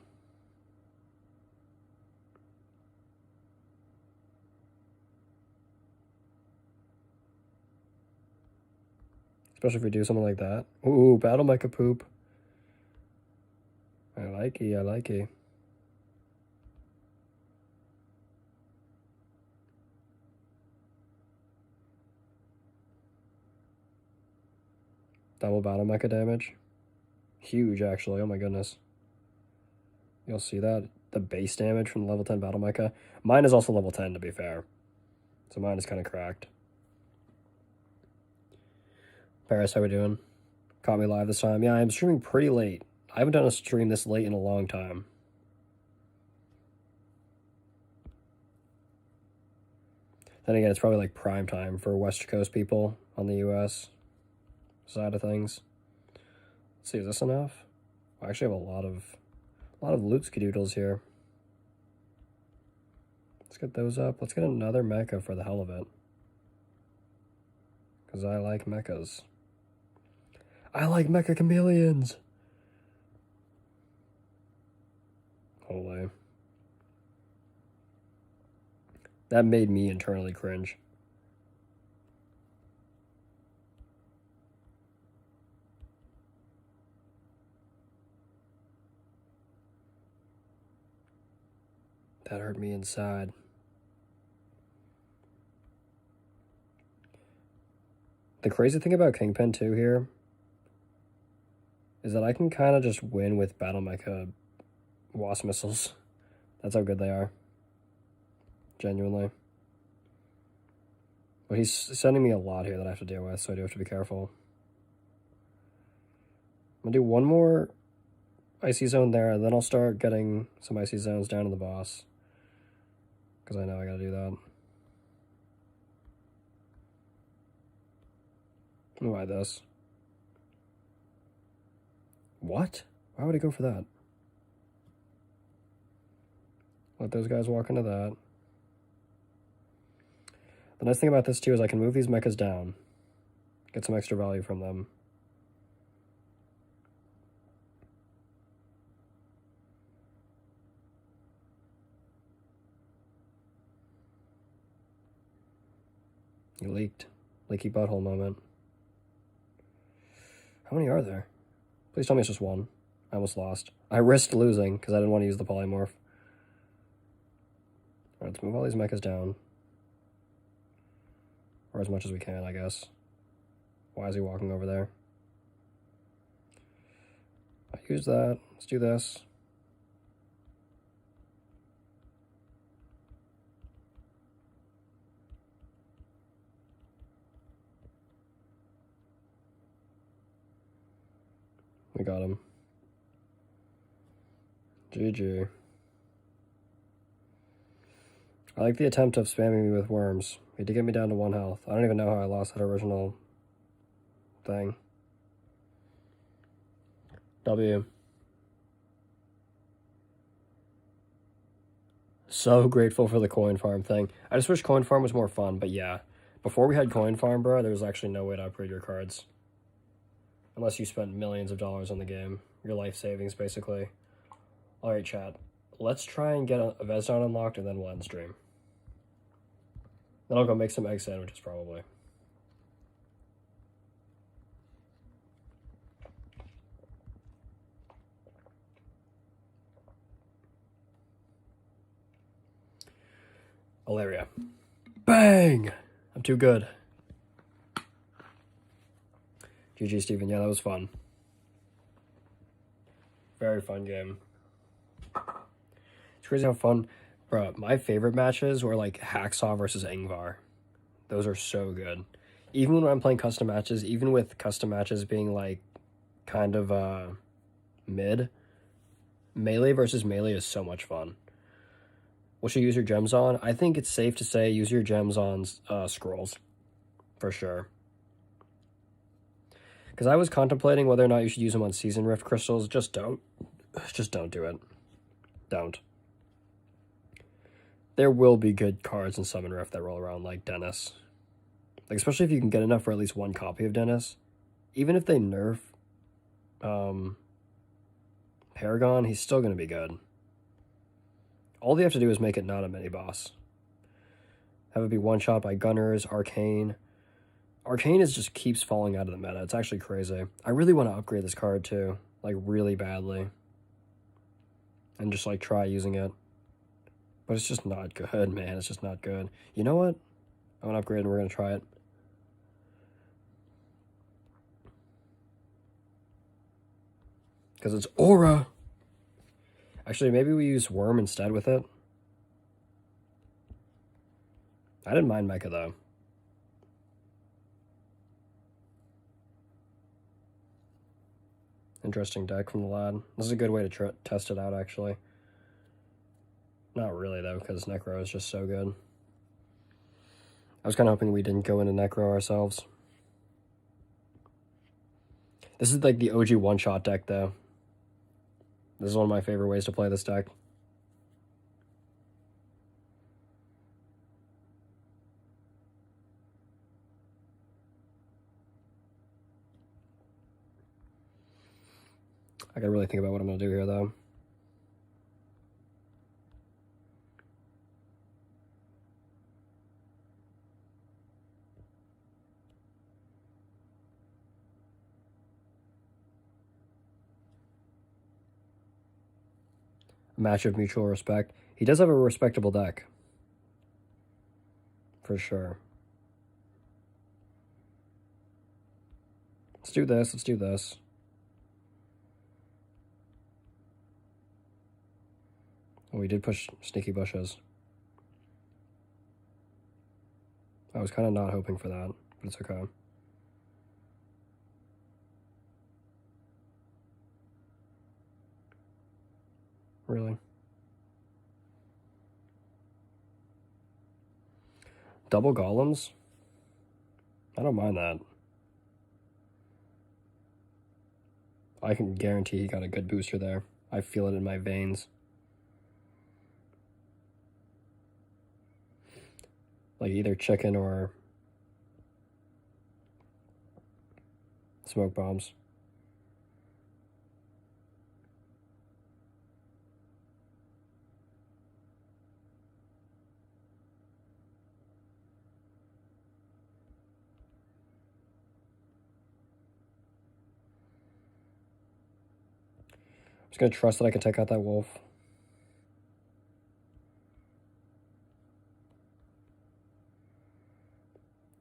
Speaker 1: Especially if we do something like that. Ooh, Battle Mecha poop. I like it, I like it. Double Battle Mecha damage. Huge, actually. Oh my goodness. You'll see that. The base damage from the level 10 Battle Mecha. Mine is also level 10, to be fair. So mine is kind of cracked. Paris, how we doing? Caught me live this time. Yeah, I'm streaming pretty late. I haven't done a stream this late in a long time. Then again, it's probably like prime time for West Coast people on the US side of things. Let's see, is this enough? I actually have a lot of loot skadoodles here. Let's get those up. Let's get another mecha for the hell of it. Because I like mechas. I like mecha chameleons! Holy. That made me internally cringe. That hurt me inside. The crazy thing about Kingpin 2 here is that I can kind of just win with Battle Mecha Wasp missiles. That's how good they are. Genuinely. But he's sending me a lot here that I have to deal with, so I do have to be careful. I'm gonna do one more Icy Zone there, and then I'll start getting some Icy Zones down to the boss. Because I know I gotta do that. I'm gonna buy this. What? Why would I go for that? Let those guys walk into that. The nice thing about this too is I can move these mechas down. Get some extra value from them. You leaked. Leaky butthole moment. How many are there? Please tell me it's just one. I almost lost. I risked losing because I didn't want to use the polymorph. Alright, let's move all these mechas down. Or as much as we can, I guess. Why is he walking over there? I use that. Let's do this. We got him. GG. I like the attempt of spamming me with worms. He did get me down to 1 health. I don't even know how I lost that original thing. W. So grateful for the coin farm thing. I just wish coin farm was more fun, but yeah. Before we had coin farm, bro, there was actually no way to upgrade your cards. Unless you spent millions of dollars on the game. Your life savings, basically. Alright, chat. Let's try and get a Vezdan unlocked, and then we'll end stream. Then I'll go make some egg sandwiches, probably. Alaria. Bang! I'm too good. GG, Steven. Yeah, that was fun. Very fun game. It's crazy how fun. Bro, my favorite matches were like Hacksaw versus Ingvar. Those are so good. Even when I'm playing custom matches, even with custom matches being like kind of mid, melee versus melee is so much fun. What should you use your gems on? I think it's safe to say use your gems on scrolls. For sure. Because I was contemplating whether or not you should use them on Season Rift crystals. Just don't. Just don't do it. Don't. There will be good cards in Summon Rift that roll around like Dennis. Like, especially if you can get enough for at least one copy of Dennis. Even if they nerf Paragon, he's still going to be good. All they have to do is make it not a mini-boss. Have it be one-shot by Gunners, Arcane. Arcane just keeps falling out of the meta. It's actually crazy. I really want to upgrade this card too. Like, really badly. And just, like, try using it. But it's just not good, man. It's just not good. You know what? I'm going to upgrade and we're going to try it. Because it's Aura. Actually, maybe we use Worm instead with it. I didn't mind Mecha, though. Interesting deck from the lad. This is a good way to test it out, actually. Not really, though, because Necro is just so good. I was kind of hoping we didn't go into Necro ourselves. This is like the OG one-shot deck, though. This is one of my favorite ways to play this deck. I gotta really think about what I'm gonna do here, though. A match of mutual respect. He does have a respectable deck. For sure. Let's do this. Let's do this. Oh, we did push Sneaky Bushes. I was kind of not hoping for that, but it's okay. Really? Double golems? I don't mind that. I can guarantee he got a good booster there. I feel it in my veins. Like either chicken or smoke bombs. I'm just gonna trust that I can take out that wolf.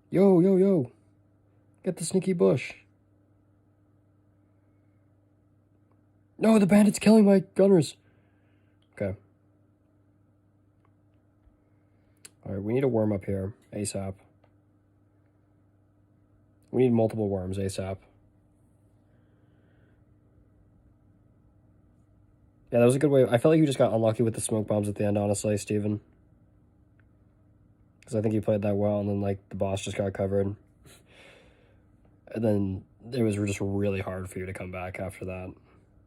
Speaker 1: Yo, yo, yo. Get the Sneaky Bush. No, the bandit's killing my gunners. Okay. Alright, we need a worm up here. ASAP. We need multiple worms ASAP. Yeah, that was a good way. I felt like you just got unlucky with the smoke bombs at the end, honestly, Steven. Because I think you played that well, and then, like, the boss just got covered. And then it was just really hard for you to come back after that.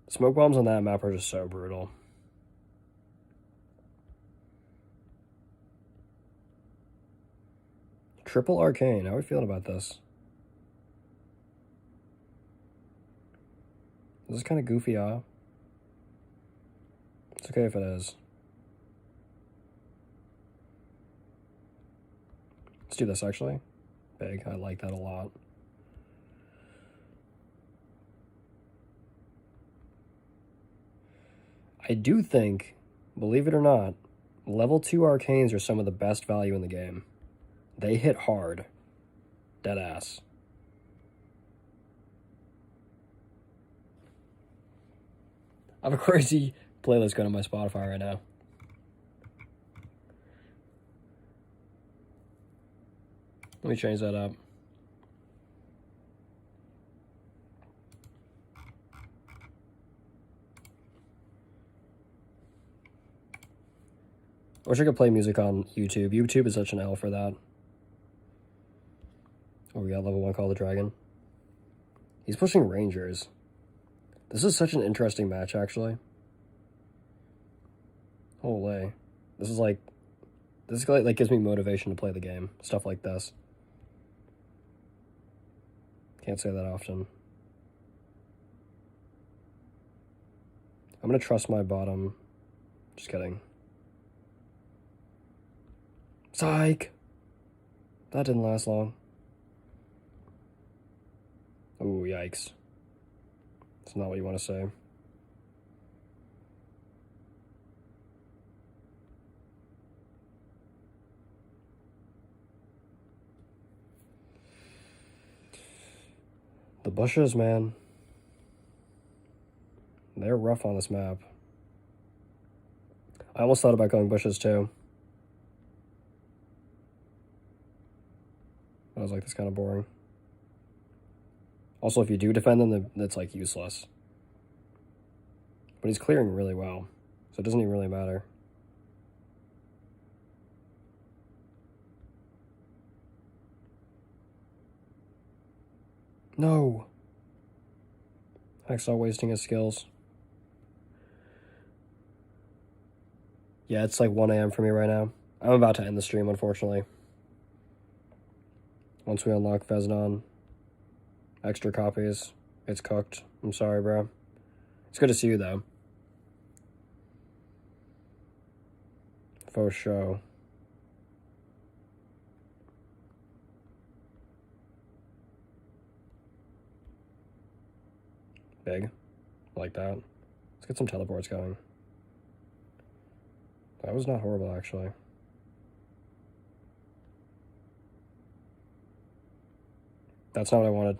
Speaker 1: Smoke bombs on that map are just so brutal. Triple Arcane. How are we feeling about this? This is kind of goofy, huh? It's okay if it is. Let's do this, actually. Big. I like that a lot. I do think, believe it or not, level 2 arcanes are some of the best value in the game. They hit hard. Deadass. I have a crazy playlist going on my Spotify right now. Let me change that up. I wish I could play music on YouTube. YouTube is such an L for that. Oh, we got level 1 Call the Dragon. He's pushing Rangers. This is such an interesting match, actually. Holy. This is like gives me motivation to play the game. Stuff like this. Can't say that often. I'm gonna trust my bottom. Just kidding. Psych! That didn't last long. Oh, yikes. That's not what you want to say. The bushes, man. They're rough on this map. I almost thought about going bushes too. I was like, that's kind of boring. Also, if you do defend them, then that's like useless. But he's clearing really well, so it doesn't even really matter. No! Hacksaw wasting his skills. Yeah, it's like 1 a.m. for me right now. I'm about to end the stream, unfortunately. Once we unlock Veznon, extra copies, it's cooked. I'm sorry, bro. It's good to see you, though. For sure. Big. Like that. Let's get some teleports going. That was not horrible, actually. That's not what I wanted.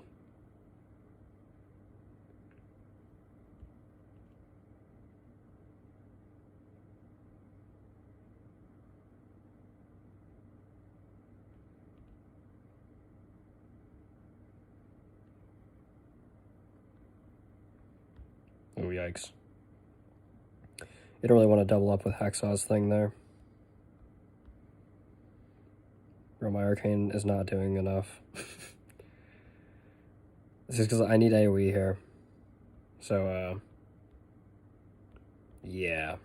Speaker 1: Oh, yikes. You don't really want to double up with Hacksaw's thing there. Bro, my Arcane is not doing enough. This is because I need AoE here. So, yeah.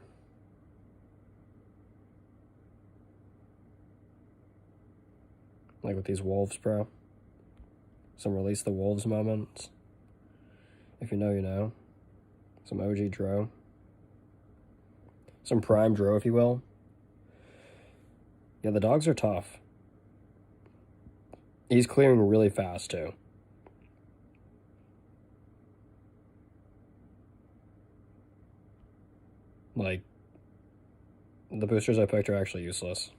Speaker 1: Like with these wolves, bro. Some release the wolves moments. If you know, you know. Some OG Dro. Some prime Dro, if you will. Yeah, the dogs are tough. He's clearing really fast, too. Like, the boosters I picked are actually useless.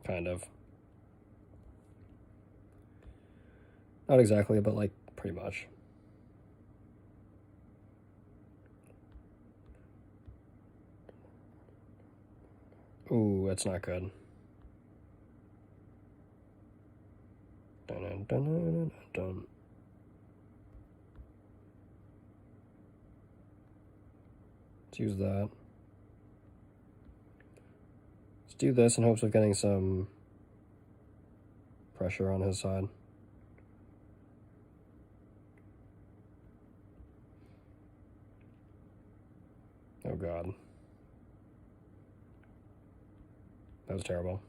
Speaker 1: Kind of. Not exactly, but, like, pretty much. Ooh, that's not good. Dun, dun, dun, dun, dun. Let's use that. Let's do this in hopes of getting some pressure on his side. Oh god. That was terrible.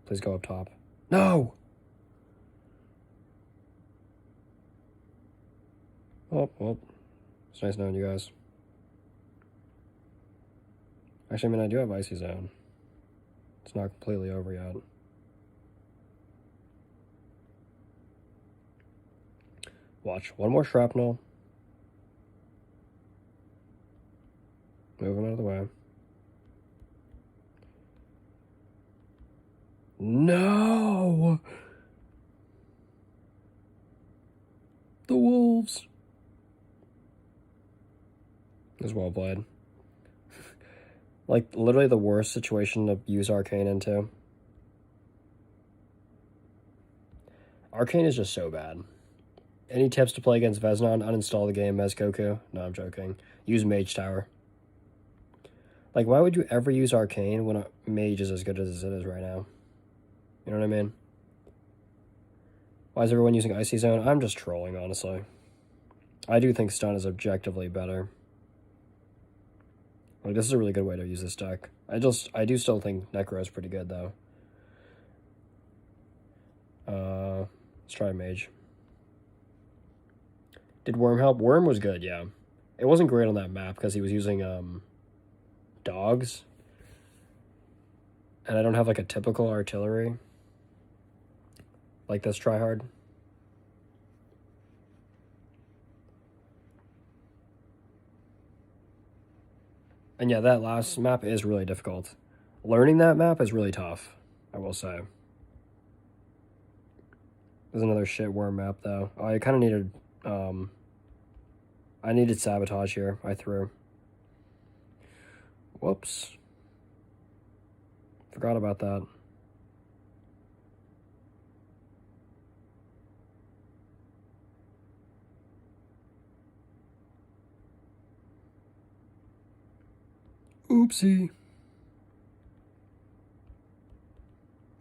Speaker 1: Please go up top. No! Oh, well. It's nice knowing you guys. Actually, I mean, I do have Icy Zone. It's not completely over yet. Watch. One more shrapnel. Move him out of the way. No! The wolves. It was well played. Like, literally the worst situation to use Arcane into. Arcane is just so bad. Any tips to play against Veznon? Uninstall the game as Goku? No, I'm joking. Use Mage Tower. Like, why would you ever use Arcane when a Mage is as good as it is right now? You know what I mean? Why is everyone using Icy Zone? I'm just trolling, honestly. I do think Stun is objectively better. Like, this is a really good way to use this deck. I do still think Necro is pretty good, though. Let's try Mage. Did Worm help? Worm was good, yeah. It wasn't great on that map because he was using, dogs. And I don't have, like, a typical artillery. Like this tryhard. And yeah, that last map is really difficult. Learning that map is really tough, I will say. There's another shit worm map, though. Oh, I kind of needed, I needed Sabotage here. I threw. Whoops. Forgot about that. Oopsie.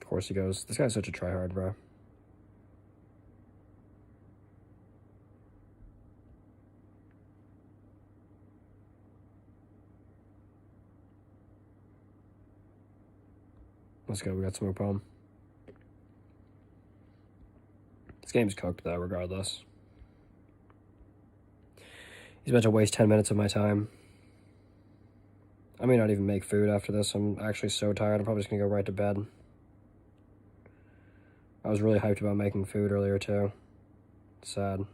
Speaker 1: Of course he goes. This guy's such a tryhard, bro. Let's go. We got Smoke Bomb. This game's cooked, though, regardless. He's about to waste 10 minutes of my time. I may not even make food after this. I'm actually so tired. I'm probably just going to go right to bed. I was really hyped about making food earlier, too. Sad.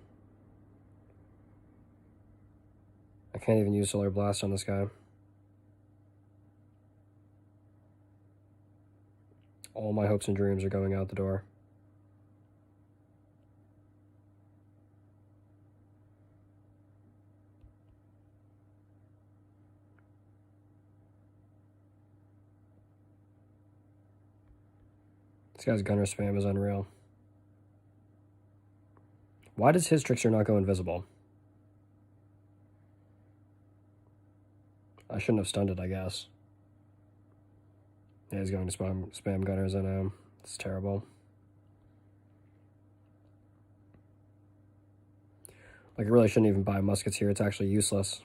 Speaker 1: I can't even use Solar Blast on this guy. All my hopes and dreams are going out the door. This guy's gunner spam is unreal. Why does his trickster not go invisible? I shouldn't have stunned it, I guess. Yeah, he's going to spam gunners, I know. It's terrible. Like, I really shouldn't even buy muskets here. It's actually useless.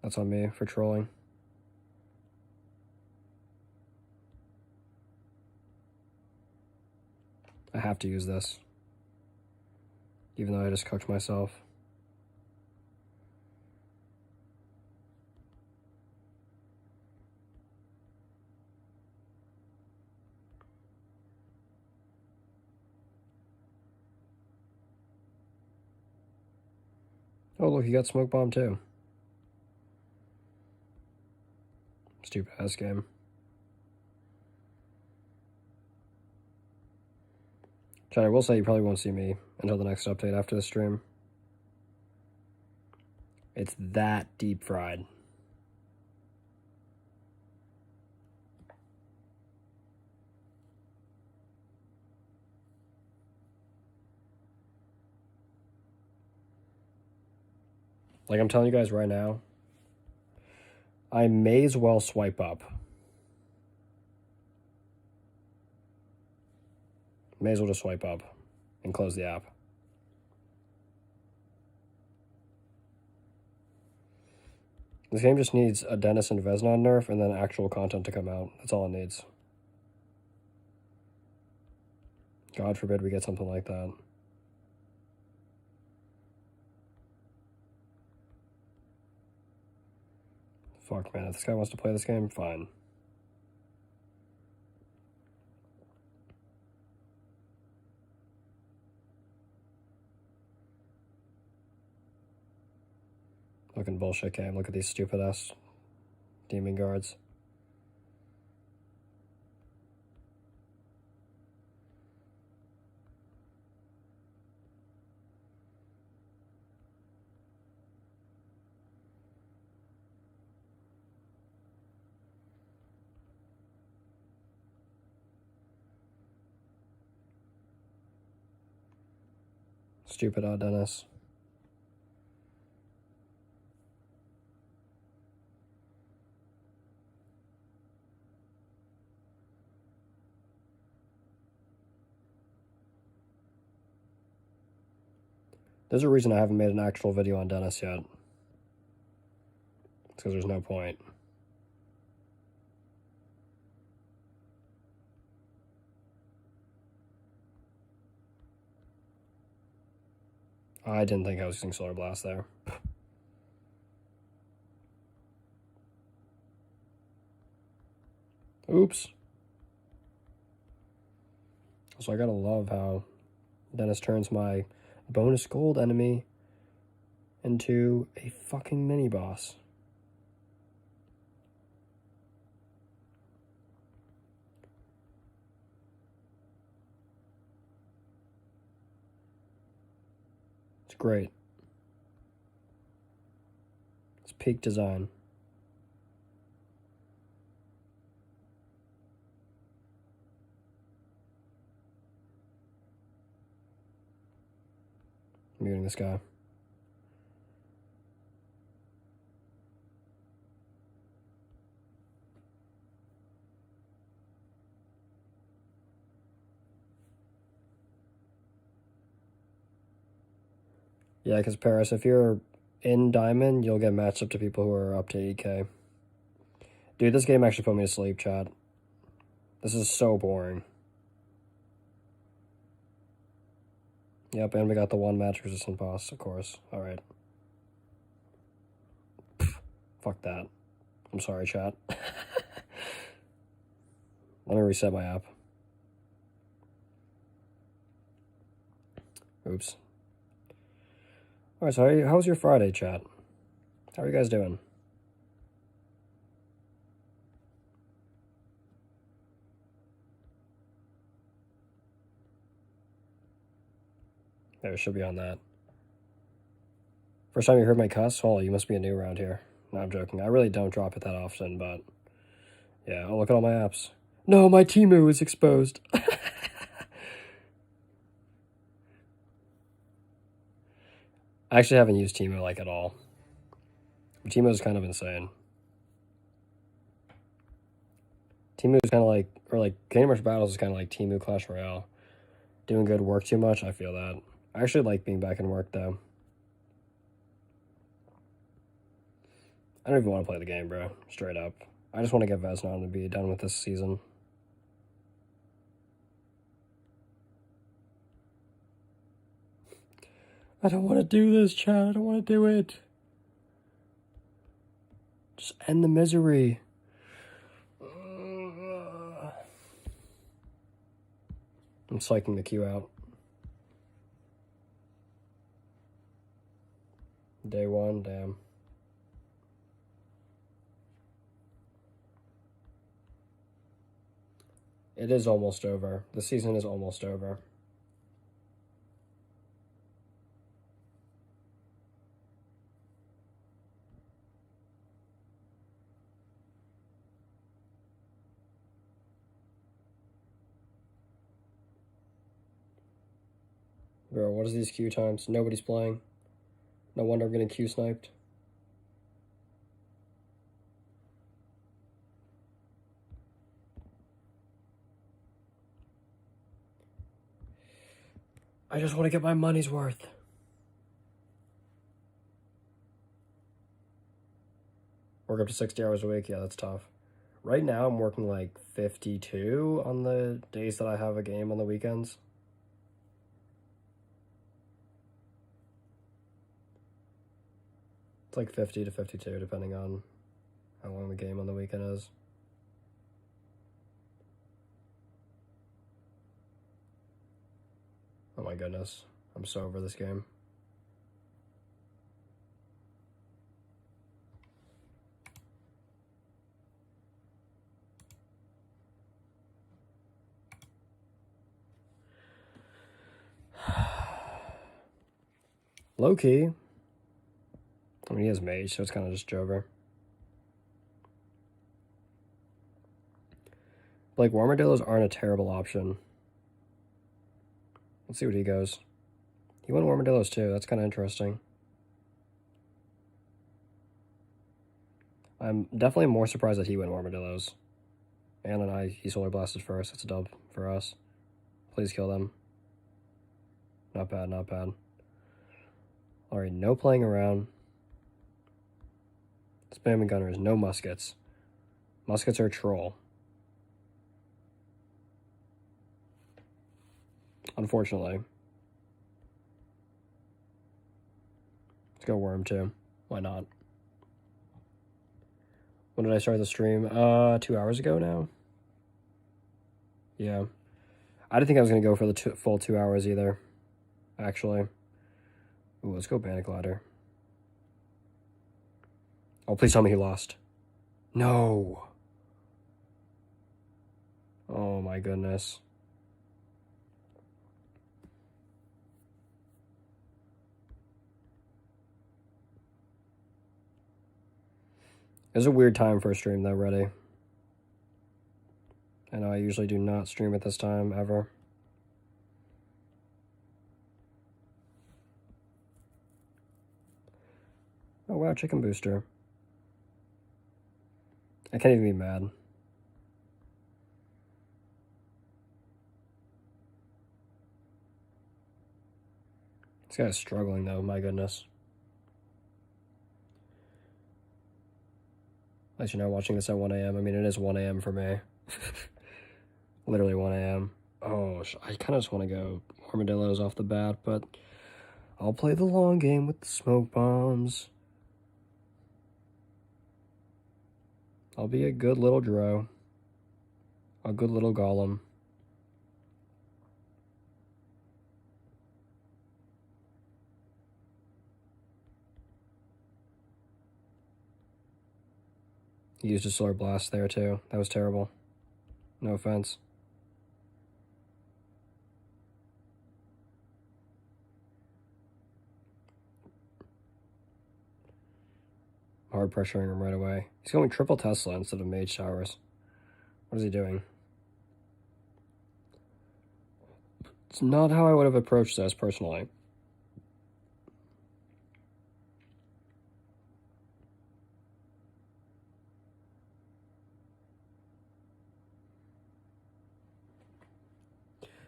Speaker 1: That's on me for trolling. I have to use this. Even though I just cooked myself. Oh, look, he got Smoke Bomb, too. Stupid ass game. Chad, I will say you probably won't see me until the next update after the stream. It's that deep fried. Like I'm telling you guys right now, I may as well swipe up. May as well just swipe up and close the app. This game just needs a Dennis and Veznon nerf and then actual content to come out. That's all it needs. God forbid we get something like that. Fuck, man. If this guy wants to play this game, fine. Fucking bullshit game. Look at these stupid ass demon guards. Stupid Dennis. There's a reason I haven't made an actual video on Dennis yet. It's because there's no point. I didn't think I was using Solar Blast there. Oops. So I gotta love how Dennis turns my bonus gold enemy into a fucking mini boss. It's great. It's peak design. I'm muting this guy. Yeah, because Paris, if you're in Diamond, you'll get matched up to people who are up to 8K. Dude, this game actually put me to sleep, chat. This is so boring. Yep, and we got the one match resistant boss, of course. Alright. Fuck that. I'm sorry, chat. Let me reset my app. Oops. Alright, so how was your Friday, chat? How are you guys doing? There, it should be on that. First time you heard my cuss? Oh, you must be new around here. No, I'm joking. I really don't drop it that often, but... Yeah, oh, look at all my apps. No, my Temu is exposed. I actually haven't used Temu, like, at all. Temu is kind of insane. Temu is kind of like... Or, like, Candy Crush Battles is kind of like Temu Clash Royale. Doing good work too much, I feel that. I actually like being back in work, though. I don't even want to play the game, bro. Straight up. I just want to get Veznon to be done with this season. I don't want to do this, chat. I don't want to do it. Just end the misery. I'm psyching the queue out. Day one, damn. It is almost over. The season is almost over. Bro, what is these Q times? Nobody's playing. No wonder I'm getting Q sniped. I just want to get my money's worth. Work up to 60 hours a week? Yeah, that's tough. Right now, I'm working like 52 on the days that I have a game on the weekends. It's like 50 to 52, depending on how long the game on the weekend is. Oh my goodness. I'm so over this game. Low key. I mean, he has mage, so it's kind of just Jover. Like, Armadillos aren't a terrible option. Let's see what he goes. He went Armadillos too. That's kind of interesting. I'm definitely more surprised that he went Armadillos. And he Solar Blasted first. That's a dub for us. Please kill them. Not bad, not bad. Alright, no playing around. Spamming gunners, no muskets. Muskets are a troll. Unfortunately. Let's go Worm too. Why not? When did I start the stream? 2 hours ago now? Yeah. I didn't think I was going to go for the full 2 hours either, actually. Ooh, let's go Bandit Glider. Oh, please tell me he lost. No. Oh my goodness. It was a weird time for a stream though, Ready. I know I usually do not stream at this time, ever. Oh wow, Chicken Booster. I can't even be mad. This guy's struggling though, my goodness. At least you're not watching this at 1 a.m. I mean, it is 1 a.m. for me. Literally 1 a.m. Oh, I kind of just want to go Armadillos off the bat, but I'll play the long game with the smoke bombs. I'll be a good little Drow. A good little Golem. He used a Solar Blast there too. That was terrible. No offense. Hard pressuring him right away. He's going triple Tesla instead of Mage Towers. What is he doing? It's not how I would have approached this, personally.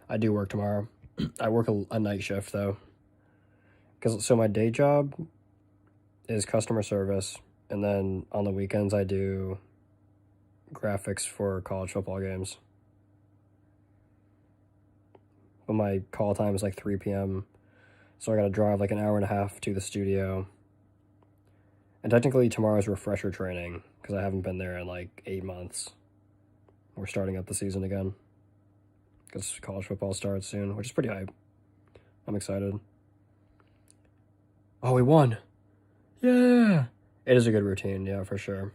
Speaker 1: I do work tomorrow. I work a night shift, though. So my day job is customer service, and then on the weekends I do graphics for college football games. But my call time is like 3 p.m., so I gotta drive like an hour and a half to the studio. And technically tomorrow's refresher training, because I haven't been there in like 8 months. We're starting up the season again, because college football starts soon, which is pretty hype. I'm excited. Oh, we won! Yeah! It is a good routine, yeah, for sure.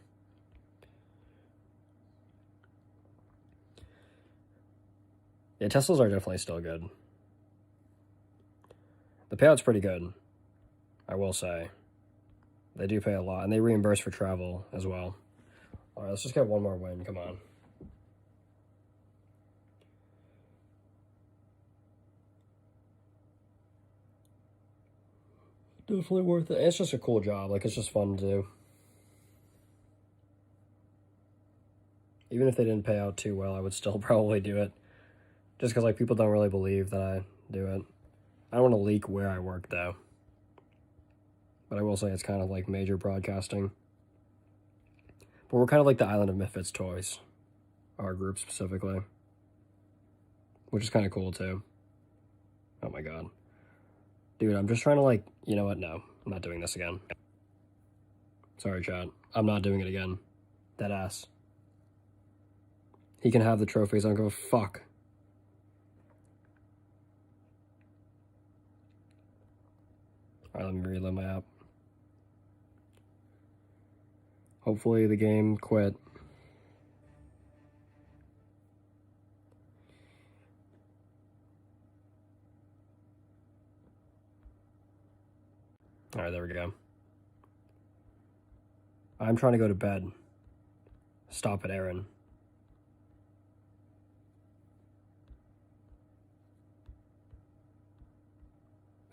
Speaker 1: Yeah, Teslas are definitely still good. The payout's pretty good, I will say. They do pay a lot, and they reimburse for travel as well. Alright, let's just get one more win, come on. Definitely worth it. It's just a cool job. Like, it's just fun to do. Even if they didn't pay out too well, I would still probably do it. Just because, like, people don't really believe that I do it. I don't want to leak where I work, though. But I will say it's kind of like major broadcasting. But we're kind of like the Island of Misfits toys. Our group specifically. Which is kind of cool, too. Oh my god. Dude, I'm just trying to, like, you know what? No, I'm not doing this again. Sorry, chat. I'm not doing it again. Dead ass. He can have the trophies. I don't give a fuck. Alright, let me reload my app. Hopefully the game quit. Alright, there we go. I'm trying to go to bed. Stop it, Aaron.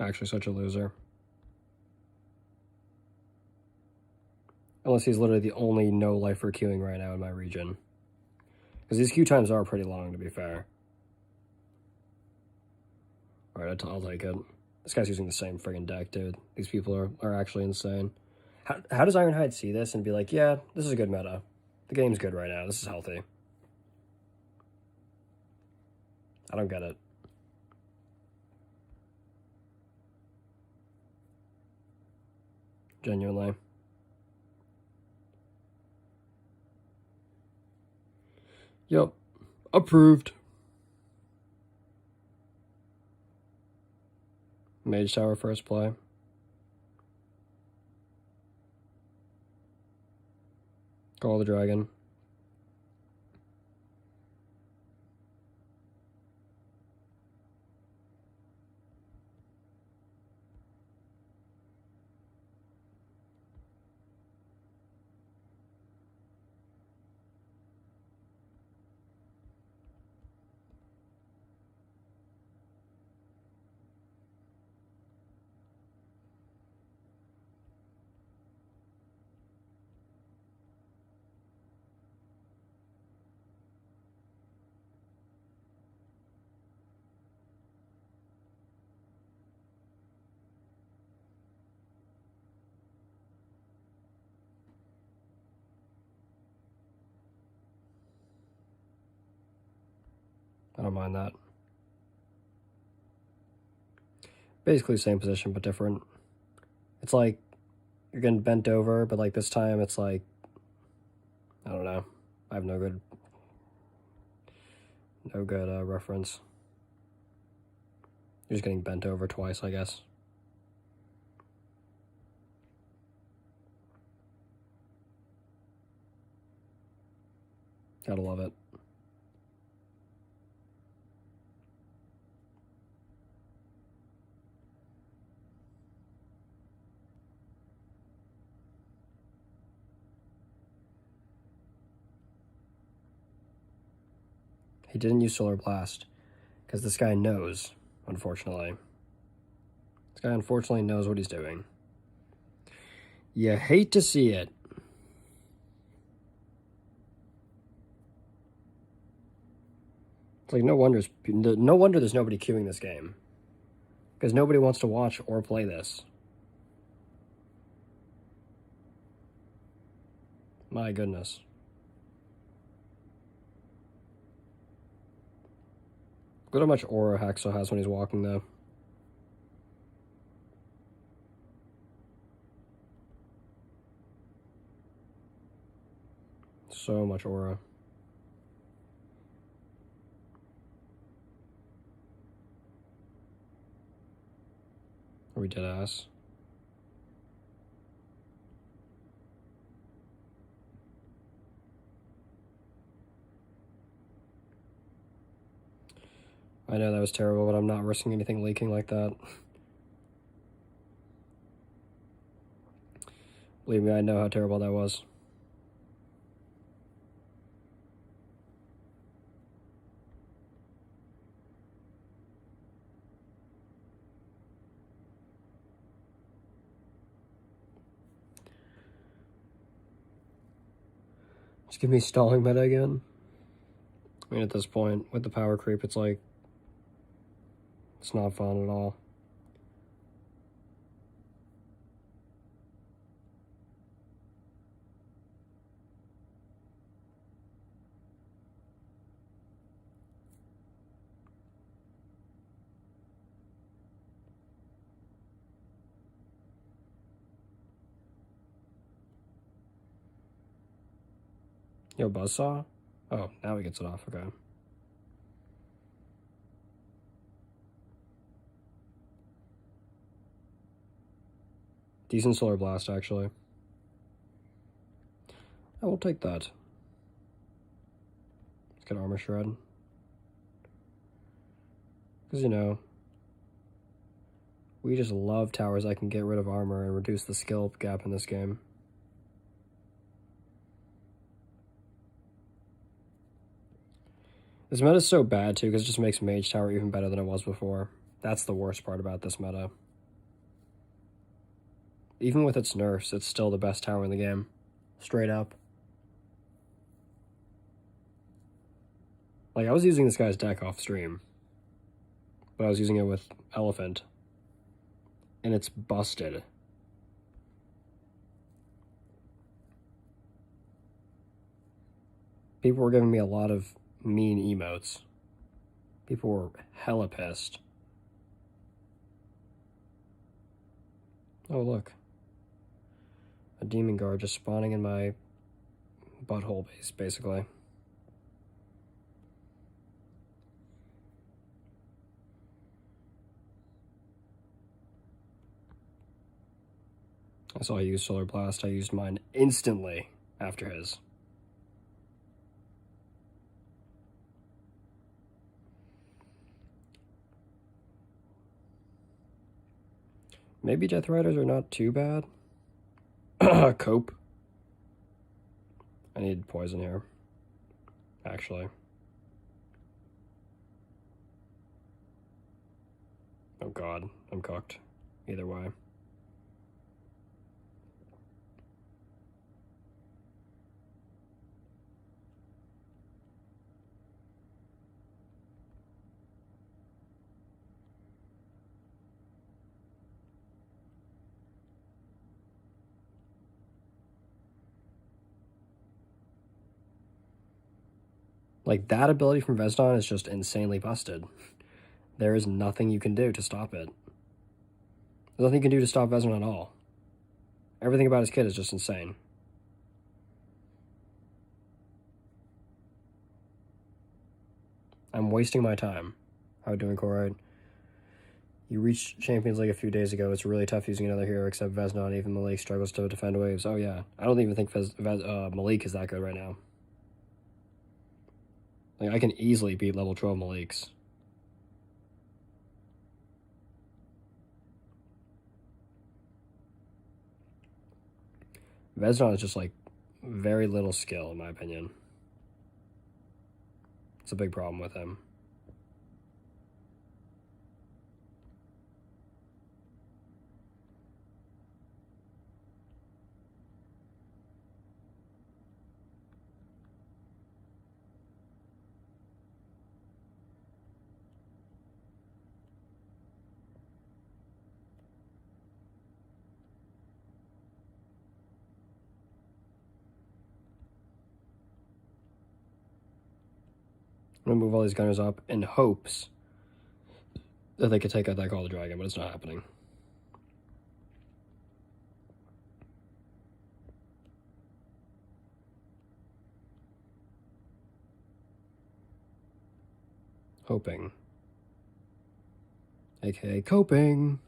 Speaker 1: Actually, such a loser. Unless he's literally the only no-lifer queuing right now in my region. Because these queue times are pretty long, to be fair. Alright, I'll take it. This guy's using the same friggin' deck, dude. These people are actually insane. How does Ironhide see this and be like, yeah, this is a good meta. The game's good right now. This is healthy. I don't get it. Genuinely. Yep. Approved. Mage Tower first play. Call the dragon. I don't mind that. Basically same position, but different. It's like you're getting bent over, but like this time it's like, I don't know. I have no good reference. You're just getting bent over twice, I guess. Gotta love it. He didn't use Solar Blast because this guy knows, unfortunately. This guy unfortunately knows what he's doing. You hate to see it. It's like no wonder there's nobody queuing this game. Because nobody wants to watch or play this. My goodness. Look at how much aura Haxo has when he's walking, though. So much aura. Are we dead ass? I know that was terrible, but I'm not risking anything leaking like that. Believe me, I know how terrible that was. Just give me stalling meta again. I mean, at this point, with the power creep, it's like, it's not fun at all. Yo, Buzzsaw? Oh, now he gets it off, okay. Decent Solar Blast, actually. I will take that. Let's get Armor Shred. Because, you know, we just love towers that can get rid of armor and reduce the skill gap in this game. This meta is so bad, too, because it just makes Mage Tower even better than it was before. That's the worst part about this meta. Even with its nerfs, it's still the best tower in the game. Straight up. Like, I was using this guy's deck off stream, but I was using it with Elephant, and it's busted. People were giving me a lot of mean emotes. People were hella pissed. Oh, look. A Demon Guard just spawning in my butthole base, basically. I saw he used Solar Blast. I used mine instantly after his. Maybe Death Riders are not too bad. Cope. I need poison here, actually. Oh god, I'm cooked. Either way. Like, that ability from Vesdon is just insanely busted. There is nothing you can do to stop it. There's nothing you can do to stop Vesdon at all. Everything about his kit is just insane. I'm wasting my time. How are you doing, Corride? You reached Champions League a few days ago. It's really tough using another hero except Vesdon. Even Malik struggles to defend waves. Oh yeah. I don't even think Malik is that good right now. Like, I can easily beat level 12 Maliks. Vesdon is just, like, very little skill, in my opinion. It's a big problem with him. I'm gonna move all these gunners up in hopes that they could take out that Call the Dragon, but it's not happening. Hoping. AKA coping.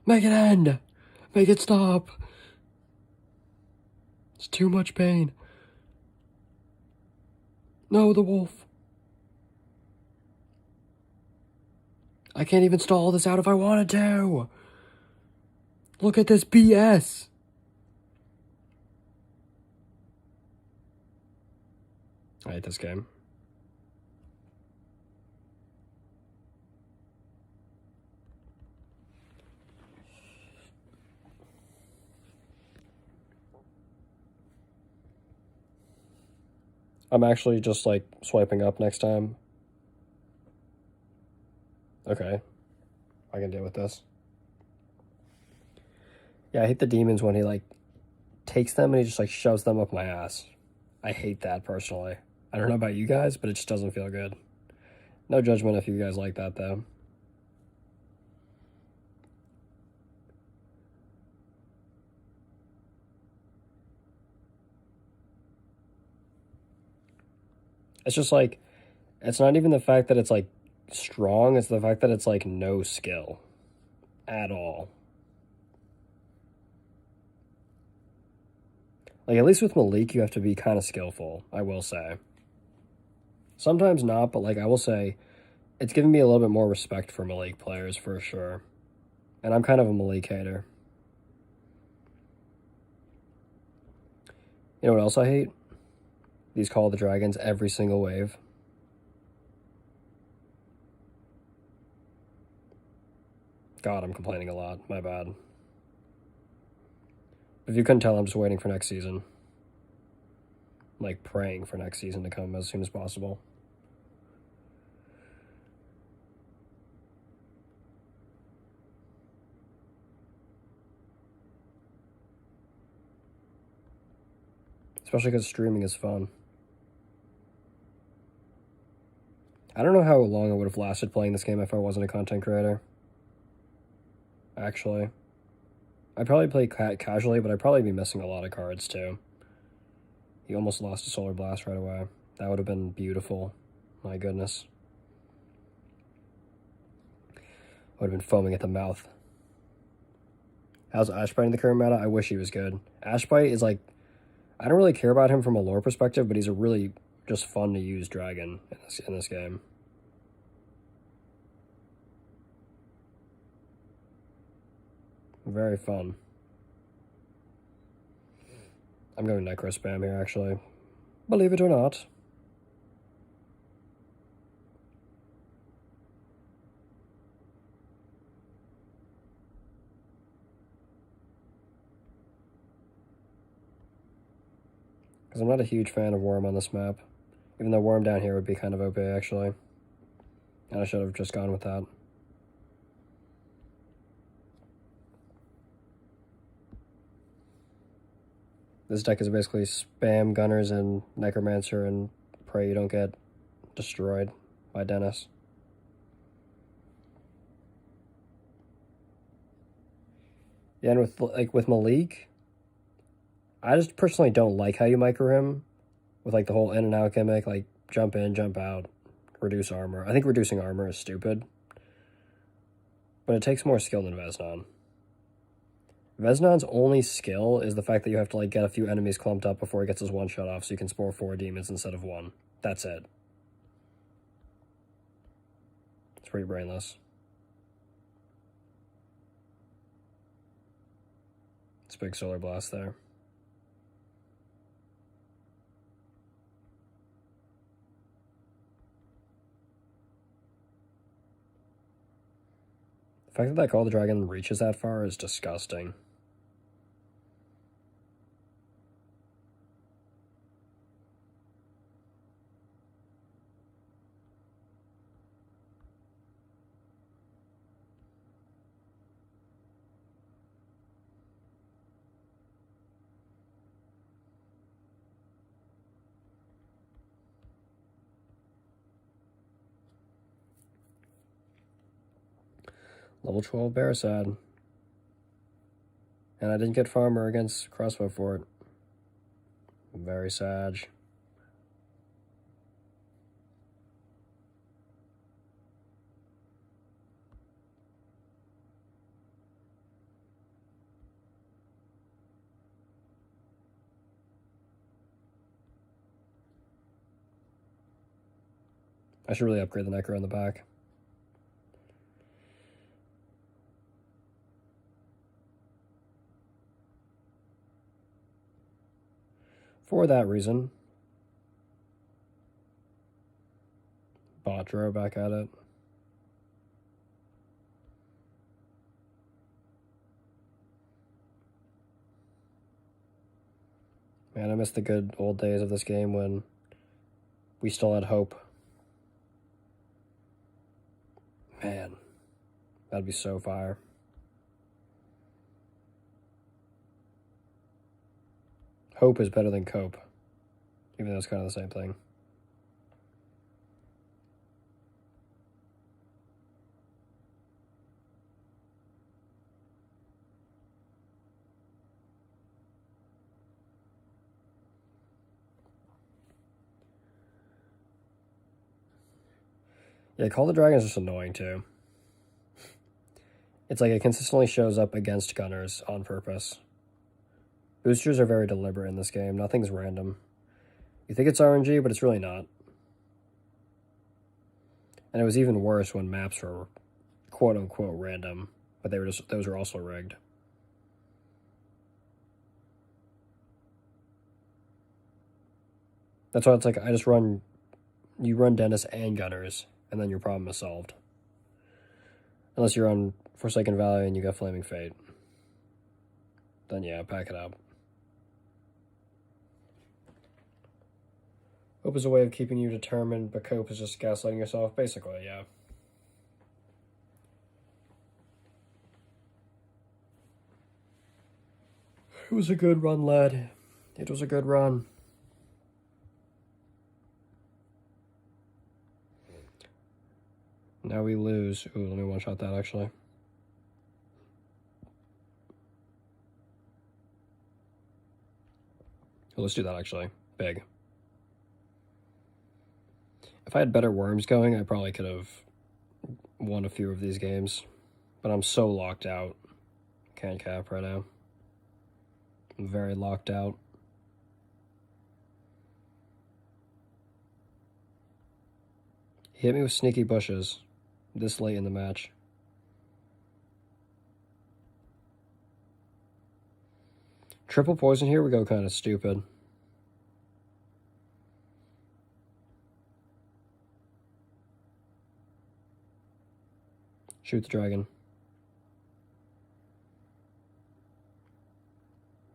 Speaker 1: Make it end! Make it stop! It's too much pain. No, the wolf. I can't even stall this out if I wanted to. Look at this BS. I hate this game. I'm actually just, like, swiping up next time. Okay. I can deal with this. Yeah, I hate the demons when he, like, takes them and he just, like, shoves them up my ass. I hate that, personally. I don't know about you guys, but it just doesn't feel good. No judgment if you guys like that, though. It's just, like, it's not even the fact that it's, like, strong, it's the fact that it's, like, no skill. At all. Like, at least with Malik, you have to be kind of skillful, I will say. Sometimes not, but, like, I will say, it's given me a little bit more respect for Malik players, for sure. And I'm kind of a Malik hater. You know what else I hate? These Call of the Dragons every single wave. God, I'm complaining a lot. My bad. If you couldn't tell, I'm just waiting for next season. I'm, like, praying for next season to come as soon as possible. Especially because streaming is fun. I don't know how long I would have lasted playing this game if I wasn't a content creator. Actually. I'd probably play casually, but I'd probably be missing a lot of cards, too. He almost lost a Solar Blast right away. That would have been beautiful. My goodness. Would have been foaming at the mouth. How's Ashbite in the current meta? I wish he was good. Ashbite is, like, I don't really care about him from a lore perspective, but he's a really just fun to use dragon in this game. Very fun. I'm going Necro spam here, actually. Believe it or not. Because I'm not a huge fan of Worm on this map. Even though Worm down here would be kind of OP, actually. And I should have just gone with that. This deck is basically spam Gunners and Necromancer and pray you don't get destroyed by Dennis. Yeah, and with Malik, I just personally don't like how you micro him with, like, the whole in and out gimmick, like jump in, jump out, reduce armor. I think reducing armor is stupid, but it takes more skill than Veznon. Veznon's only skill is the fact that you have to, like, get a few enemies clumped up before he gets his one shot off so you can spore 4 demons instead of 1. That's it. It's pretty brainless. It's a big Solar Blast there. The fact that Call of the Dragon reaches that far is disgusting. Level 12 Barasad. And I didn't get Farmer against Crossbow Fort. Very sad. I should really upgrade the Necro in the back. For that reason. Botro back at it. Man, I miss the good old days of this game when We still had hope. Man, that'd be so fire. Hope is better than cope, even though it's kind of the same thing. Yeah, Call the Dragon is just annoying too. It's like it consistently shows up against gunners on purpose. Boosters are very deliberate in this game. Nothing's random. You think it's RNG, but it's really not. And it was even worse when maps were quote-unquote random, but those were also rigged. That's why it's like you run Dennis and gunners, and then your problem is solved. Unless you're on Forsaken Valley and you got Flaming Fate. Then yeah, pack it up. Hope is a way of keeping you determined, but cope is just gaslighting yourself, basically, yeah. It was a good run, lad. It was a good run. Now we lose. Ooh, let me one-shot that, actually. Well, let's do that, actually. Big. If I had better worms going, I probably could have won a few of these games. But I'm so locked out. Can't cap right now. I'm very locked out. He hit me with sneaky bushes this late in the match. Triple poison here would go kind of stupid. Shoot the dragon.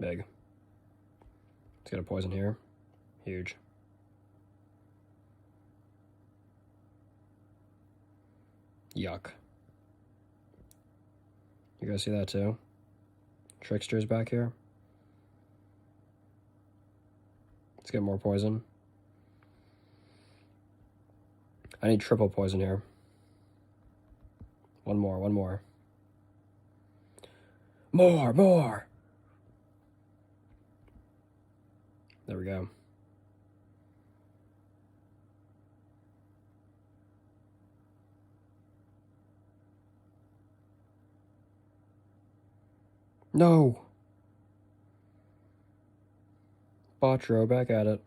Speaker 1: Big. Let's get a poison here. Huge. Yuck. You guys see that too? Trickster's back here. Let's get more poison. I need triple poison here. One more. More! There we go. No! Botro back at it.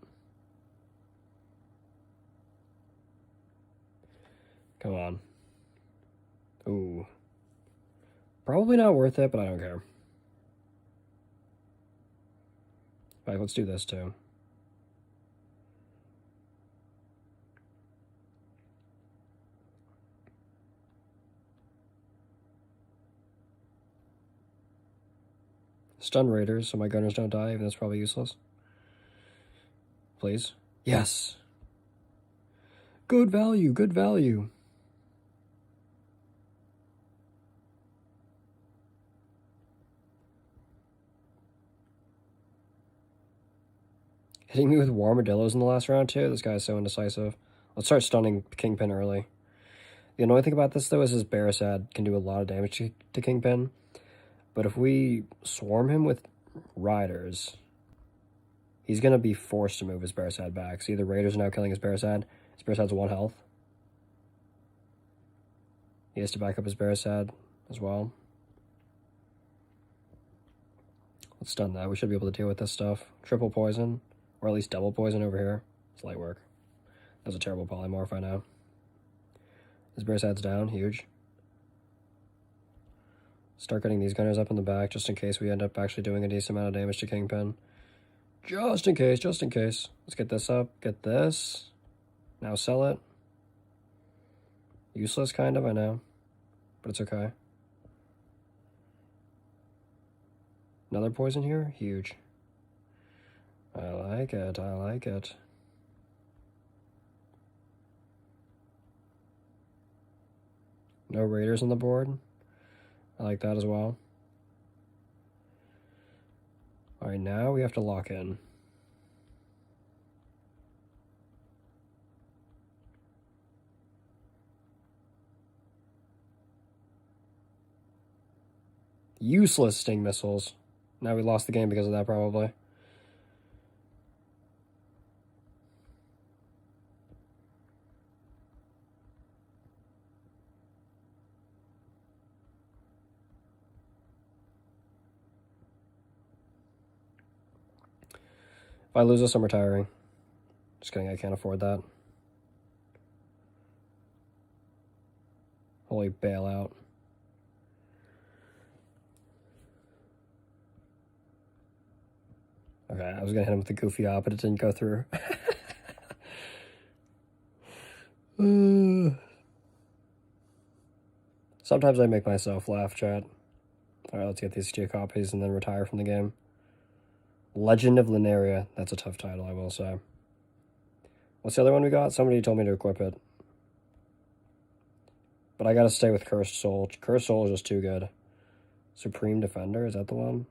Speaker 1: Come on. Ooh. Probably not worth it, but I don't care. Alright, let's do this too. Stun raiders so my gunners don't die, even though it's probably useless. Please. Yes! Good value. Hitting me with Warmadillos in the last round too? This guy's so indecisive. Let's start stunning Kingpin early. The annoying thing about this though is his Barrisad can do a lot of damage to Kingpin. But if we swarm him with Riders, he's going to be forced to move his Barrisad back. So either Raiders are now killing his Barrisad. His Barrisad's 1 health. He has to back up his Barrisad as well. Let's stun that. We should be able to deal with this stuff. Triple poison, or at least double poison over here. It's light work. That was a terrible polymorph, I know. His Barrisad's down, huge. Start getting these gunners up in the back, just in case we end up actually doing a decent amount of damage to Kingpin. Just in case. Let's get this up, get this. Now sell it. Useless, kind of, I know. But it's okay. Another poison here? Huge. I like it. No Raiders on the board. I like that as well. All right, now we have to lock in. Useless Sting missiles. Now we lost the game because of that, probably. If I lose this, I'm retiring. Just kidding, I can't afford that. Holy bailout. Okay, I was gonna hit him with the goofy op, but it didn't go through. Sometimes I make myself laugh, chat. Alright, let's get these 2 copies and then retire from the game. Legend of Lunaria. That's a tough title, I will say. What's the other one we got? Somebody told me to equip it. But I gotta stay with Cursed Soul. Cursed Soul is just too good. Supreme Defender, is that the one?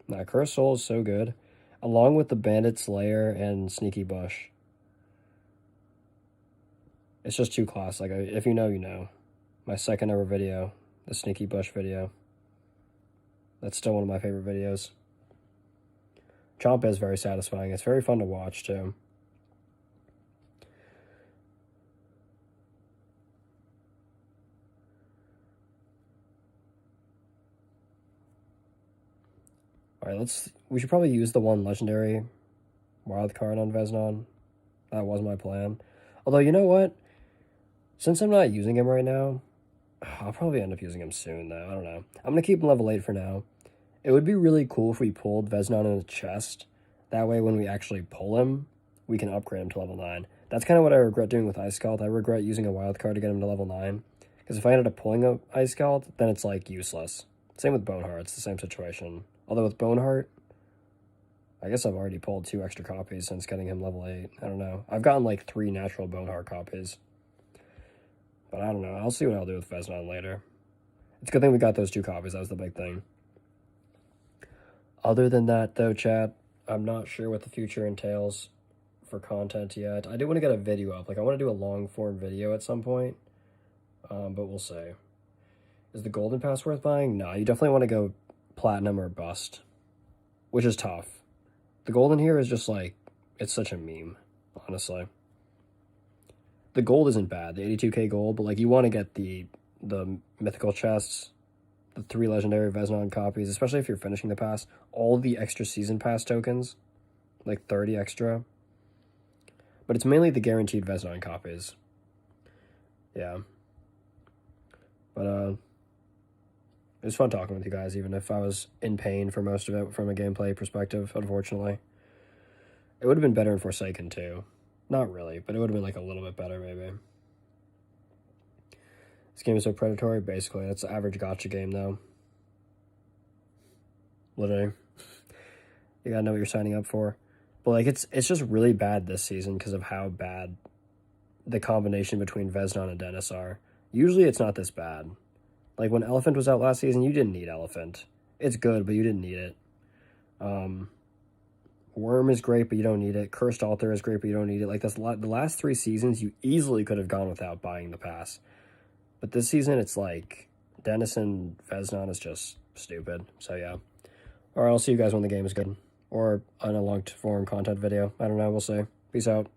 Speaker 1: Nah, Cursed Soul is so good. Along with the Bandit Slayer and Sneaky Bush. It's just too class. Like, if you know, you know. My second ever video. The Sneaky Bush video. That's still one of my favorite videos. Chomp is very satisfying. It's very fun to watch, too. Alright, we should probably use the one legendary wild card on Veznon. That was my plan. Although, you know what? Since I'm not using him right now, I'll probably end up using him soon, though. I don't know. I'm going to keep him level 8 for now. It would be really cool if we pulled Veznon in a chest. That way, when we actually pull him, we can upgrade him to level 9. That's kind of what I regret doing with Ice Scald. I regret using a wild card to get him to level 9. Because if I ended up pulling a Ice Scald, then it's, like, useless. Same with Boneheart. It's the same situation. Although with Boneheart, I guess I've already pulled 2 extra copies since getting him level 8. I don't know. I've gotten, like, 3 natural Boneheart copies. But I don't know. I'll see what I'll do with Veznon later. It's a good thing we got those 2 copies. That was the big thing. Other than that, though, chat, I'm not sure what the future entails for content yet. I do want to get a video up. Like, I want to do a long-form video at some point. But we'll see. Is the Golden Pass worth buying? No, you definitely want to go Platinum or Bust. Which is tough. The Golden here is just, like, it's such a meme, honestly. The gold isn't bad, the 82k gold, but, like, you want to get the mythical chests, the 3 legendary Veznon copies, especially if you're finishing the pass, all the extra season pass tokens, like 30 extra. But it's mainly the guaranteed Veznon copies. Yeah. But, it was fun talking with you guys, even if I was in pain for most of it from a gameplay perspective, unfortunately. It would have been better in Forsaken, too. Not really, but it would have been, like, a little bit better, maybe. This game is so predatory, basically. That's the average gacha game, though. Literally. You gotta know what you're signing up for. But, like, it's just really bad this season because of how bad the combination between Veznon and Dennis are. Usually it's not this bad. Like, when Elephant was out last season, you didn't need Elephant. It's good, but you didn't need it. Worm is great, but you don't need it. Cursed Altar is great, but you don't need it. Like, the last 3 seasons, you easily could have gone without buying the pass. But this season, it's like, Dennis and Veznon is just stupid. So, yeah. Or I'll see you guys when the game is good. Or on a long-form content video. I don't know, we'll see. Peace out.